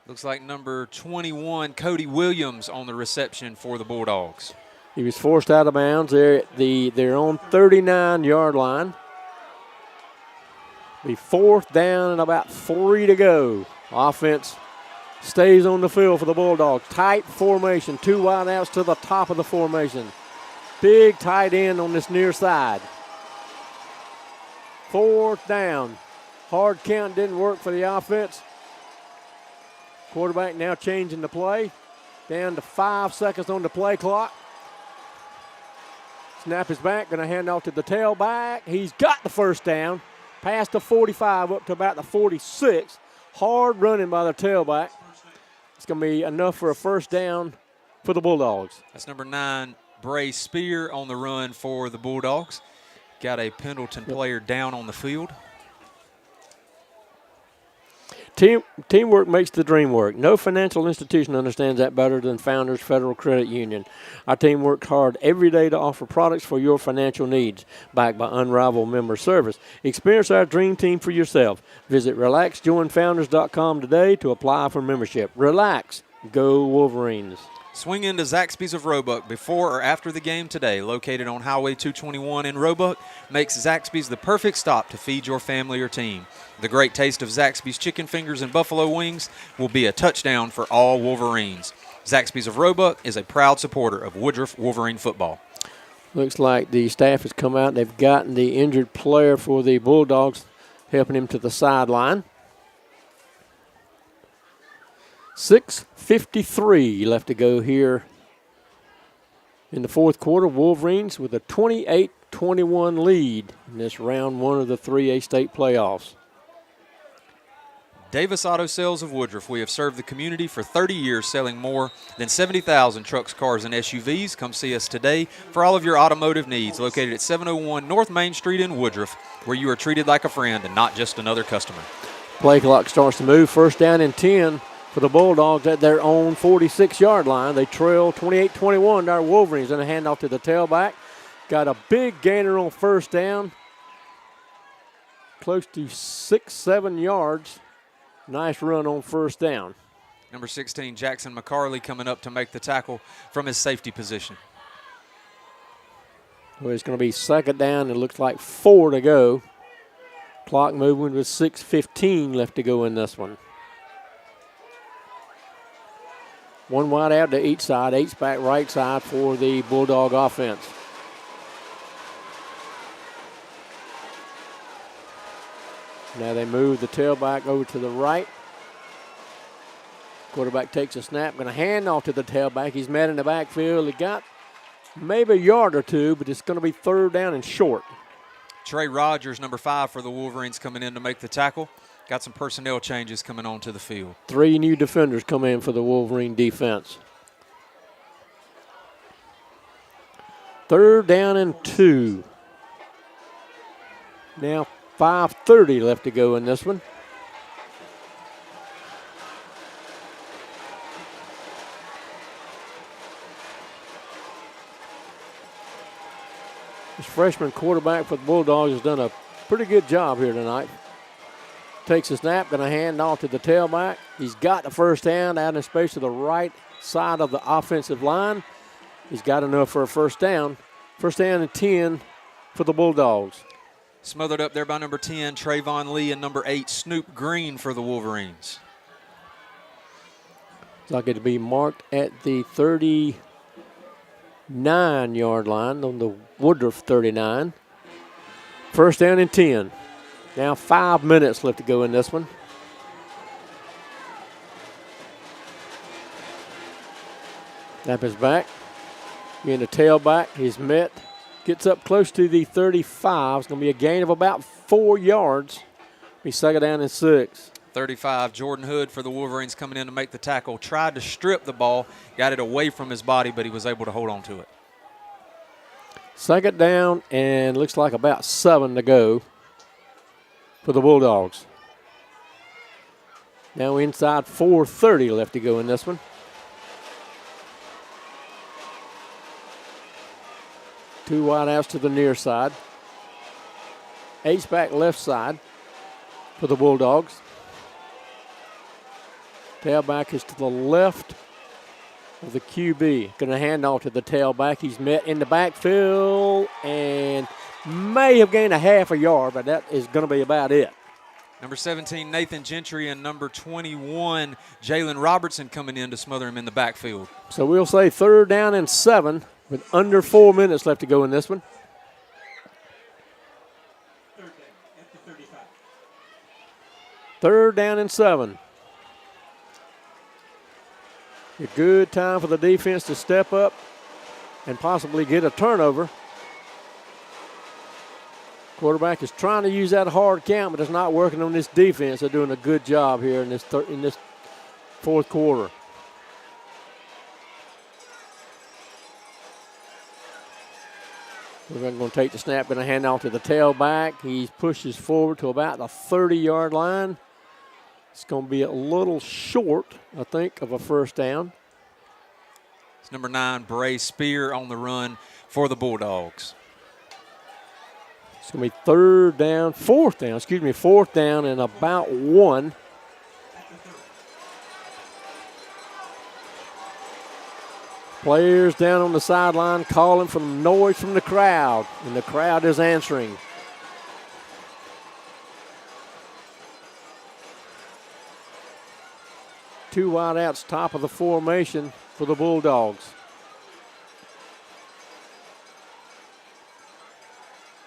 Looks like number 21, Cody Williams, on the reception for the Bulldogs. He was forced out of bounds there at their own 39-yard line. Be fourth down and about 3 to go. Offense stays on the field for the Bulldogs. Tight formation, 2 wide outs to the top of the formation. Big tight end on this near side. Fourth down. Hard count didn't work for the offense. Quarterback now changing the play. Down to 5 seconds on the play clock. Snap is back, going to hand off to the tailback. He's got the first down. Past the 45 up to about the 46. Hard running by the tailback. It's going to be enough for a first down for the Bulldogs. That's number 9, Bray Spear, on the run for the Bulldogs. Got a Pendleton player down on the field. Teamwork makes the dream work. No financial institution understands that better than Founders Federal Credit Union. Our team works hard every day to offer products for your financial needs, backed by unrivaled member service. Experience our dream team for yourself. Visit RelaxJoinFounders.com today to apply for membership. Relax. Go Wolverines. Swing into Zaxby's of Roebuck before or after the game today. Located on Highway 221 in Roebuck, makes Zaxby's the perfect stop to feed your family or team. The great taste of Zaxby's chicken fingers and buffalo wings will be a touchdown for all Wolverines. Zaxby's of Roebuck is a proud supporter of Woodruff Wolverine football. Looks like the staff has come out. They've gotten the injured player for the Bulldogs, helping him to the sideline. 6:53 left to go here in the fourth quarter. Wolverines with a 28-21 lead in this round one of the 3A state playoffs. Davis Auto Sales of Woodruff. We have served the community for 30 years, selling more than 70,000 trucks, cars, and SUVs. Come see us today for all of your automotive needs. Located at 701 North Main Street in Woodruff, where you are treated like a friend and not just another customer. Play clock starts to move. First down and 10 for the Bulldogs at their own 46-yard line. They trail 28-21 to our Wolverines. And a handoff to the tailback. Got a big gainer on first down. Close to 6-7 yards. Nice run on first down. Number 16, Jackson McCarley, coming up to make the tackle from his safety position. Well, it's going to be second down. It looks like 4 to go. Clock moving with 6:15 left to go in this one. One wide out to each side. H-back right side for the Bulldog offense. Now they move the tailback over to the right. Quarterback takes a snap. Going to hand off to the tailback. He's met in the backfield. He got maybe a yard or two, but it's going to be third down and short. Trey Rogers, number 5 for the Wolverines, coming in to make the tackle. Got some personnel changes coming onto the field. 3 new defenders come in for the Wolverine defense. Third down and 2. Now 5:30 left to go in this one. This freshman quarterback for the Bulldogs has done a pretty good job here tonight. Takes a snap, going to hand off to the tailback. He's got the first down out in space to the right side of the offensive line. He's got enough for a first down. First down and 10 for the Bulldogs. Smothered up there by number 10, Trayvon Lee, and number 8, Snoop Green for the Wolverines. It's like it'll be marked at the 39-yard line on the Woodruff 39. First down and 10. Now 5 minutes left to go in this one. Snap is back. Getting the tailback. He's met. Gets up close to the 35. It's going to be a gain of about 4 yards. Be second down and 6. 35, Jordan Hood for the Wolverines coming in to make the tackle. Tried to strip the ball. Got it away from his body, but he was able to hold on to it. Second down and looks like about 7 to go for the Bulldogs. Now inside 4:30 left to go in this one. Two wide outs to the near side. H-back left side for the Bulldogs. Tailback is to the left of the QB. Going to hand off to the tailback. He's met in the backfield and may have gained a half a yard, but that is going to be about it. Number 17, Nathan Gentry, and number 21, Jalen Robertson coming in to smother him in the backfield. So we'll say third down and 7 with under 4 minutes left to go in this one. Third down and 7. A good time for the defense to step up and possibly get a turnover. Quarterback is trying to use that hard count, but it's not working on this defense. They're doing a good job here in this fourth quarter. We're going to take the snap, going to hand off to the tailback. He pushes forward to about the 30-yard line. It's going to be a little short, I think, of a first down. It's number 9, Bray Spear on the run for the Bulldogs. It's going to be fourth down and about 1. Players down on the sideline calling for noise from the crowd, and the crowd is answering. Two wide outs, top of the formation. for the Bulldogs.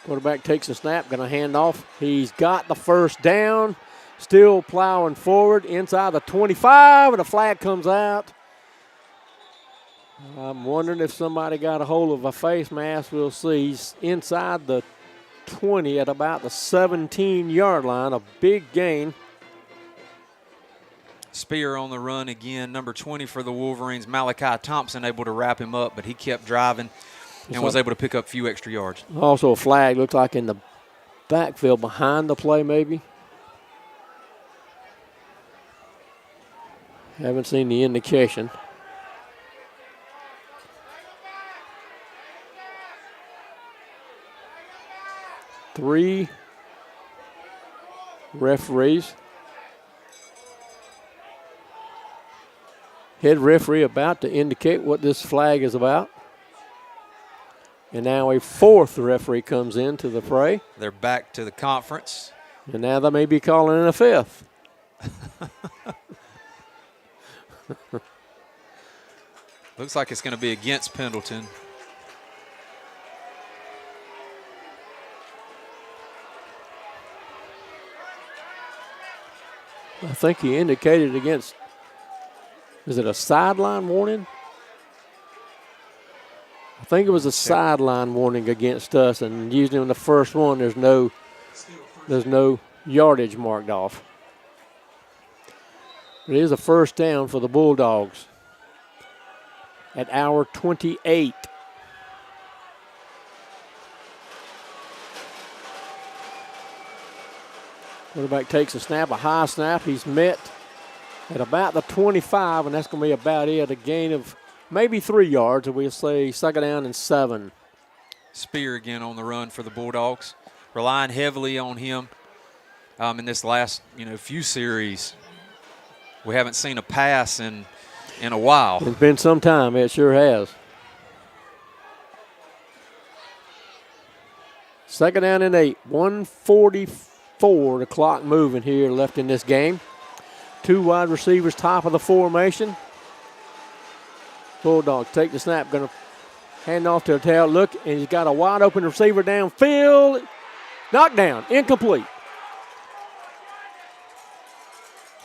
Quarterback takes a snap, going to hand off. He's got the first down, still plowing forward inside the 25, and a flag comes out. I'm wondering if somebody got a hold of a face mask. We'll see. He's inside the 20 at about the 17-yard line, a big gain. Spear on the run again, number 20 for the Wolverines. Malachi Thompson able to wrap him up, but he kept driving and was able to pick up a few extra yards. Also a flag, looked like in the backfield behind the play maybe. Haven't seen the indication. Three referees. Head referee about to indicate what this flag is about. And now a fourth referee comes into the fray. They're back to the conference. And now they may be calling in a fifth. Looks like it's going to be against Pendleton. I think he indicated against, is it a sideline warning? I think it was a sideline warning against us, and usually on the first one there's no yardage marked off. It is a first down for the Bulldogs at hour 28. Quarterback takes a snap, a high snap. He's met at about the 25, and that's going to be about it. A gain of maybe 3 yards, and we'll say second down and 7. Spear again on the run for the Bulldogs, relying heavily on him in this last few series. We haven't seen a pass in a while. It's been some time. It sure has. Second down and 8. 1:44. The clock moving here left in this game. 2 wide receivers, top of the formation. Bulldogs take the snap, going to hand off to a tail. Look, and he's got a wide open receiver downfield. Knocked down, incomplete.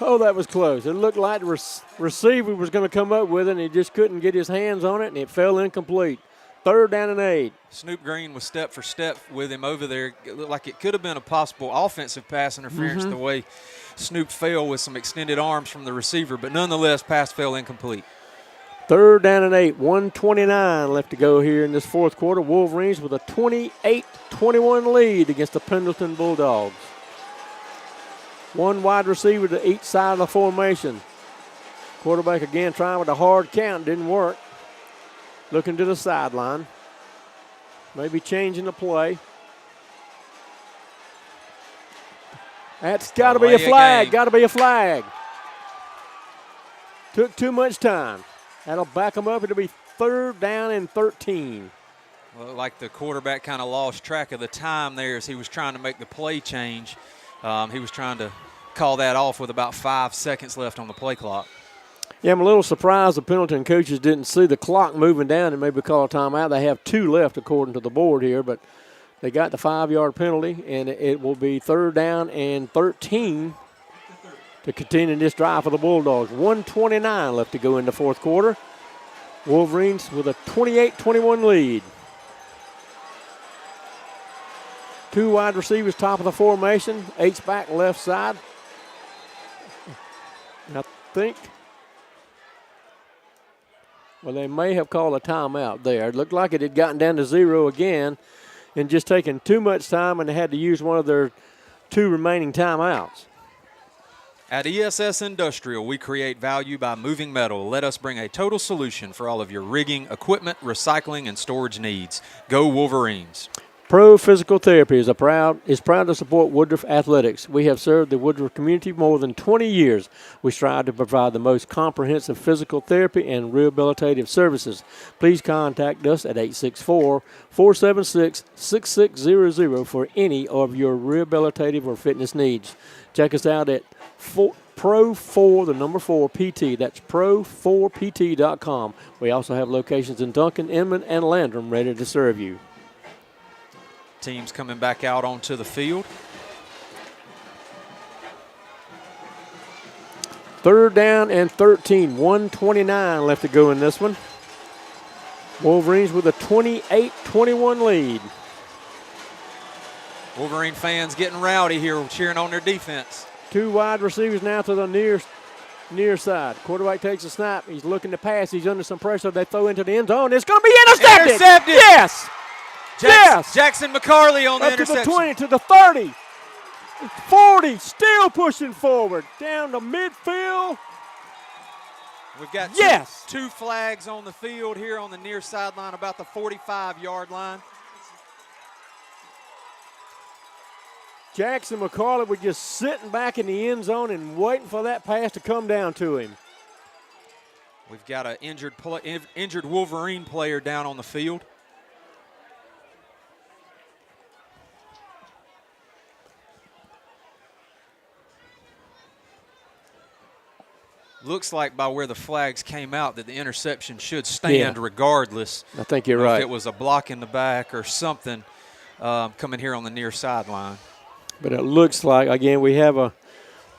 Oh, that was close. It looked like the receiver was going to come up with it, and he just couldn't get his hands on it, and it fell incomplete. Third down and 8. Snoop Green was step for step with him over there. It looked like it could have been a possible offensive pass interference the way Snoop fell with some extended arms from the receiver, but nonetheless, pass fell incomplete. Third down and 8, 1:29 left to go here in this fourth quarter. Wolverines with a 28-21 lead against the Pendleton Bulldogs. 1 wide receiver to each side of the formation. Quarterback again trying with a hard count, didn't work. Looking to the sideline. Maybe changing the play. That's got to be a flag. Got to be a flag. Took too much time. That'll back them up. It'll be third down and 13. Well, like the quarterback kind of lost track of the time there as he was trying to make the play change. He was trying to call that off with about 5 seconds left on the play clock. Yeah, I'm a little surprised the Pendleton coaches didn't see the clock moving down and maybe call a timeout. They have 2 left according to the board here, but they got the 5-yard penalty, and it will be third down and 13 to continue this drive for the Bulldogs. 1:29 left to go in the fourth quarter. Wolverines with a 28-21 lead. 2 wide receivers, top of the formation. H-back left side. I think, well, they may have called a timeout there. It looked like it had gotten down to 0 again and just taken too much time, and they had to use one of their 2 remaining timeouts. At ESS Industrial, we create value by moving metal. Let us bring a total solution for all of your rigging, equipment, recycling, and storage needs. Go Wolverines. Pro Physical Therapy is proud to support Woodruff Athletics. We have served the Woodruff community more than 20 years. We strive to provide the most comprehensive physical therapy and rehabilitative services. Please contact us at 864-476-6600 for any of your rehabilitative or fitness needs. Check us out at Pro4, the number 4, PT. That's pro4pt.com. We also have locations in Duncan, Inman, and Landrum ready to serve you. Teams coming back out onto the field. 3rd down and 13, 1:29 left to go in this one. Wolverines with a 28-21 lead. Wolverine fans getting rowdy here, cheering on their defense. 2 wide receivers now to the near side. Quarterback takes a snap. He's looking to pass. He's under some pressure. They throw into the end zone. It's going to be intercepted. Intercepted. Yes. Yes. Jackson McCarley on the Up interception. to the 20, to the 30, 40, still pushing forward. Down to midfield. We've got two flags on the field here on the near sideline, about the 45-yard line. Jackson McCarley was just sitting back in the end zone and waiting for that pass to come down to him. We've got an injured Wolverine player down on the field. Looks like by where the flags came out that the interception should stand regardless. I think you're right. If it was a block in the back or something coming here on the near sideline. But it looks like, again, we have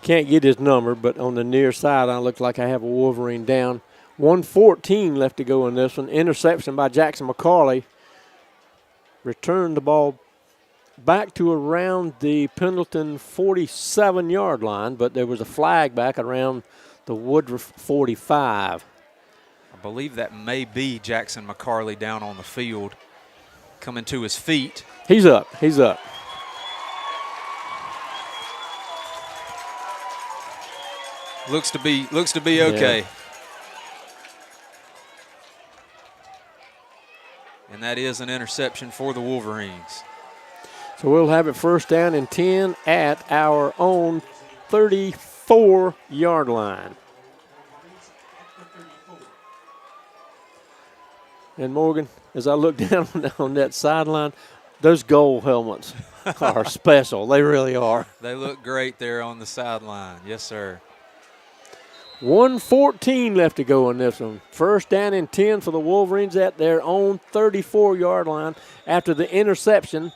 can't get his number, but on the near sideline, it looks like I have a Wolverine down. 1:14 left to go in this one. Interception by Jackson McCarley. Returned the ball back to around the Pendleton 47-yard line, but there was a flag back around the Woodruff 45. I believe that may be Jackson McCarley down on the field, coming to his feet. He's up. He's up. Looks to be okay. Yeah. And that is an interception for the Wolverines. So we'll have it 1st down and 10 at our own 34-yard line. And Morgan, as I look down on that sideline, those gold helmets are special. They really are. They look great there on the sideline. Yes, sir. 1:14 left to go in this one. 1st down and 10 for the Wolverines at their own 34-yard line after the interception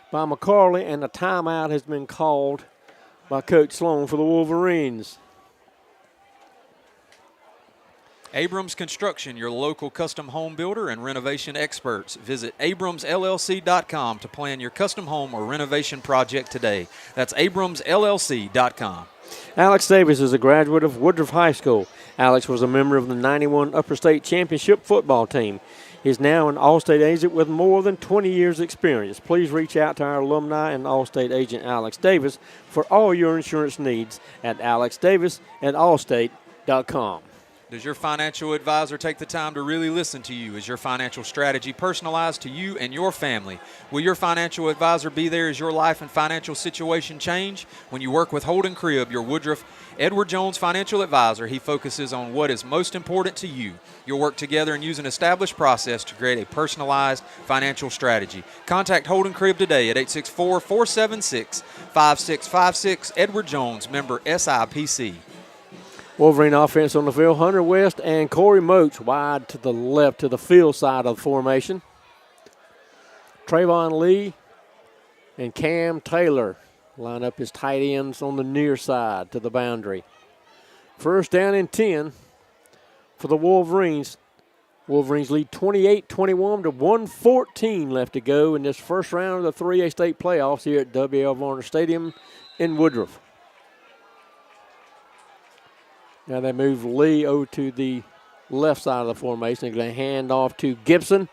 by McCarley, and the timeout has been called by Coach Sloan for the Wolverines. Abrams Construction, your local custom home builder and renovation experts. Visit abramsllc.com to plan your custom home or renovation project today. That's abramsllc.com. Alex Davis is a graduate of Woodruff High School. Alex was a member of the 91 Upper State Championship football team. He's now an All-State agent with more than 20 years' experience. Please reach out to our alumni and All-State agent Alex Davis for all your insurance needs at alexdavis@allstate.com. Does your financial advisor take the time to really listen to you? Is your financial strategy personalized to you and your family? Will your financial advisor be there as your life and financial situation change? When you work with Holden Cribb, your Woodruff Edward Jones financial advisor, he focuses on what is most important to you. You'll work together and use an established process to create a personalized financial strategy. Contact Holden Cribb today at 864-476-5656. Edward Jones, member SIPC. Wolverine offense on the field. Hunter West and Corey Moats wide to the left to the field side of the formation. Trayvon Lee and Cam Taylor line up his tight ends on the near side to the boundary. 1st down and 10 for the Wolverines. Wolverines lead 28-21 to 1:14 left to go in this first round of the 3A state playoffs here at W.L. Varner Stadium in Woodruff. Now they move Lee over to the left side of the formation. They're going to hand off to Gibson.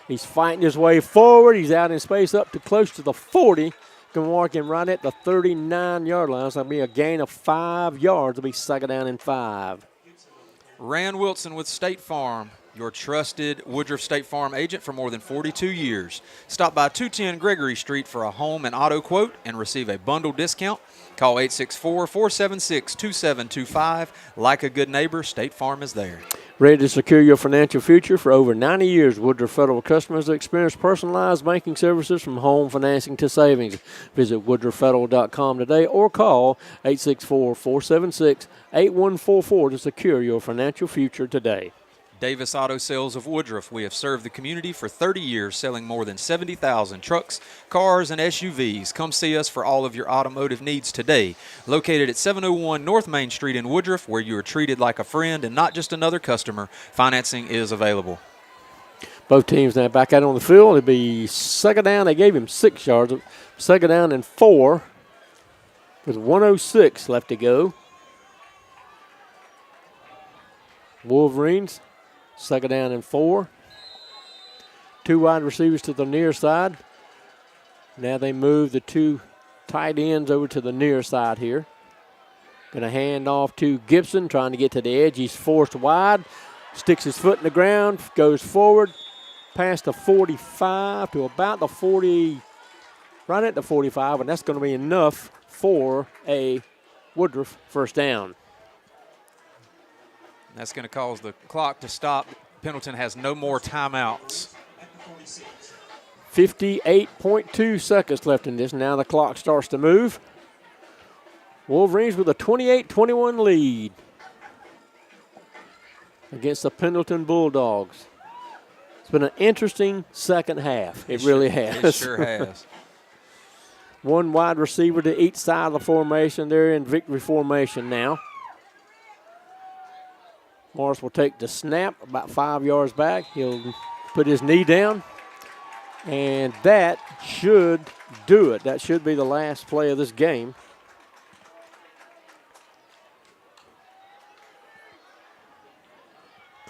He's fighting his way forward. He's out in space up to close to the 40. Going to mark him right at the 39-yard line. So that'll be a gain of 5 yards. It'll be 2nd down and 5. Rand Wilson with State Farm, your trusted Woodruff State Farm agent for more than 42 years. Stop by 210 Gregory Street for a home and auto quote and receive a bundle discount. Call 864-476-2725. Like a good neighbor, State Farm is there. Ready to secure your financial future? For over 90 years, Woodruff Federal customers have experienced personalized banking services from home financing to savings. Visit woodruffederal.com today or call 864-476-8144 to secure your financial future today. Davis Auto Sales of Woodruff. We have served the community for 30 years, selling more than 70,000 trucks, cars, and SUVs. Come see us for all of your automotive needs today. Located at 701 North Main Street in Woodruff, where you are treated like a friend and not just another customer. Financing is available. Both teams now back out on the field. It'll be second down. They gave him 6 yards. Second down and 4 with 1:06 left to go. Wolverines. Second down and 4. 2 wide receivers to the near side. Now they move the 2 tight ends over to the near side here. Going to hand off to Gibson, trying to get to the edge. He's forced wide. Sticks his foot in the ground, goes forward, past the 45 to about the 40, right at the 45, and that's going to be enough for a Woodruff first down. That's going to cause the clock to stop. Pendleton has no more timeouts. 58.2 seconds left in this. Now the clock starts to move. Wolverines with a 28-21 lead against the Pendleton Bulldogs. It's been an interesting second half. It really has. It sure has. 1 wide receiver to each side of the formation. They're in victory formation now. Morris will take the snap about 5 yards back. He'll put his knee down, and that should do it. That should be the last play of this game.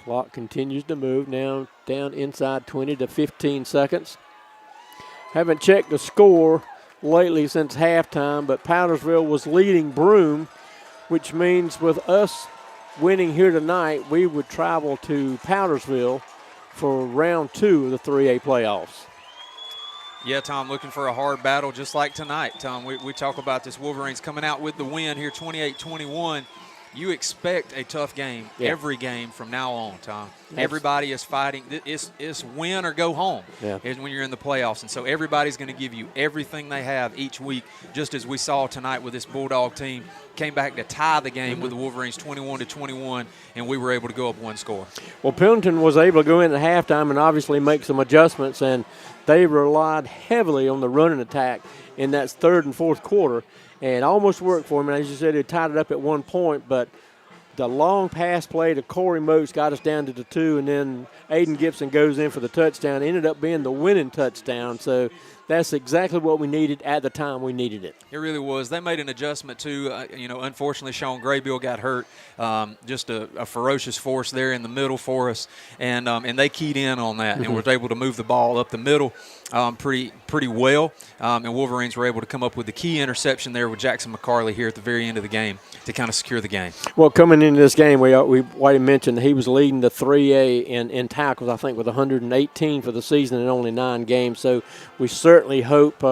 Clock continues to move now down inside 20 to 15 seconds. Haven't checked the score lately since halftime, but Powdersville was leading Broome, which means with us winning here tonight, we would travel to Powdersville for round 2 of the 3A playoffs. Yeah, Tom, looking for a hard battle just like tonight, Tom. We talk about this Wolverines coming out with the win here, 28-21. You expect a tough game every game from now on, Tom. Everybody is fighting. It's win or go home when you're in the playoffs. And so everybody's going to give you everything they have each week, just as we saw tonight with this Bulldog team. Came back to tie the game with the Wolverines 21-21, and we were able to go up 1 score. Well, Pendleton was able to go in at halftime and obviously make some adjustments, and they relied heavily on the running attack in that 3rd and 4th quarter. And almost worked for him. And as you said, he tied it up at 1 point, but the long pass play to Corey Moats got us down to the 2, and then Aiden Gibson goes in for the touchdown. It ended up being the winning touchdown. So that's exactly what we needed at the time we needed it. It really was. They made an adjustment, too. Unfortunately, Sean Graybill got hurt. Just a ferocious force there in the middle for us. And they keyed in on that and was able to move the ball up the middle pretty well. And Wolverines were able to come up with the key interception there with Jackson McCarley here at the very end of the game to kind of secure the game. Well, coming into this game, Whitey mentioned he was leading the 3A in tackles, I think, with 118 for the season in only 9 games. So we certainly hope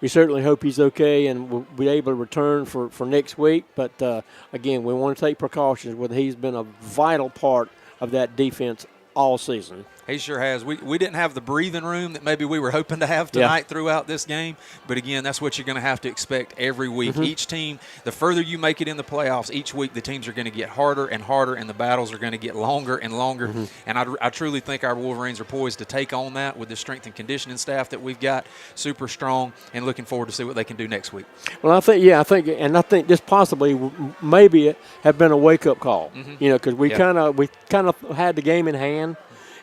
he's okay and we'll be able to return for next week. But again, we want to take precautions with he's been a vital part of that defense all season. He sure has. We didn't have the breathing room that maybe we were hoping to have tonight throughout this game. But, again, that's what you're going to have to expect every week. Each team, the further you make it in the playoffs, each week the teams are going to get harder and harder, and the battles are going to get longer and longer. And I truly think our Wolverines are poised to take on that with the strength and conditioning staff that we've got, super strong, and looking forward to see what they can do next week. Well, I think this possibly maybe have been a wake-up call, because we kind of had the game in hand.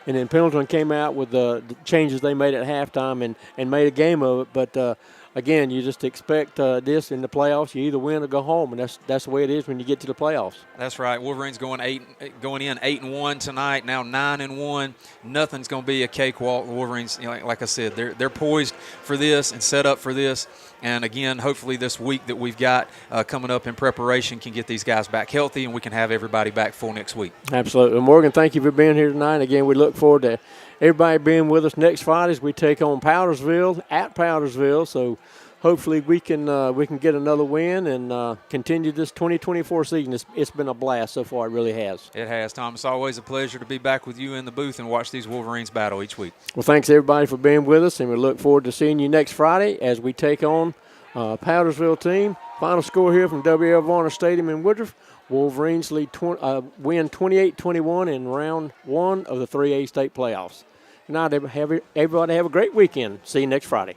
And then Pendleton came out with the changes they made at halftime and made a game of it. But, again, you just expect this in the playoffs. You either win or go home, and that's the way it is when you get to the playoffs. That's right. Wolverines going in 8-1 tonight, now 9-1. Nothing's going to be a cakewalk. Wolverines, like I said, they're poised for this and set up for this. And, again, hopefully this week that we've got coming up in preparation can get these guys back healthy and we can have everybody back full next week. Absolutely. Morgan, thank you for being here tonight. Again, we look forward to everybody being with us next Friday as we take on Powdersville at Powdersville. So hopefully we can get another win and continue this 2024 season. It's been a blast so far. It really has. It has, Tom. It's always a pleasure to be back with you in the booth and watch these Wolverines battle each week. Well, thanks everybody for being with us, and we look forward to seeing you next Friday as we take on Powdersville team. Final score here from W.L. Varner Stadium in Woodruff. Wolverines win 28-21 in round 1 of the 3A state playoffs. Good night, everybody. Have a great weekend. See you next Friday.